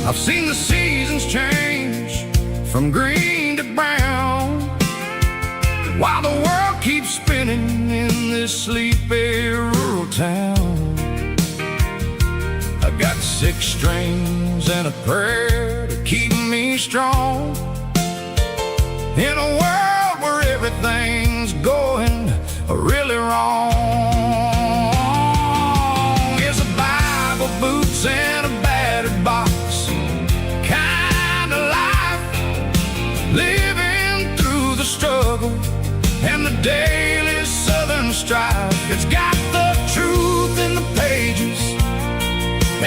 I've seen the seasons change from green to brown, while the world keeps spinning in this sleepy rural town. I got 6 strings and a prayer to keep me strong, in a world where everything's going really wrong. It's a Bible, boots, and a battered box kind of life, living through the struggle and the daily southern strife. It's got the truth in the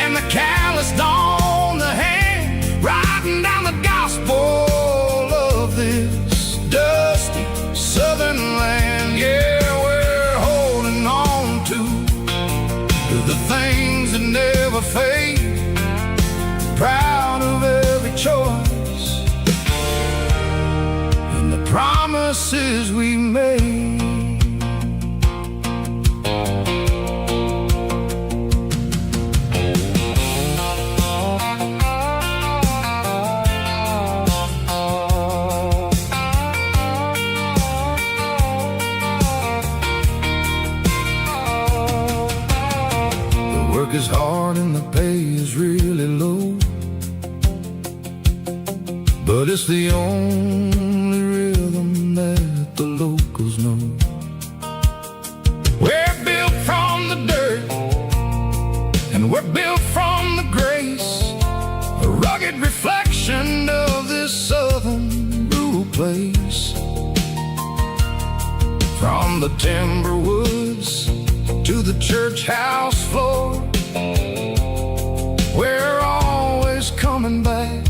and the calloused on the hand, writing down the gospel of this dusty southern land. Yeah, we're holding on to the things that never fade, proud of every choice and the promises we made. Work is hard and the pay is really low, but it's the only rhythm that the locals know. We're built from the dirt, and we're built from the grace, a rugged reflection of this southern rural place. From the timber woods to the church house floor, we're always coming back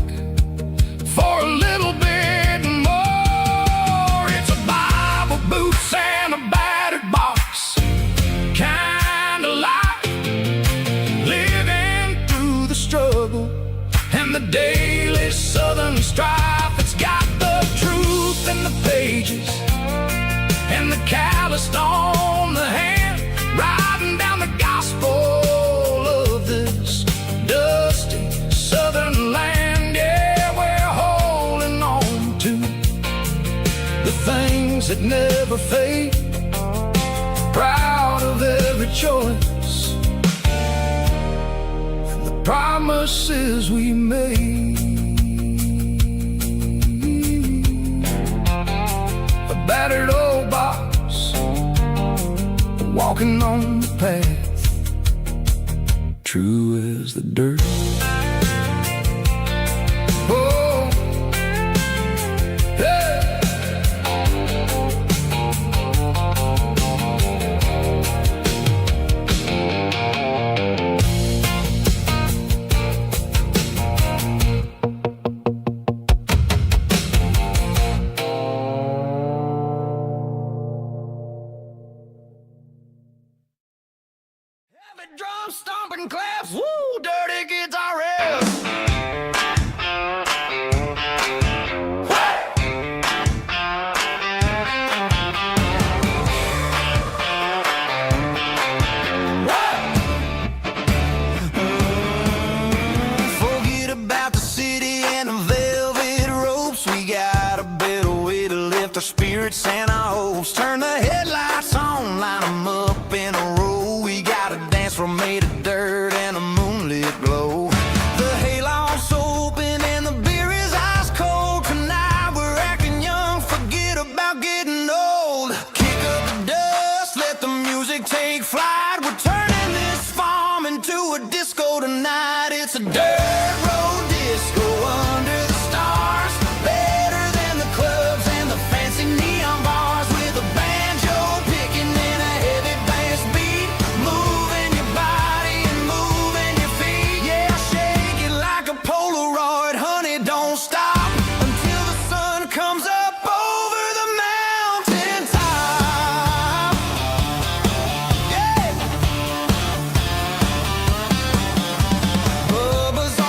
for a little bit more. It's a Bible, boots, and a battered box kind of life, living through the struggle and the daily southern strife. It's got the truth in the pages and the calloused on the hand, writing down the gospel of this dusty southern land. Yeah, we're holding on to the things that never fade, proud of every choice and the promises we made. A battered old box, walking on the path, true as the dirt. Oh, yeah. Heavy drum stomping claps, woo, dirty guitar riffs. Forget about the city and the velvet ropes. We got a better way to lift our spirits and our hopes. Turn the headlights on, line them up in a row. We got a dance floor made of dirt and a moonlit glow. The hayloft's open and the beer is ice cold. Tonight we're acting young, forget about getting old. Kick up the dust, let the music take flight. We're turning this farm into a disco tonight. It's a dirt road disco under the stars, better than the clubs and the fancy neon bars. With a banjo picking and a heavy bass beat, moving your body and moving your feet. Yeah, shake it like a Polaroid, honey, don't stop until the sun comes up over the mountain top. Yeah. Bubba's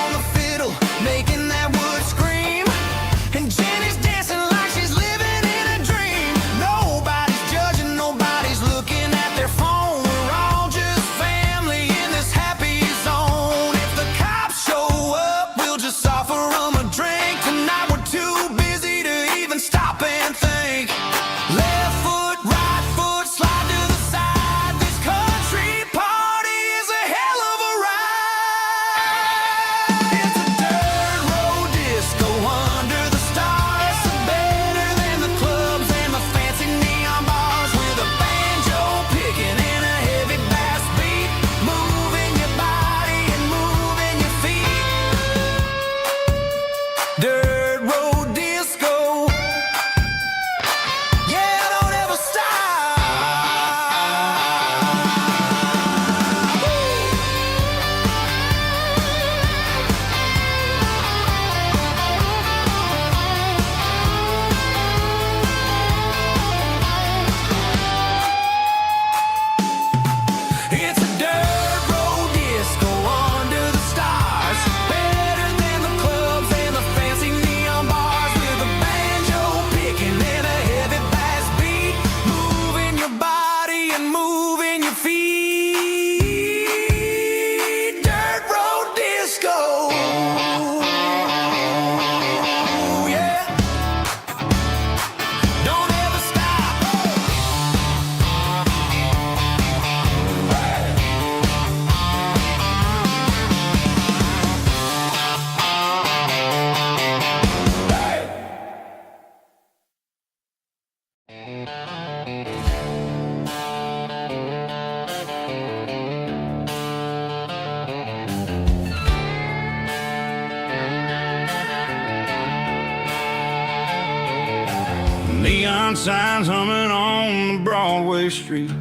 neon signs humming on the Broadway street.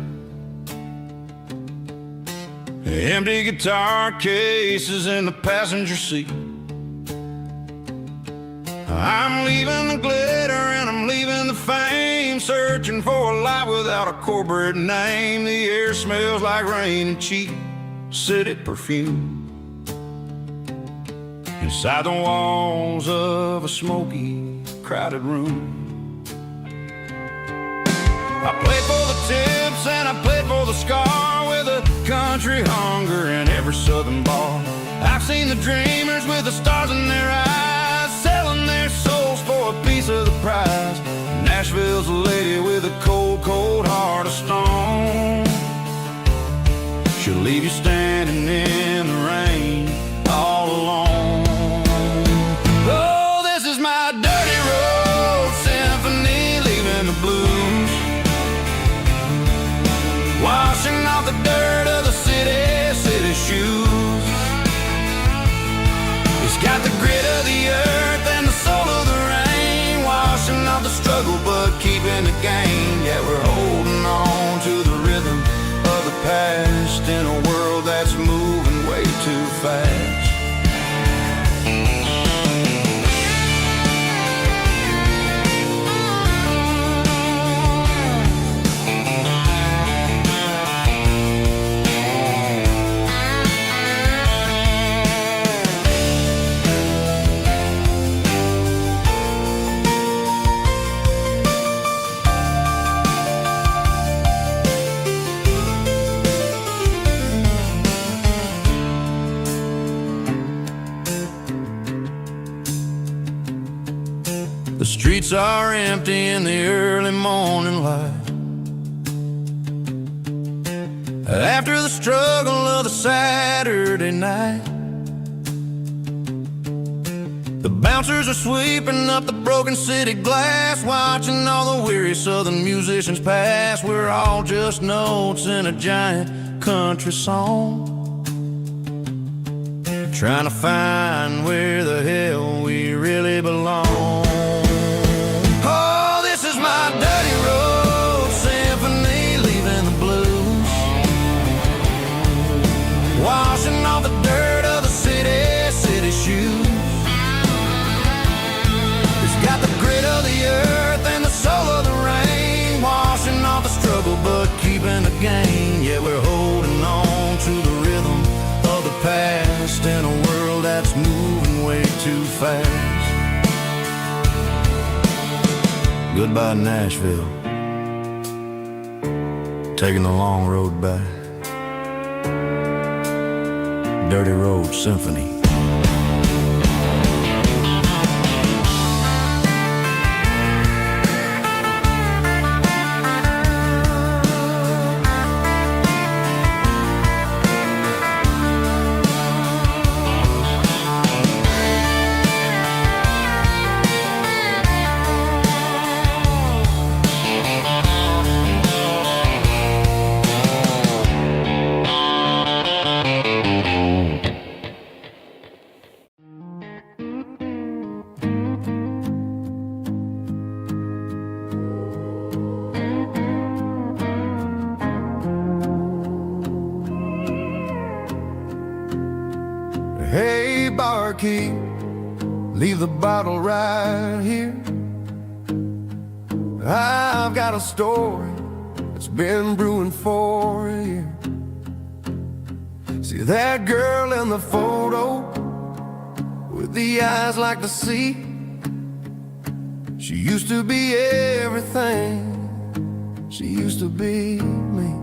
Empty guitar cases in the passenger seat. I'm leaving the glitter and I'm leaving the fame, searching for a life without a corporate name. The air smells like rain and cheap city perfume. Inside the walls of a smoky, crowded room. I played for the tips and I played for the scar, with a country hunger in every southern bar. I've seen the dreamers with the stars in their eyes, selling their souls for a piece of the prize. Nashville's a lady with a cold, cold heart of stone. She'll leave you standing in the rain all alone. Oh, this is my dirty road symphony, leaving the blues, washing off the dirt of the city shoes. It's got the grit of the earth and the soul of the rain, washing off the struggle but keeping the gain. Yeah, we're holding on to the rhythm of the past in a world that's moving way too fast. The streets are empty in the early morning light, after the struggle of the Saturday night. The bouncers are sweeping up the broken city glass, watching all the weary southern musicians pass. We're all just notes in a giant country song, trying to find where the hell we really belong. My dirty road symphony, leaving the blues, washing off the dirt of the city shoes. It's got the grit of the earth and the soul of the rain, washing off the struggle but keeping the gain. Yeah, we're holding on to the rhythm of the past in a world that's moving way too fast. Goodbye, Nashville, taking the long road back. Dirty Road Symphony. Hey, barkeep, leave the bottle right here. I've got a story that's been brewing for a year. See that girl in the photo with the eyes like the sea? She used to be everything, she used to be me.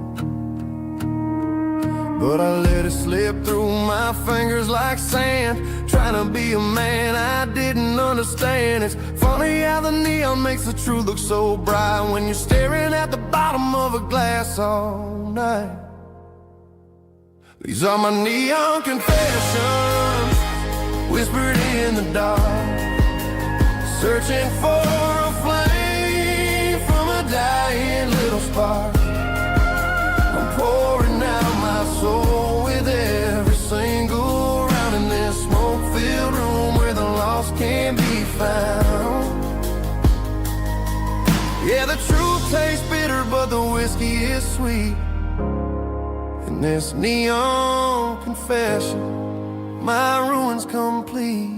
But I let it slip through my fingers like sand, trying to be a man I didn't understand. It's funny how the neon makes the truth look so bright when you're staring at the bottom of a glass all night. These are my neon confessions, whispered in the dark, searching for a flame from a dying little spark. I'm pouring out my soul with every single round in this smoke-filled room where the lost can be found. Yeah, the tastes bitter, but the whiskey is sweet. In this neon confession, my ruin's complete.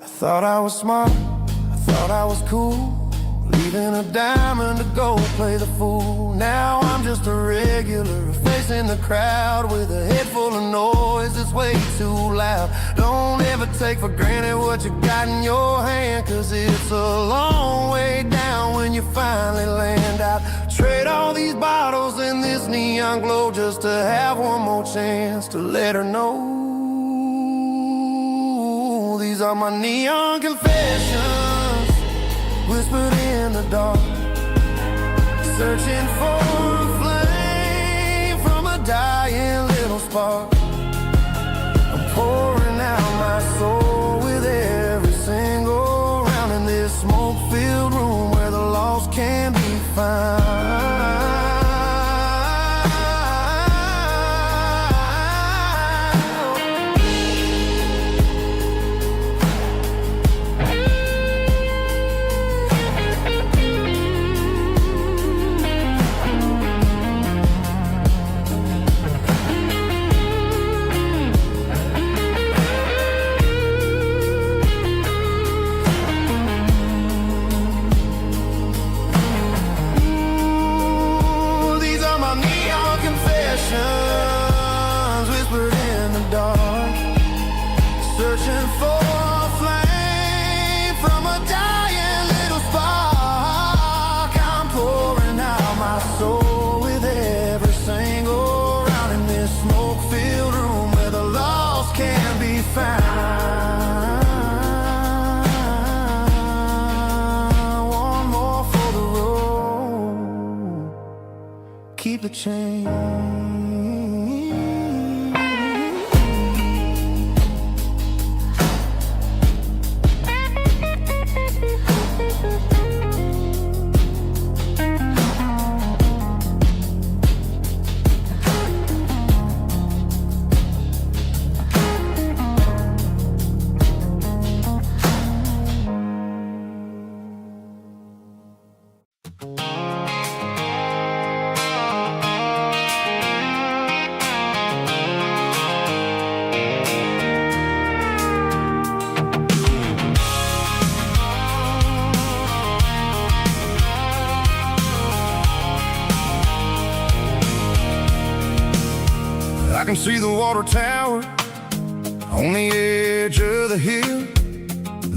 I thought I was smart, I thought I was cool, leaving a diamond to go play the fool. Now I'm just a regular, facing the crowd with a head full of noise that's way too loud. Don't ever take for granted what you got in your hand, cause it's a long way down when you finally land out. Trade all these bottles and this neon glow just to have one more chance to let her know. These are my neon confessions, whispered in the dark, searching for a flame from a dying little spark. I'm pouring out my soul with every single round in this smoke-filled room where the lost can be found. Whispered in the dark, searching for a flame from a dying little spark. I'm pouring out my soul with every single round in this smoke-filled room where the lost can be found. One more for the road, keep the change. I can see the water tower on the edge of the hill.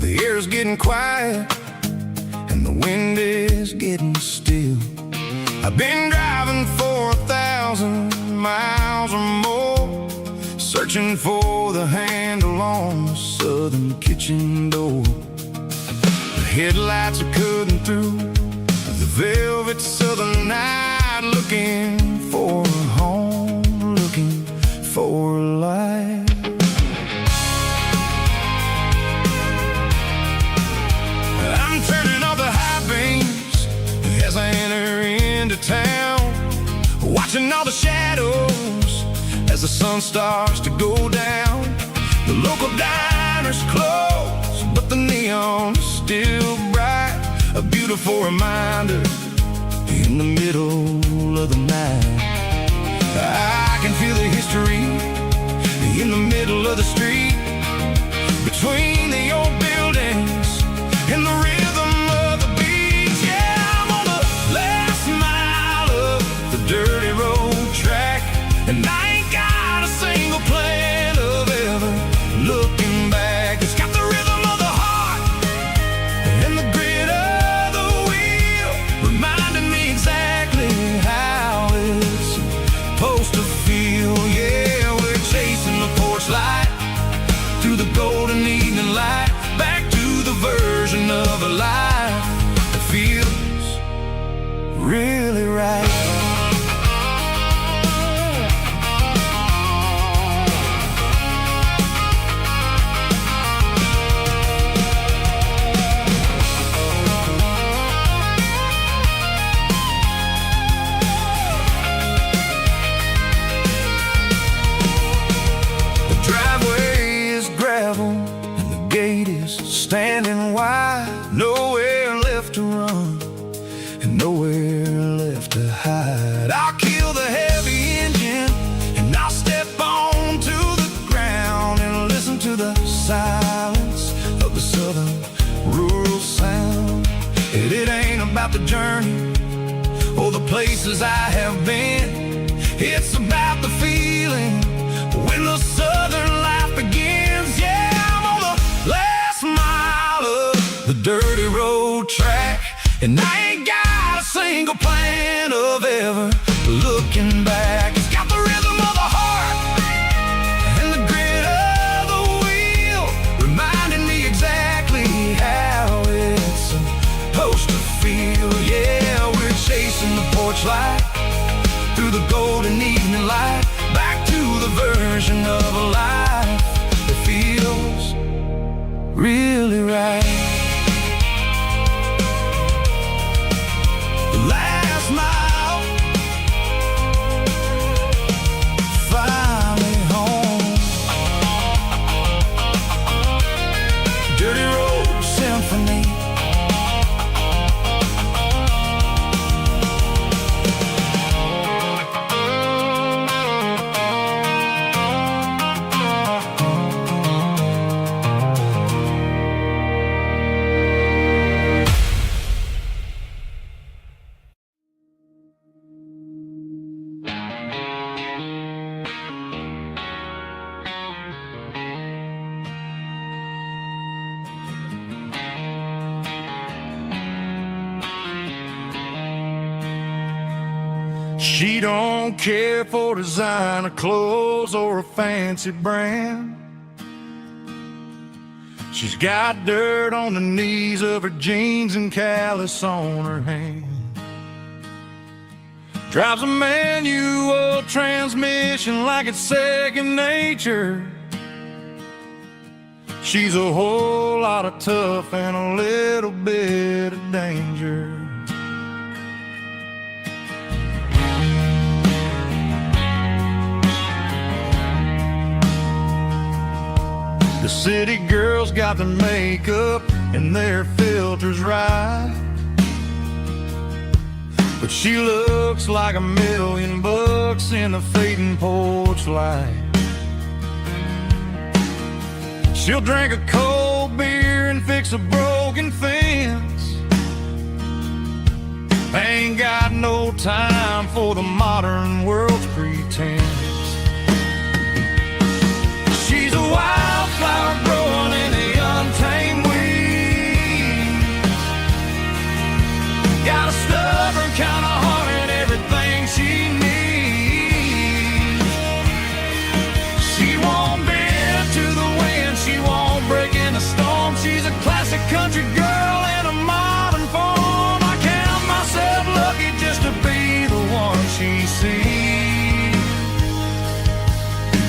The air is getting quiet and the wind is getting still. I've been driving for 1,000 miles or more, searching for the handle on the southern kitchen door. The headlights are cutting through the velvet southern night, looking for a home, looking for life. I'm turning off the high beams as I enter into town, watching all the shadows as the sun starts to go down. The local diner's closed, but the neon is still bright, a beautiful reminder in the middle of the night. I can feel the history in the middle of the street, between the old buildings and the rhythm of the beat. Yeah, I'm on the last mile of the dirty road track, and I ain't got a single plan of ever looking back. It's got the rhythm of the heart and the grit of the wheel, reminding me exactly how it's supposed to feel. Yeah, we're chasing the porch light about the journey or the places I have been. It's about the feeling when the southern life begins. Yeah, I'm on the last mile of the dirty road track, and I ain't got a single plan of ever looking back. It's got the rhythm of the heart and the grit of the wheel, reminding me exactly how it's supposed to feel. Yeah, we're chasing the porch light through the golden evening light, back to the version of a life that feels really right. The last mile, finally home. Dirty road symphony. She don't care for designer clothes or a fancy brand. She's got dirt on the knees of her jeans and callus on her hand. Drives a manual transmission like it's second nature. She's a whole lot of tough and a little bit of danger. The city girls got their makeup and their filters right, but she looks like $1,000,000 in the fading porch light. She'll drink a cold beer and fix a broken fence. Ain't got no time for the modern world's pretense. She's a wildflower growing in the untamed weeds. Got a stubborn kind of heart and everything she needs. She won't bend to the wind, she won't break in the storm. She's a classic country girl in a modern form. I count myself lucky just to be the one she sees.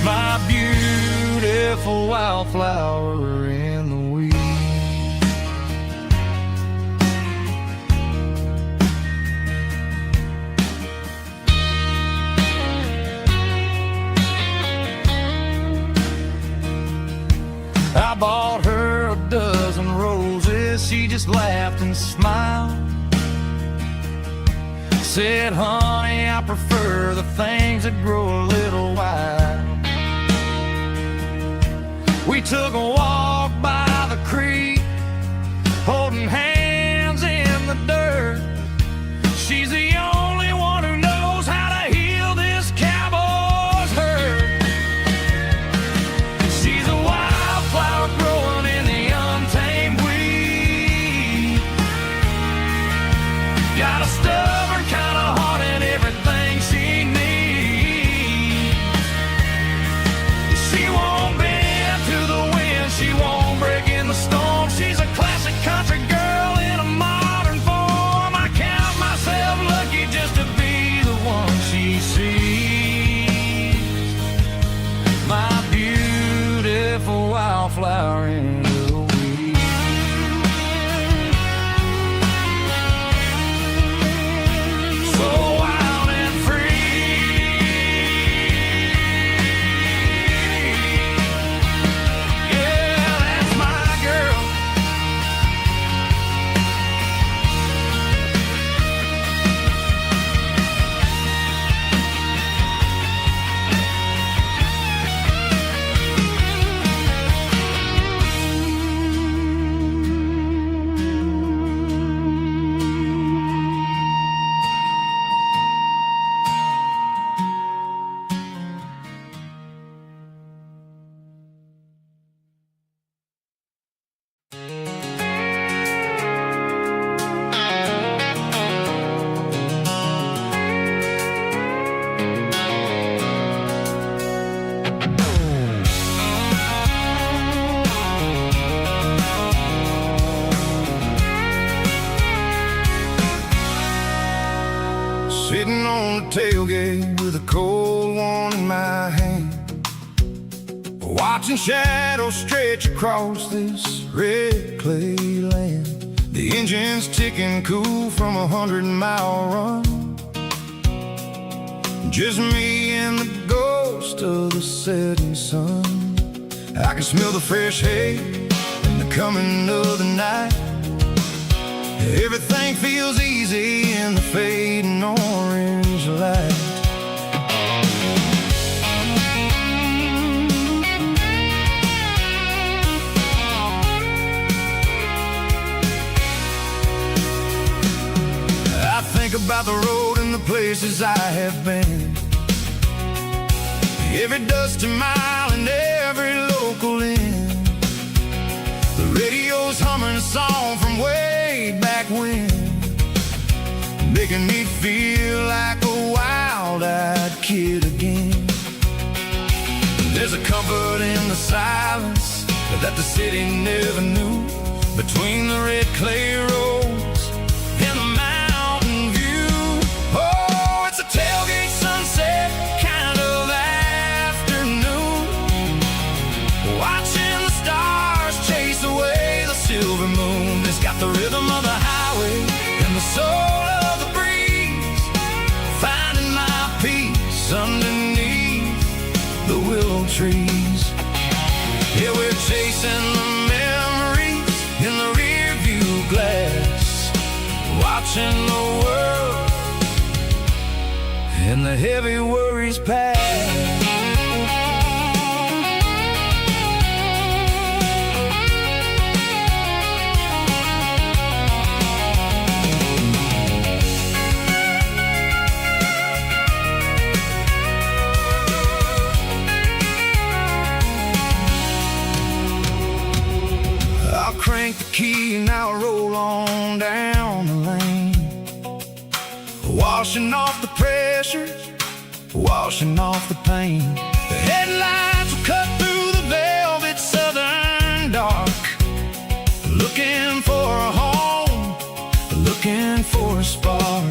My beautiful wildflower in the weeds. I bought her a dozen roses, she just laughed and smiled. Said, honey, I prefer the things that grow a little wild. We took a walk by the creek, holding hands in the dirt. She's the only one who knows how to heal this cowboy's hurt. She's a wildflower growing in the untamed weed. Got a stubborn kind of heart and everything she needs. She won't bend to the wind, she won't break in the storm. She's a classic country girl in a modern form. I count myself lucky just to be the one she sees. My beautiful wildflower in the weeds. So wild and free. Yeah, that's my girl. with a cold one in my hand, watching shadows stretch across this red clay land. The engine's ticking cool from a 100-mile run. Just me and the ghost of the setting sun. I can smell the fresh hay and the coming of the night. Everything feels easy in the fading orange light. I think about the road and the places I have been, every dusty mile and every local inn. The radio's humming a song from way back when, making me feel like a wild-eyed kid again. There's a comfort in the silence that the city never knew, between the red clay roads and the mountain view. Oh, it's a tailgate sunset kind of afternoon, watching the stars chase away the silver moon. It's got the rhythm of the highway and the soul of the breeze, finding my peace underneath the willow trees. Yeah, we're chasing the memories in the rear view glass, watching the world and the heavy worries pass. I'll crank the key and I'll roll on down the lane, washing off the pressure, washing off the pain. The headlights will cut through the velvet southern dark, looking for a home, looking for a spark.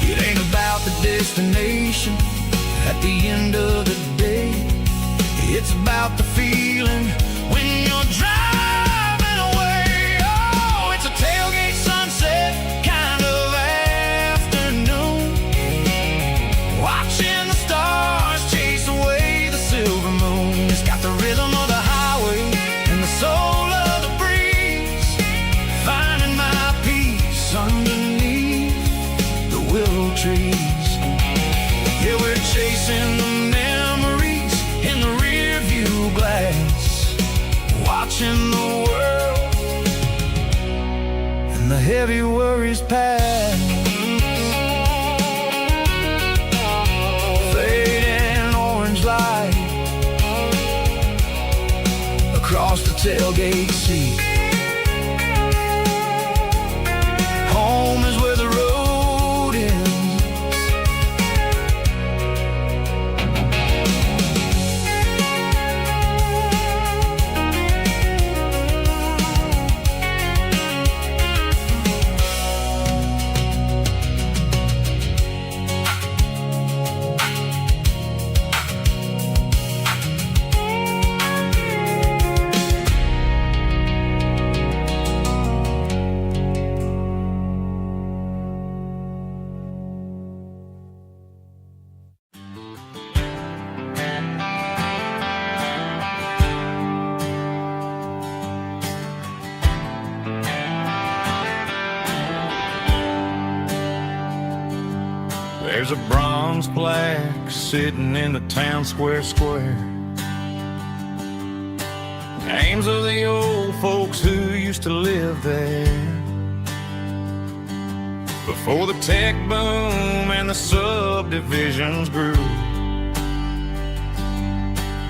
It ain't about the destination at the end of the day, it's about the feeling when you're driving away. Oh, it's a tailgate sunset kind of afternoon, watching the stars chase away the silver moon. It's got the rhythm of the highway and the soul of the breeze, finding my peace underneath the willow trees. Yeah, we're chasing the memories in the rear view glass, watching the world and the heavy worries pass. Fading orange light across the tailgate seat. Home is where the road ends. There's a bronze plaque sitting in the town square. Names of the old folks who used to live there before the tech boom and the subdivisions grew,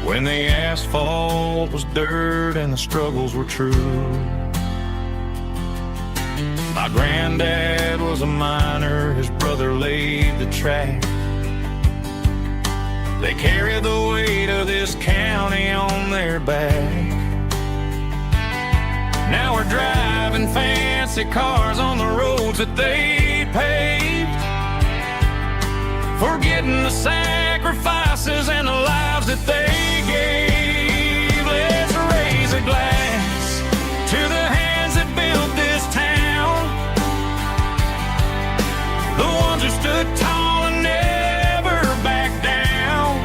when the asphalt was dirt and the struggles were true. My granddad was a miner, his brother laid the track. They carried the weight of this county on their back. Now we're driving fancy cars on the roads that they paved, forgetting the sacrifices and the lives that they gave. Let's raise a glass to the hands that built this town, the ones who stood tall and never backed down.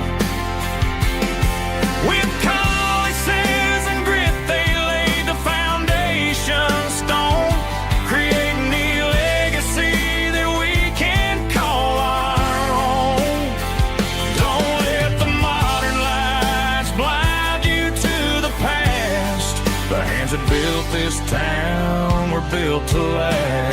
With calluses and grit, they laid the foundation stone, creating the legacy that we can call our own. Don't let the modern lights blind you to the past. The hands that built this town were built to last.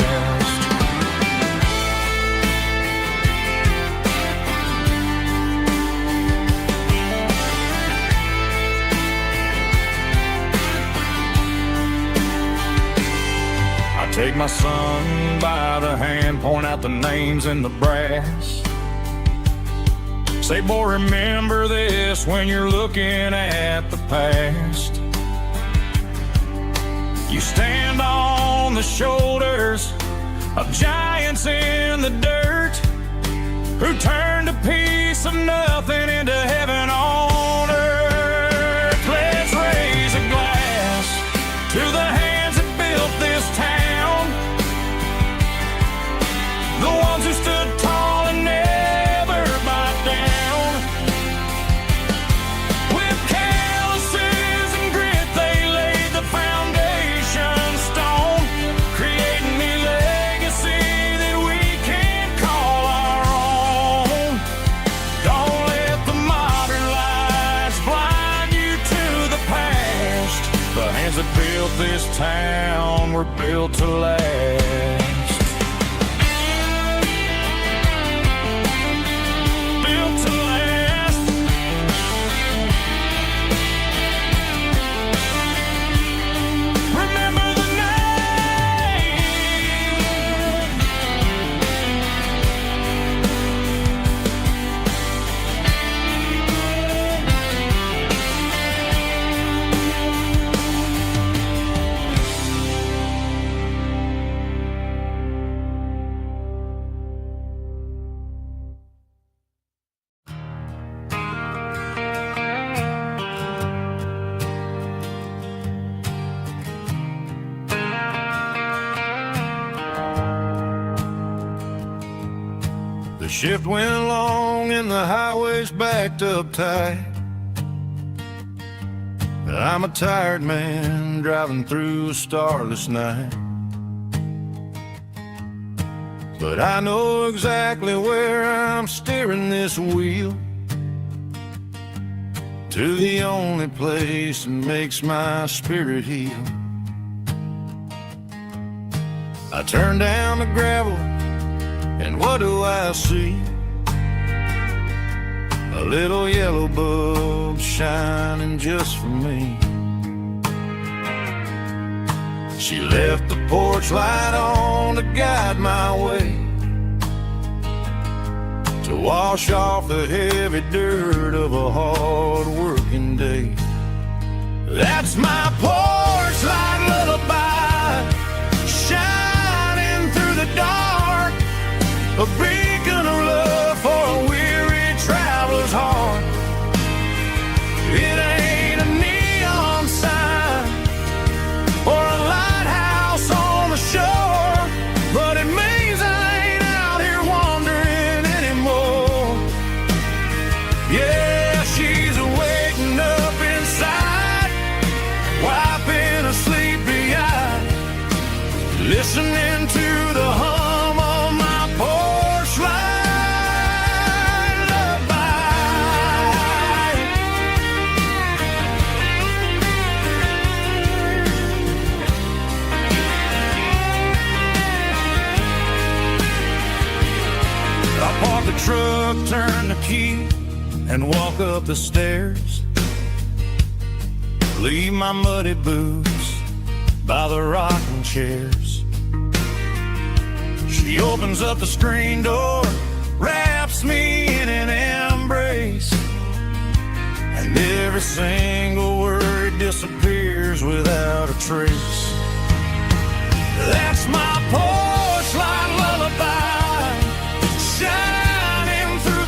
Take my son by the hand, point out the names in the brass. Say, boy, remember this when you're looking at the past. You stand on the shoulders of giants in the dirt, who turned a piece of nothing into heaven on earth. Let's raise a glass to the hands that built this town, the ones who stood tall and never backed down. With calluses and grit, they laid the foundation stone, creating the legacy that we can call our own. Don't let the modern lights blind you to the past. The hands that built this town were built to last. The shift went long and the highway's backed up tight. I'm a tired man driving through a starless night, but I know exactly where I'm steering this wheel, to the only place that makes my spirit heal. I turn down the gravel, and what do I see? A little yellow bulb shining just for me. She left the porch light on to guide my way, to wash off the heavy dirt of a hard-working day. That's my porch light lullaby, shining through the dark, a beacon of love for a weary traveler's heart. It ain't a neon sign or a lighthouse on the shore, but it means I ain't out here wandering anymore. Yeah, she's waking up inside, wiping a sleepy eye, listening to the hum of my porch light lullaby. I park the truck, turn the key, and walk up the stairs. Leave my muddy boots by the rocking chairs. She opens up the screen door, wraps me in an embrace, and every single word disappears without a trace. That's my porch light lullaby, shining through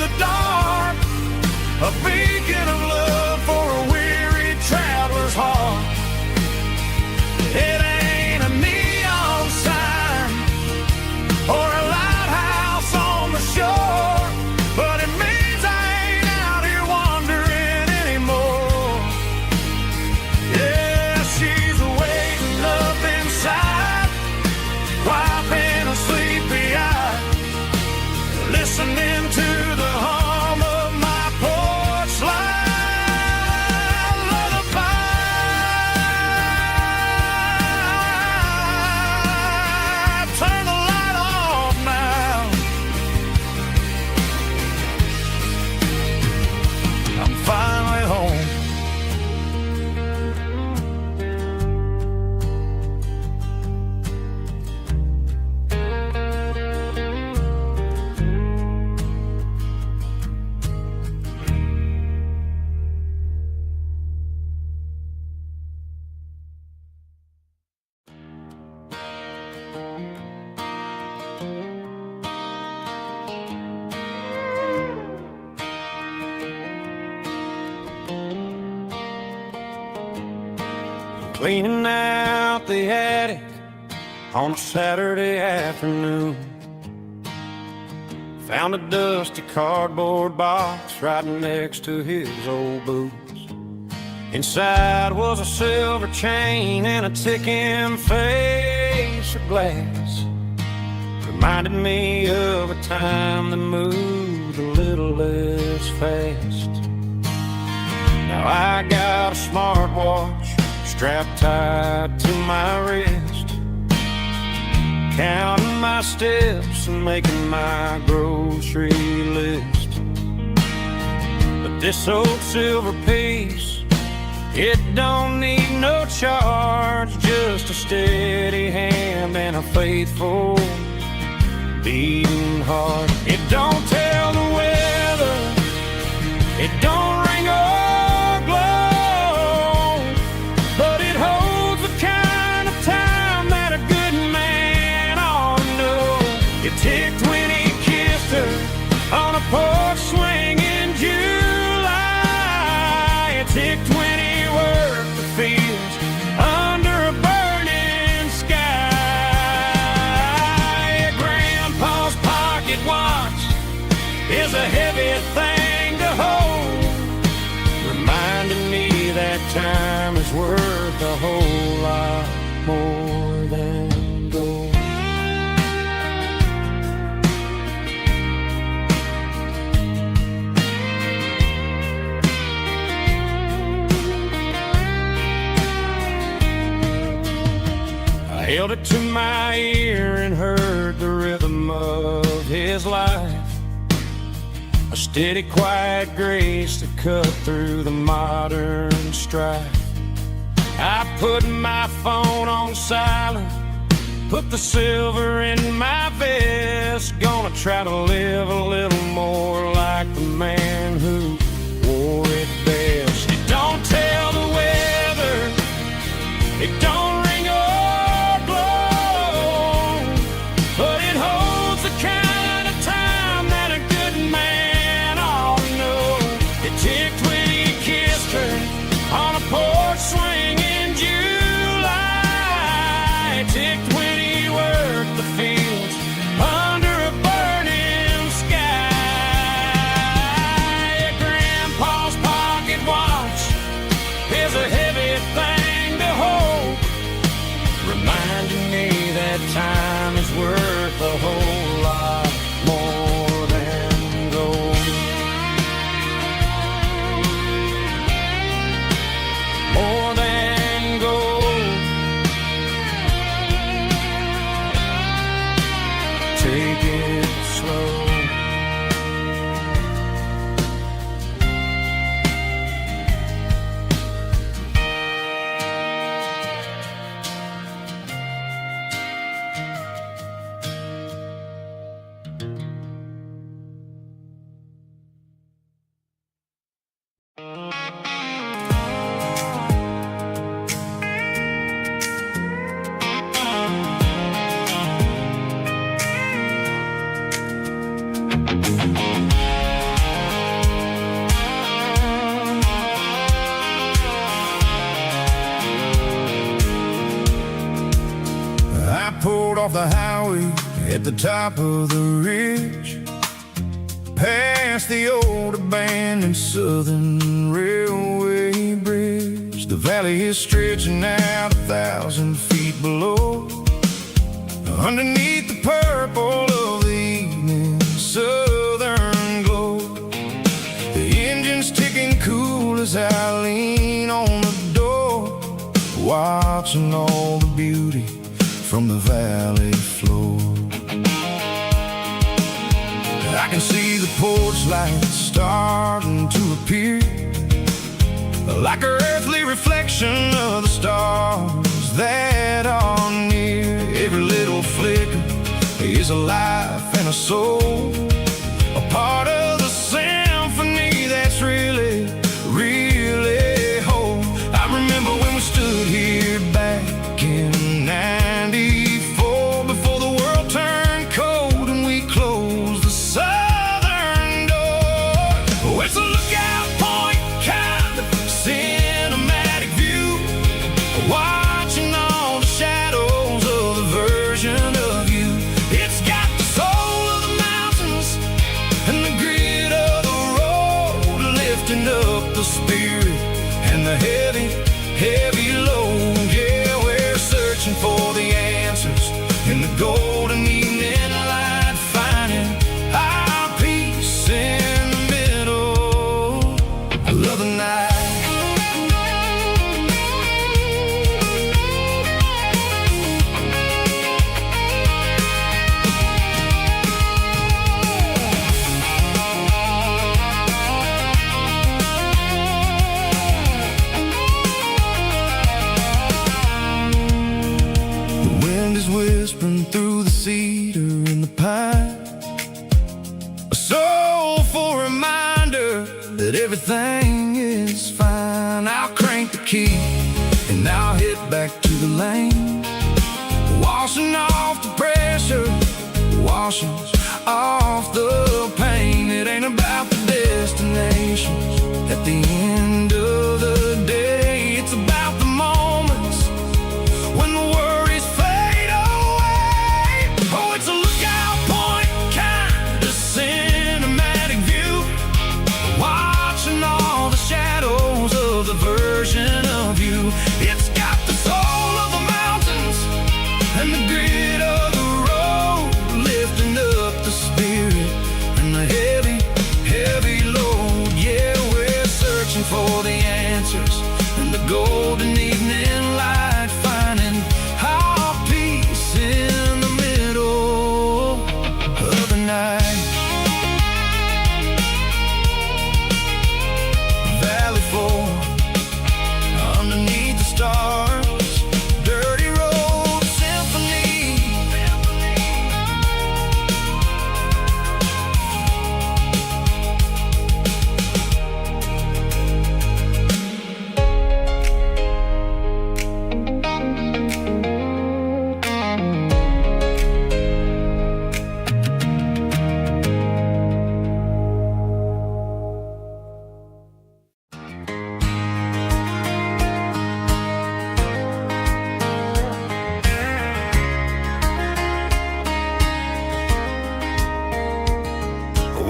cleaning out the attic on a Saturday afternoon. Found a dusty cardboard box right next to his old boots. Inside was a silver chain and a ticking face of glass. Reminded me of a time that moved a little less fast. Now I got a smartwatch strapped tight to my wrist, counting my steps and making my grocery list. But this old silver piece, it don't need no charge, just a steady hand and a faithful beating heart. It don't tell the weather, it don't ring or glow, but it holds the kind of time that a good man ought to know. It ticked when he kissed her on a porch swing in July. It ticked when he worked the fields under a burning sky. Grandpa's pocket watch is a heavy thing to hold, reminding me that time is worth a whole lot more than gold. I held it to my ear and heard the rhythm of his life, a steady, quiet grace that cut through the modern strife. I put my phone on silent, put the silver in my vest. Gonna try to live a little more like the man who wore it best. It don't tell the weather, it don't ring or glow, but it holds the kind of time that a good man ought to know. It ticked when he kissed her on a porch swing in July. It ticked when he worked the fields under a burning sky. Grandpa's pocket watch is a heavy thing to hold, reminding me that time is worth a whole lot more than gold. More than gold. Take it slow. I pulled off the highway at the top of the ridge, past the old abandoned Southern Railway bridge. The valley is stretching out 1,000 feet below, underneath the purple of the evening southern glow. The engine's ticking cool as I lean on the door, watching all the beauty from the valley floor. I can see the porch lights starting to appear, like an earthly reflection of the stars that are near. Every little flicker is a life and a soul, a part of the symphony that's really, really whole. I remember when we stood here back in '94, before the world turned cold and we closed the southern door. Oh, it's a lookout point, kind of cinematic view. Why heavy, heavy load. Yeah, we're searching for the answers in the golden evening light, finding our peace in the middle of the night. Whispering through the cedar and the pine, a soulful reminder that everything is fine. I'll crank the key and I'll head back to the lane, washing off the pressure, washing off the pain. It ain't about the destinations at the end of the day. It's about the moments when the worries fade away. Oh, it's a lookout point, kind of cinematic view, watching all the shadows of the version of you. It's got the soul of the mountains and the grit of the road, lifting up the spirit and the heavy, heavy load. Yeah, we're searching for the answers in the golden evening light, finding our peace in the middle of the night. Valley floor, underneath the stars, dirty road symphony.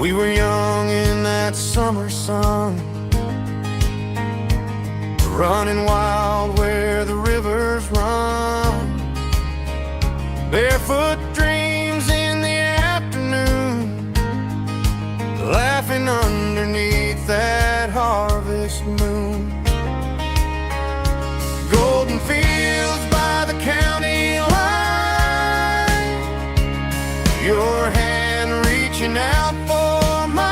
We were young in that summer sun, running wild where the rivers run, barefoot dreams in the afternoon, laughing underneath that harvest moon. Golden fields by the county line, your hand reaching out for mine.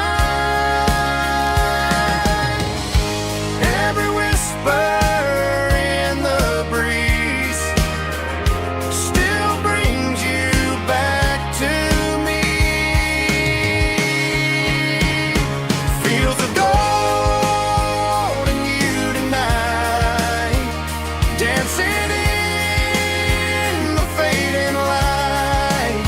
Every whisper in the breeze still brings you back to me. Fields of gold and you tonight, dancing in the fading light.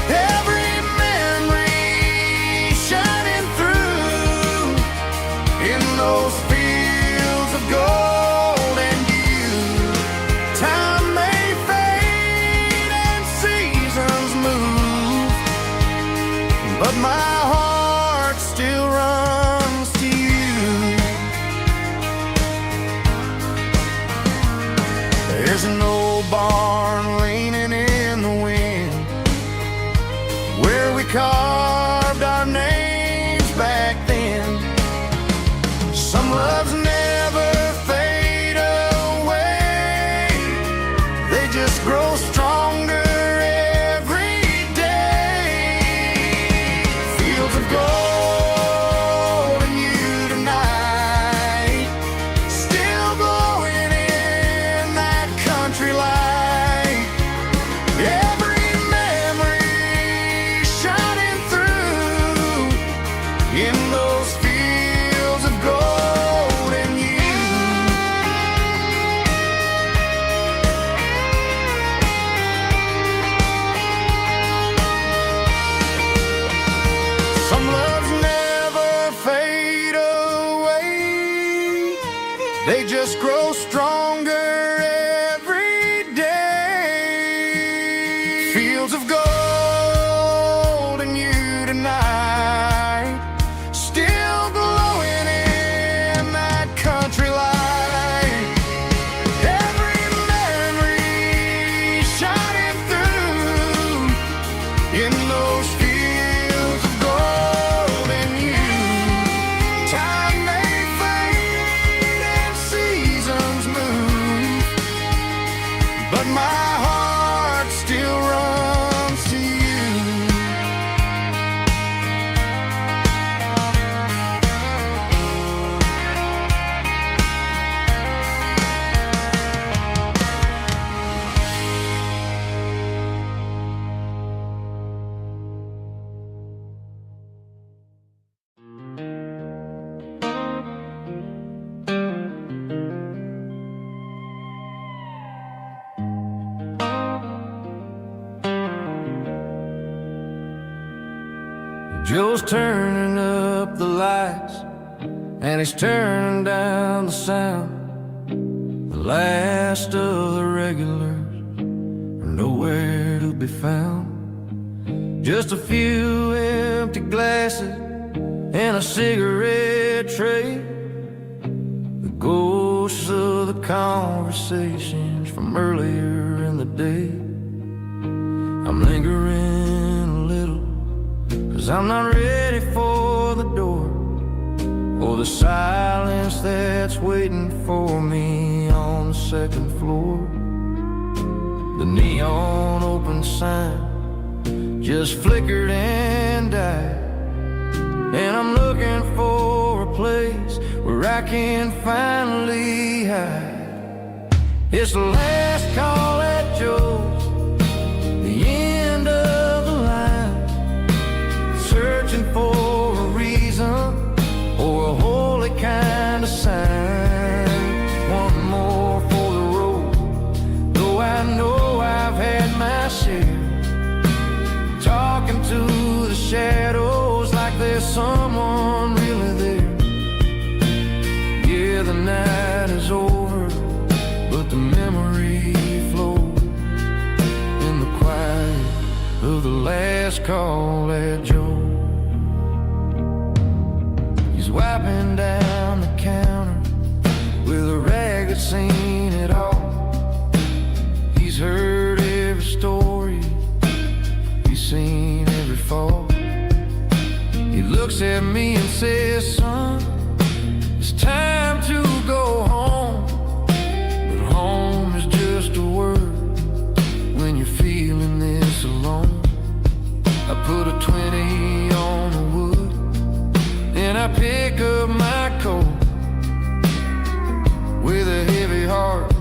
Every memory shining through in those fields of gold and you. Time may fade and seasons move, but my heart still runs to you. There's an old barn leaning in the wind, where we carved our names back then. Some loves never fade away, they just grow stronger every day. Fields of gold and you tonight, still glowing in that country light. Every memory shining through in those fields of gold and you. Some loves never fade away, they just grow stronger every day. Fields of gold and you tonight, still glowing in that country light. Joe's turning up the lights, and he's turning down the sound. The last of the regulars are nowhere to be found. Just a few empty glasses and a cigarette tray, the ghosts of the conversations from earlier in the day. I'm lingering a little, 'cause I'm not ready for the door, or the silence that's waiting for me on the second floor. The neon open sign just flickered and died, and I'm looking for a place where I can finally hide. It's the last call at Joe's, the end of the line, searching for a reason or a holy kind of sign. One more for the road, though I know I've had my share. Talking to the shadows like there's someone really there. Yeah, the night is over, but the memory flows in the quiet of the last call at Joe. He's wiping down the counter with a rag that's seen it all. He's heard every story, he's seen every fall. He looks at me and says, son, it's time to go home. But home is just a word when you're feeling this alone. I put a 20 on the wood, and I pick up my coat with a heavy heart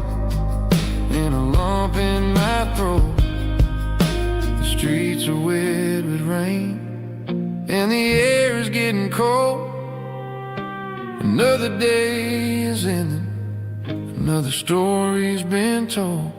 and a lump in my throat. The streets are wet with rain, and the air is getting cold. Another day is ending, another story's been told.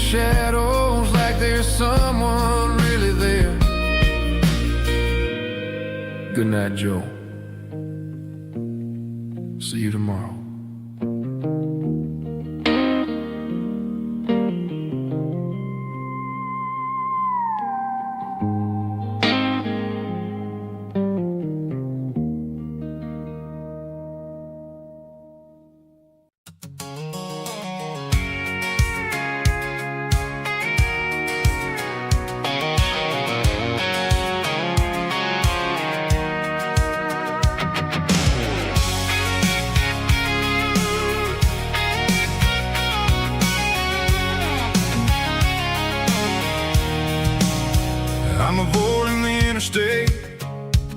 Shadows like there's someone really there. Good night, Joe. See you tomorrow. I'm avoiding the interstate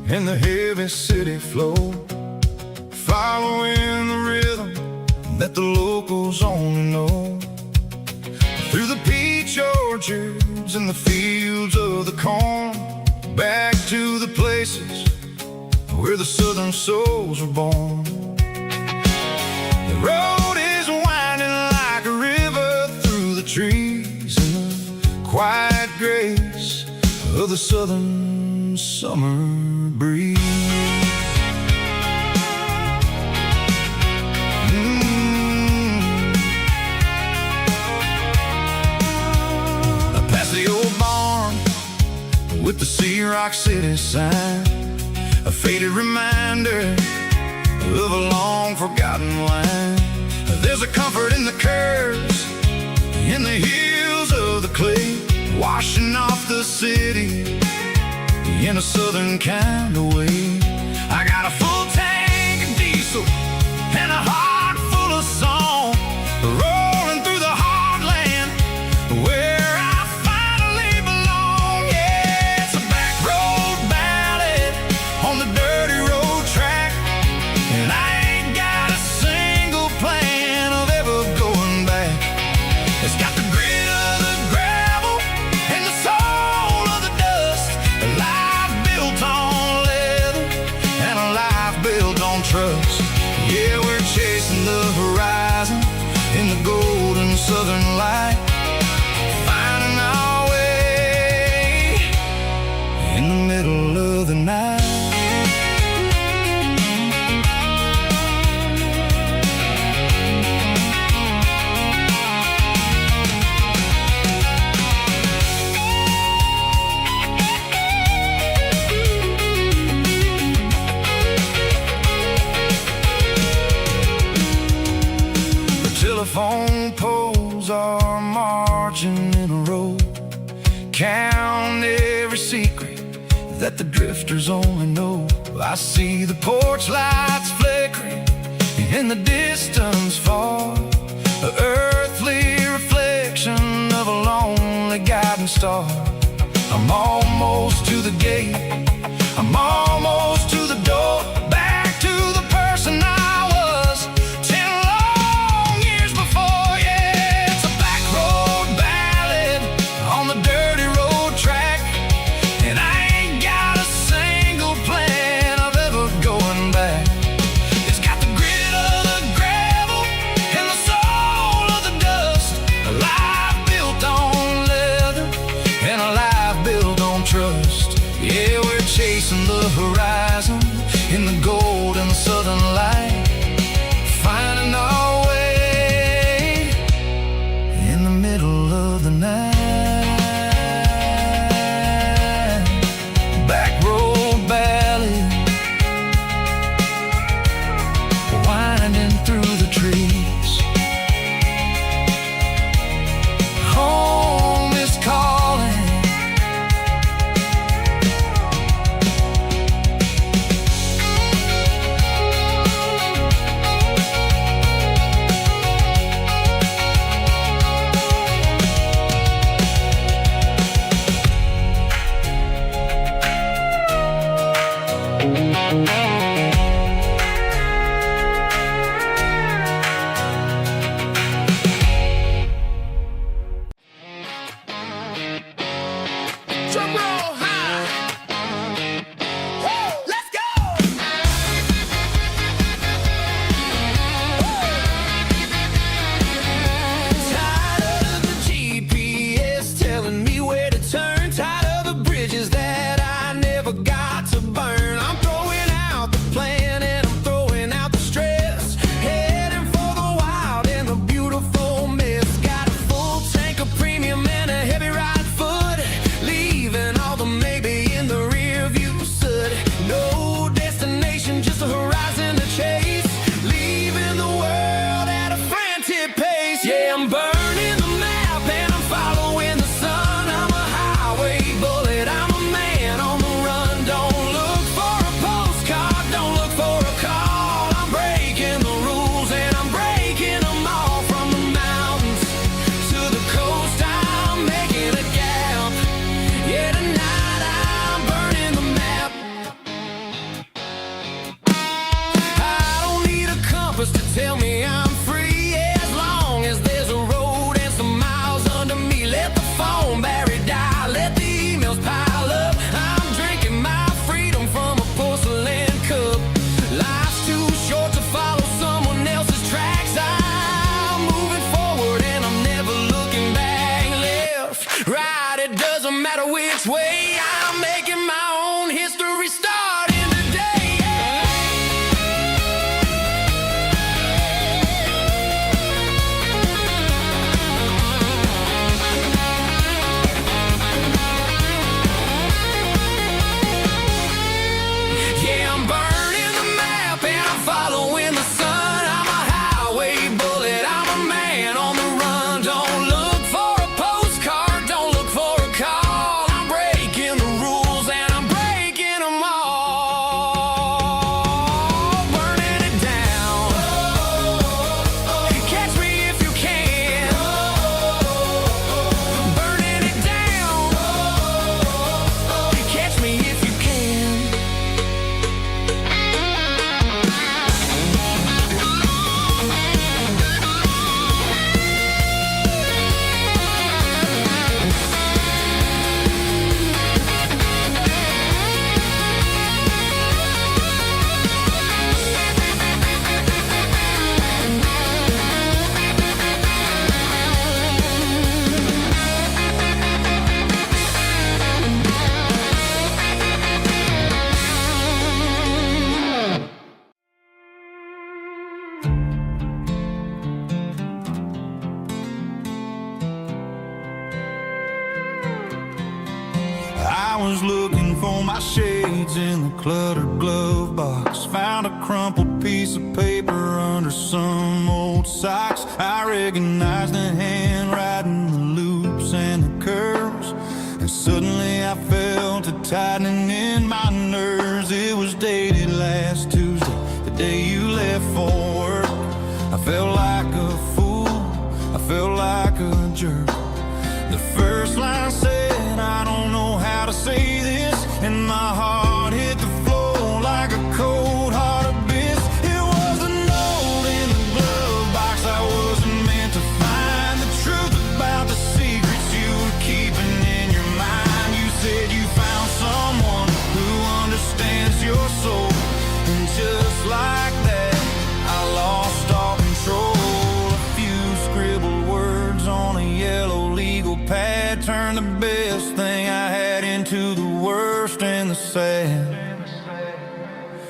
and the heavy city flow, following the rhythm that the locals only know. Through the peach orchards and the fields of the corn, back to the places where the southern souls were born. The road is winding like a river through the trees, and the quiet grace of the southern summer breeze. Past the old barn with the Sea Rock City sign, a faded reminder of a long forgotten line. There's a comfort in the curves, in the hills of the clay, washing off the city in a southern kind of way. I got a full tank of diesel and a heart full of song, rolling through the heartland where I finally belong. Yeah, it's a back road ballad on the dirty road track, and I ain't got a single plan of ever going back. It's got the grit of the gravel and the soul of the dust, a life built on leather and a life built on trust. Yeah, we're chasing the horizon in the golden southern light, finding our way in the middle of the night. Telephone poles are marching in a row, count every secret that the drifters only know. I see the porch lights flickering in the distance far, an earthly reflection of a lonely guiding star. I'm almost to the gate, I'm almost to the door, back to the person I was 10 long years before. Yeah, it's a back road ballad on the dirty road track, and I ain't got a single plan of ever going back. It's got the grit of the gravel and the soul of the dust, a life built on leather and a life built on trust. Yeah, we're chasing the horizon in the golden southern light, finding our way in the middle of the night. Back road ballad, winding through the trees. Home is calling. Drum roll high. Woo, let's go. Tired of the GPS telling me where to turn, tired of the bridges that I never got to burn. I'm throwing out the plan and I'm throwing out the stress, heading for the wild and the beautiful mess. Got a full tank of premium and a heavy right foot, leaving all the maybe in the rear view soot. No destination, just a horizon to chase, leaving the world at a frantic pace. Yeah, I'm burning the map and I'm following the sun. I'm a highway bullet, I'm a man on the run. Don't look for a postcard, don't look for a call. I'm breaking the rules and I'm breaking them all. From the mountains to the coast, I'm making a gap. Yeah, tonight I'm burning the map. I don't need a compass to tell me I'm free, as long as there's a road and some miles under me. Let the phone battery die, let the emails pile up. I'm drinking my freedom from a porcelain cup. Life's too short to follow someone else's tracks. I'm moving forward and I'm never looking back. Left, right, it doesn't matter which way. I'm making my own history starting today. Yeah, I'm burning the map and I'm following the sun. I'm a highway bullet, I'm a man on the run. Don't look for a postcard, don't look for a was looking for my shades in the cluttered glove box. Found a crumpled piece of paper under some old socks. I recognized the handwriting, the loops and the curves, and suddenly I felt a tightening in my nerves. It was dated last Tuesday, the day you left for work. I felt like a fool, I felt like a jerk. The first line said, I don't know how to say this, and my heart hit the floor like a cold heart abyss. It was a note in the glove box I wasn't meant to find. The truth about the secrets you were keeping in your mind. You said you found someone who understands your soul, and just like that, I lost all control. A few scribbled words on a yellow legal pad turned the best thing I had into the worst and the sad.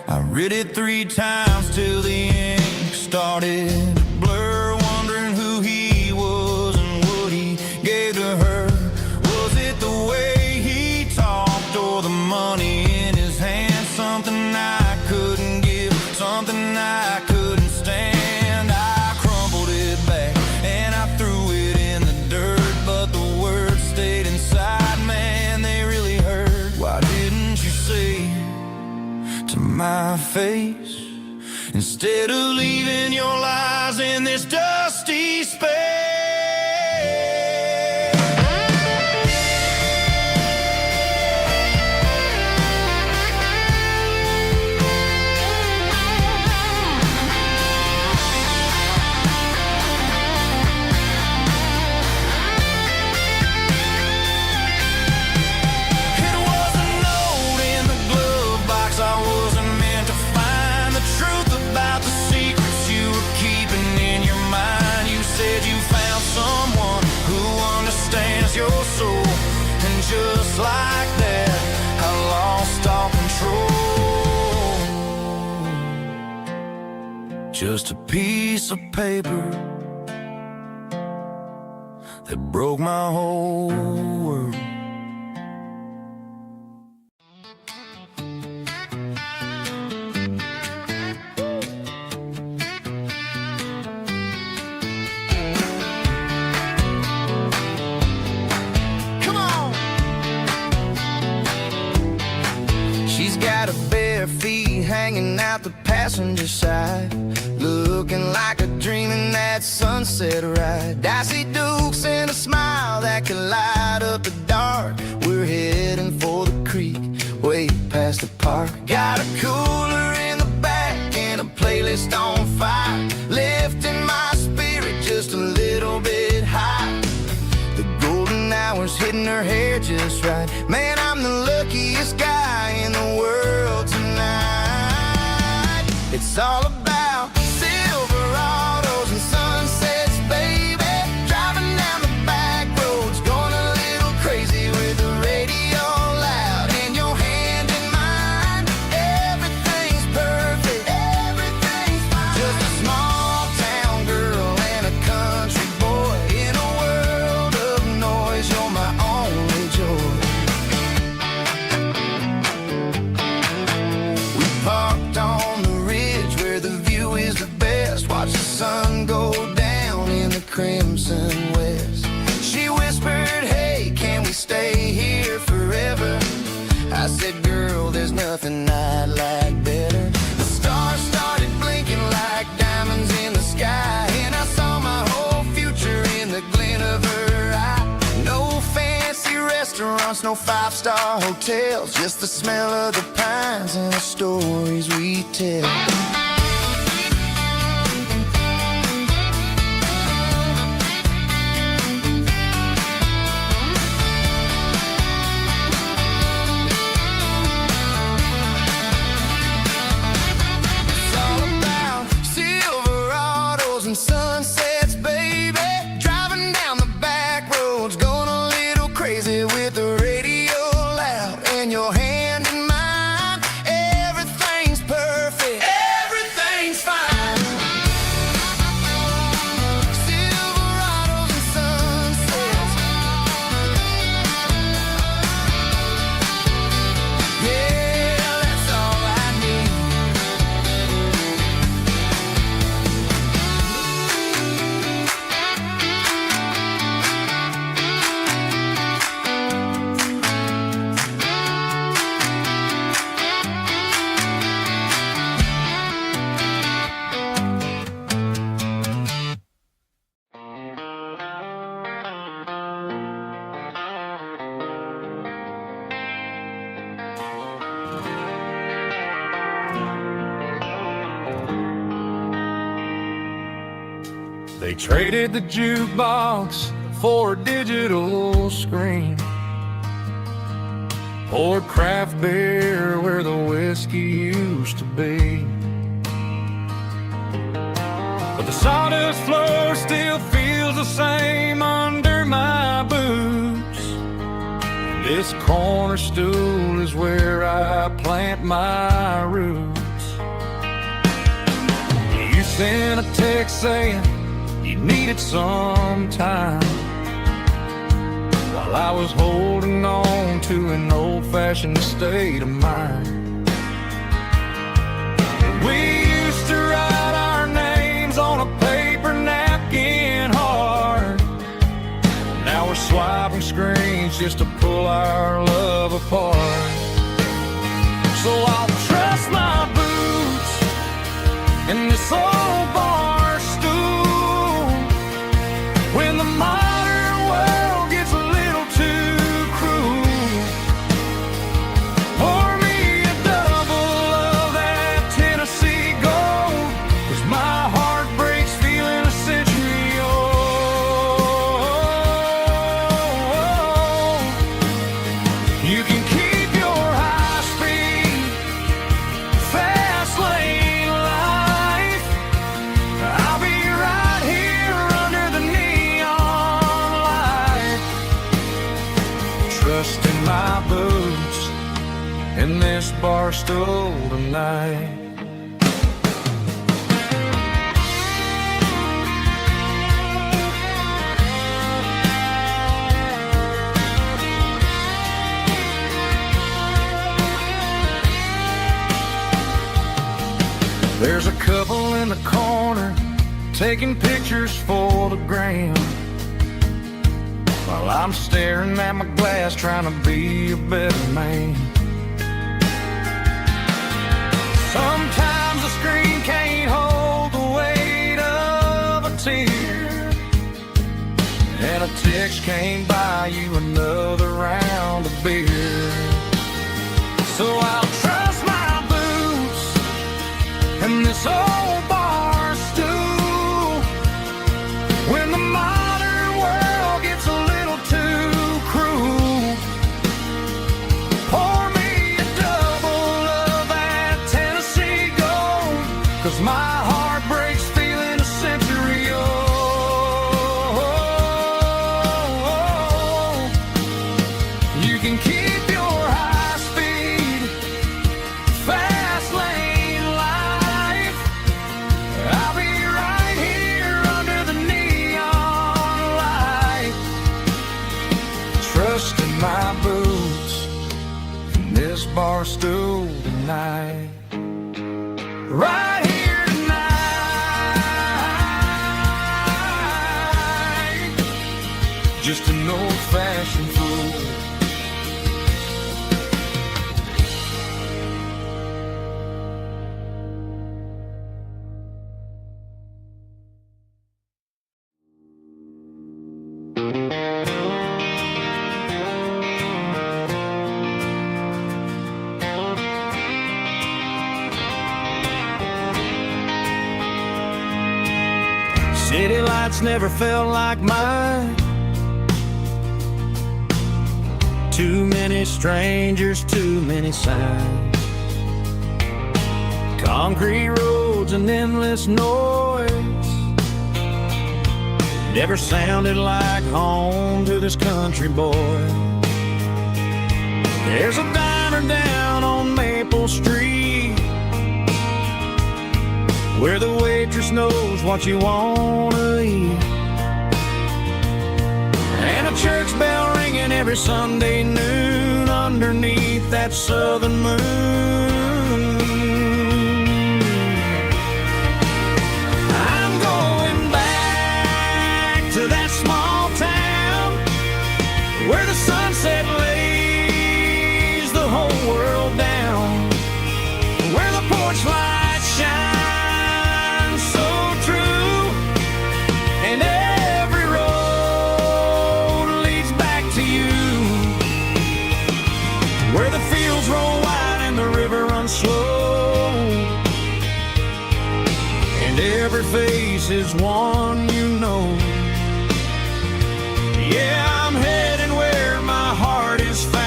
I read it 3 times till the ink started to blur, wondering who he was and what he gave to her. Was it the way he talked or the money in his hand? Something I couldn't give, something I couldn't stand. I crumpled it back and I threw it in the dirt, but the words stayed inside, man, they really hurt. Why didn't you say to my face, instead of leaving your lies in this dusty space? Your soul, and just like that, I lost all control. Just a piece of paper that broke my whole world. Feet hanging out the passenger side, looking like a dream in that sunset ride. I see Dukes and a smile that can light up the dark. We're heading for the creek, way past the park. Got a cooler in the back and a playlist on fire, lifting my spirit just a little bit high. The golden hours hitting her hair just right. Man, I'm the luckiest guy in the world tonight. It's all about Silverados and sunsets, baby. Driving down the back roads, going a little crazy with the radio loud and your hand in mine. Everything's perfect, everything's fine. Just a small town girl and a country boy in a world of noise. You're my only joy. We parked on the ridge where the view is the best. Watch the sun go down in the crimson west. She whispered, hey, can we stay here forever? I said, girl, there's nothing I'd like better. The stars started blinking like diamonds in the sky, and I saw my whole future in the glint of her eye. No fancy restaurants, no 5-star hotels, just the smell of the pines and the stories we tell. It's all about Silverados and sunsets, baby. Driving down the back roads, going a little crazy with the radio loud and your hand in mine. Everything's perfect. They traded the jukebox for a digital screen, poured craft beer where the whiskey used to be. But the sawdust floor still feels the same under my boots. This corner stool is where I plant my roots. You sent a text saying you needed some time, while I was holding on to an old-fashioned state of mind. We used to write our names on a paper napkin hard. Now we're swiping screens just to pull our love apart. So I'll trust my boots in this old bar stool when the modern world gets a little too cruel. Pour me a double of that Tennessee Gold, 'cause my heart breaks feeling a century old. You can keep your high-speed fast lane life. I'll be right here under the neon light, trusting my boots in this bar stool tonight. There's a couple in the corner taking pictures for the gram, while I'm staring at my glass trying to be a better man. Sometimes the screen can't hold the weight of a tear, and a text can't buy you another round of beer. So I'll trust my boots and this old bar stool when the modern world gets a little too cruel. Pour me a double of that Tennessee Gold, 'cause my heart breaks feeling a century old. You can keep your high-speed fast lane life. I'll be right here under the neon light, trusting my boots in this bar stool tonight. Right here tonight, just an old-fashioned fool. City lights never felt like mine. Too many strangers, too many signs. Concrete roads and endless noise never sounded like home to this country boy. There's a diner down on Maple Street where the waitress knows what you wanna eat, and a church bell ringing every Sunday noon underneath that southern moon. I'm going back to that small town where the sunset lays the whole world down, where the porch lights shine and every face is one you know. Yeah, I'm heading where my heart is found,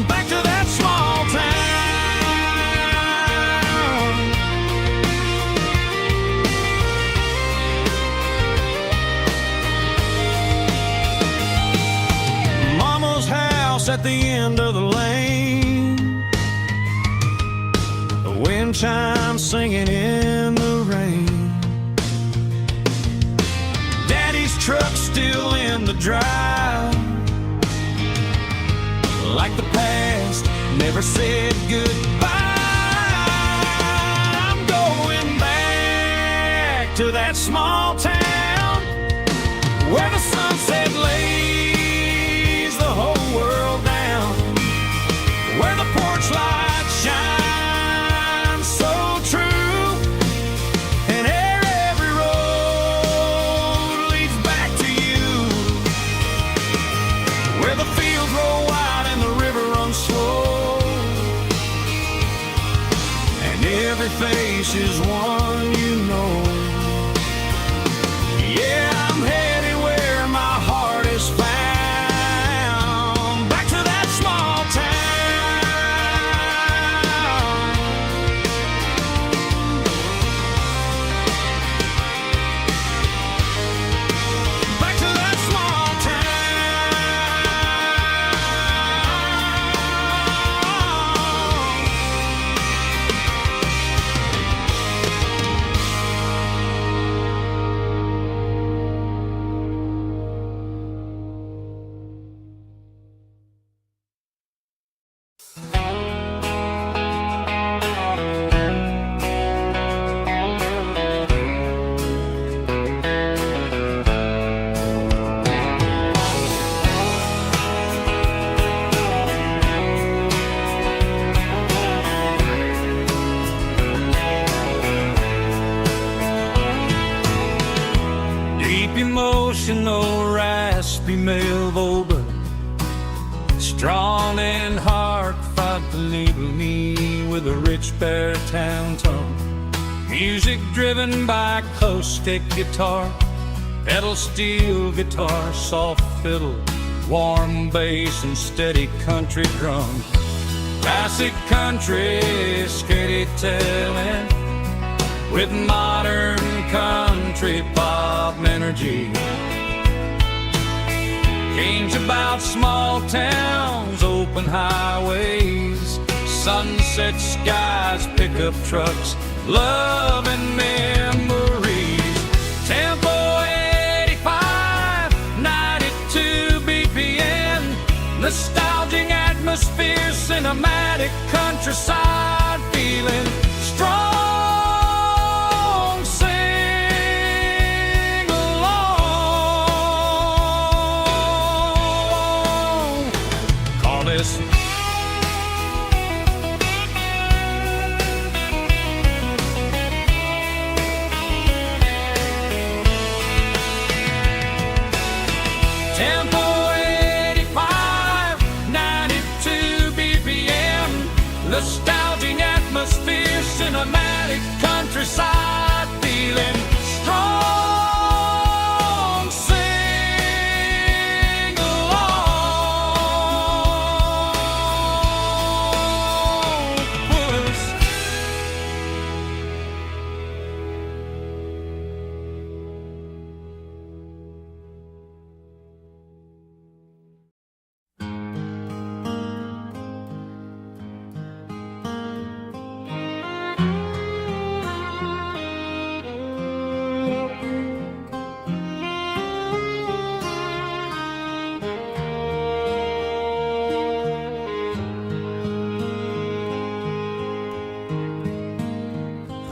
back to that small town. Mama's house at the end of the lane, the wind chimes singing in the rain. Daddy's truck still in the drive, like the past never said goodbye. I'm going back to that small town where the sunset lays the whole world down, where the porch light shines so true, and every road leads back to you, where the fields roll wide and the river runs slow, and every face is one you know. Yeah, I'm headed where my heart is found, back to that small town, back to that small emotional, raspy male vocal, strong and heartfelt, label me with a rich baritone tone. Music driven by acoustic guitar, pedal steel guitar, soft fiddle, warm bass and steady country drum. Classic country storytelling with modern country pop energy. Games about small towns, open highways, sunset skies, pickup trucks, love and memories. Tempo 85, 92 BPM, nostalgic atmosphere, cinematic countryside feeling, strong. Tempo 85, 92 BPM, nostalgic atmosphere, cinematic countryside feeling, strong, sing along, puss.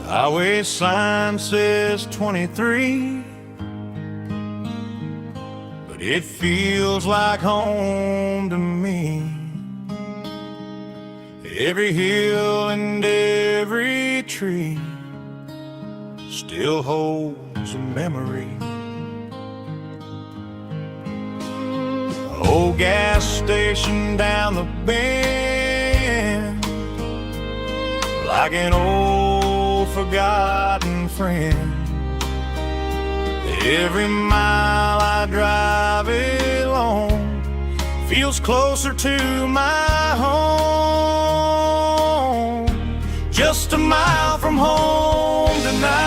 Highway sign says 23, but it feels like home to me. Every hill and every tree still holds a memory. Old gas station down the bend, like an old forgotten forgotten friend. Every mile I drive alone feels closer to my home. Just a mile from home tonight,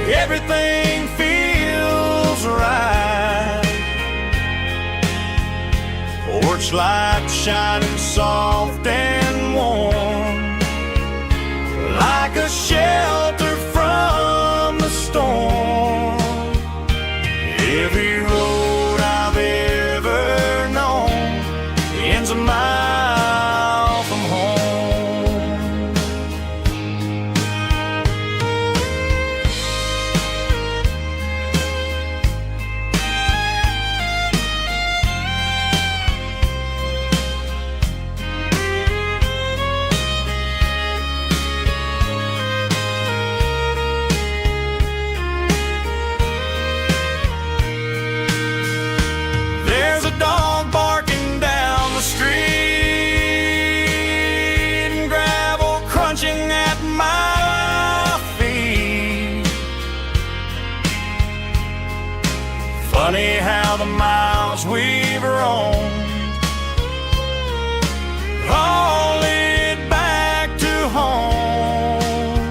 everything feels right. Porch light shining soft and warm, like a shelter from the storm. Every road I've ever known ends a mile from home. There's a dog barking down the street, and gravel crunching at my feet. Funny how the miles we've roamed all lead back to home.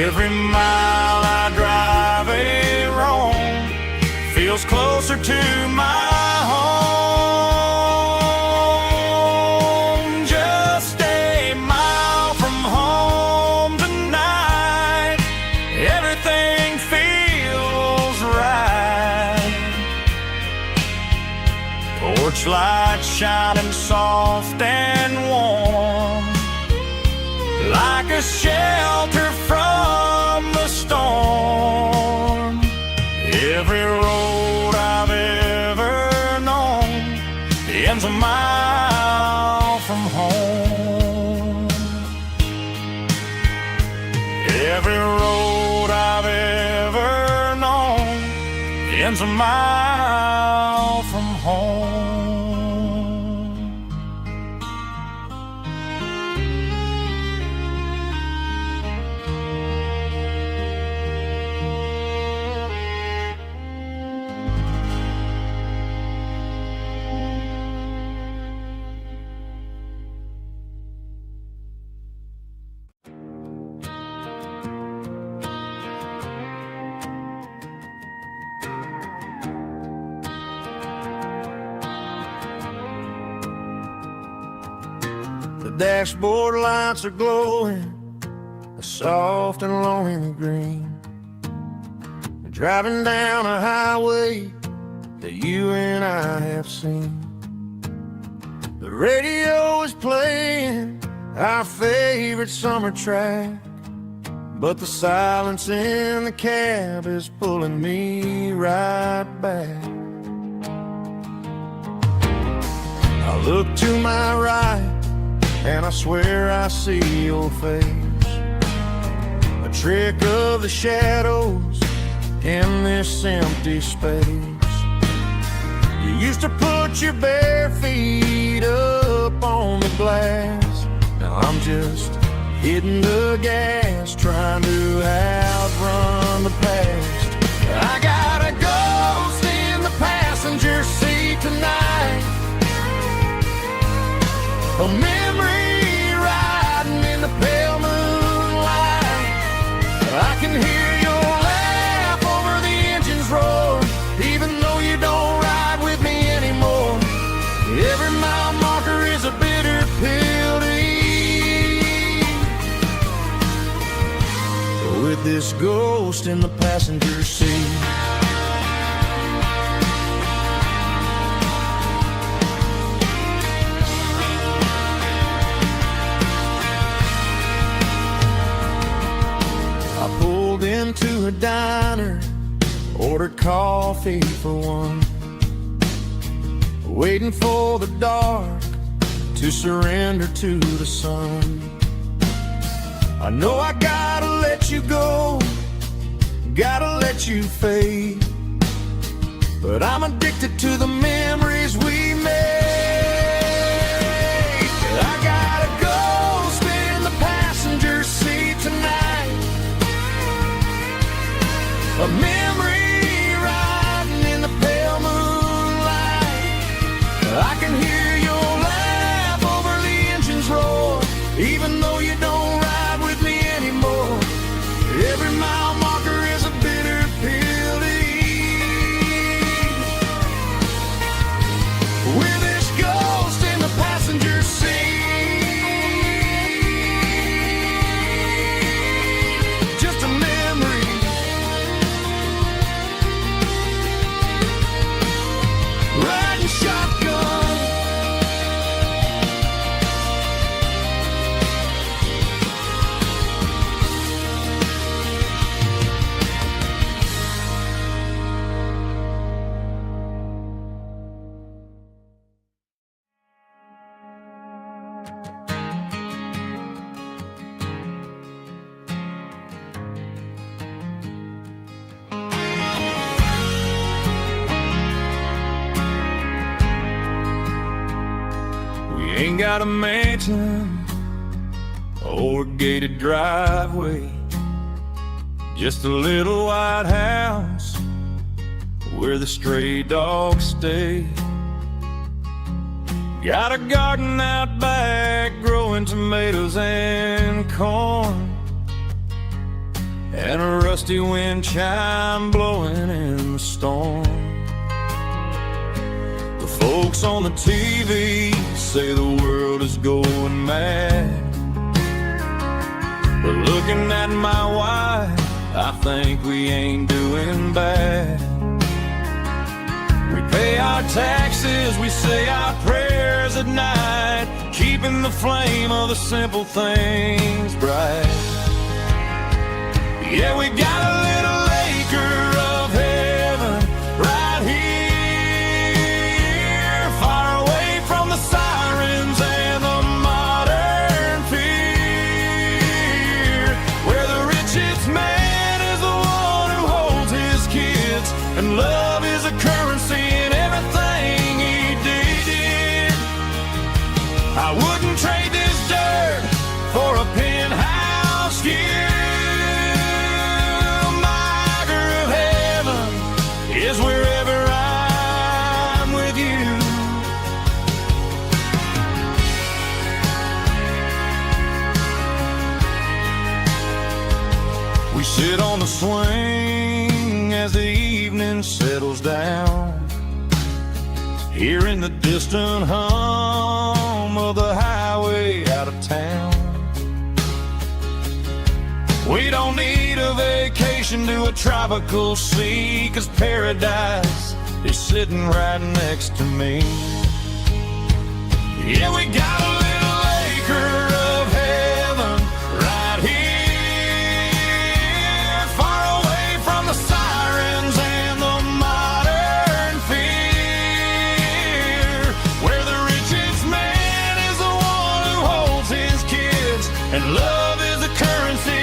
Every mile I drive a roam feels closer to my home. Just a mile from home tonight, everything feels right. Porch light shining soft and warm, like a shelter from the storm. Every road I've ever known ends a mile from home. Every road I've ever known ends a mile from home. The dashboard lights are glowing, a soft and lonely green. We're driving down a highway that you and I have seen. The radio is playing our favorite summer track, but the silence in the cab is pulling me right back. I look to my right and I swear I see your face, a trick of the shadows in this empty space. You used to put your bare feet up on the glass. Now I'm just hitting the gas, trying to outrun the past. I got a ghost in the passenger seat tonight, a memory riding in the pale moonlight. I can hear your laugh over the engine's roar, even though you don't ride with me anymore. Every mile marker is a bitter pill to eat, with this ghost in the passenger seat. Into a diner, ordered coffee for one, waiting for the dark to surrender to the sun. I know I gotta let you go, gotta let you fade, but I'm addicted to the memories we made. I got a ghost in you don't ride with me anymore. Every mile marker is a bitter pill to eat. With this ghost in the passenger seat, just a memory. Riding shotgun. Ain't got a mansion or a gated driveway, just a little white house where the stray dogs stay. Got a garden out back growing tomatoes and corn, and a rusty wind chime blowing in the storm. The folks on the TV say the world is going mad, but looking at my wife, I think we ain't doing bad. We pay our taxes, we say our prayers at night, keeping the flame of the simple things bright. Yeah, we got a little acre of heaven right here, far away from the sirens and the modern fear, where the richest man is the one who holds his kids, and love is a currency in everything he did. I wouldn't trade this dirt for a penthouse here. Is wherever I'm with you. We sit on the swing as the evening settles down, hearing the distant hum of the highway out of town. We don't need a vacation to a tropical sea, 'cause paradise is sitting right next to me. Yeah, we got a little acre of heaven right here, far away from the sirens and the modern fear, where the richest man is the one who holds his kids, and love is the currency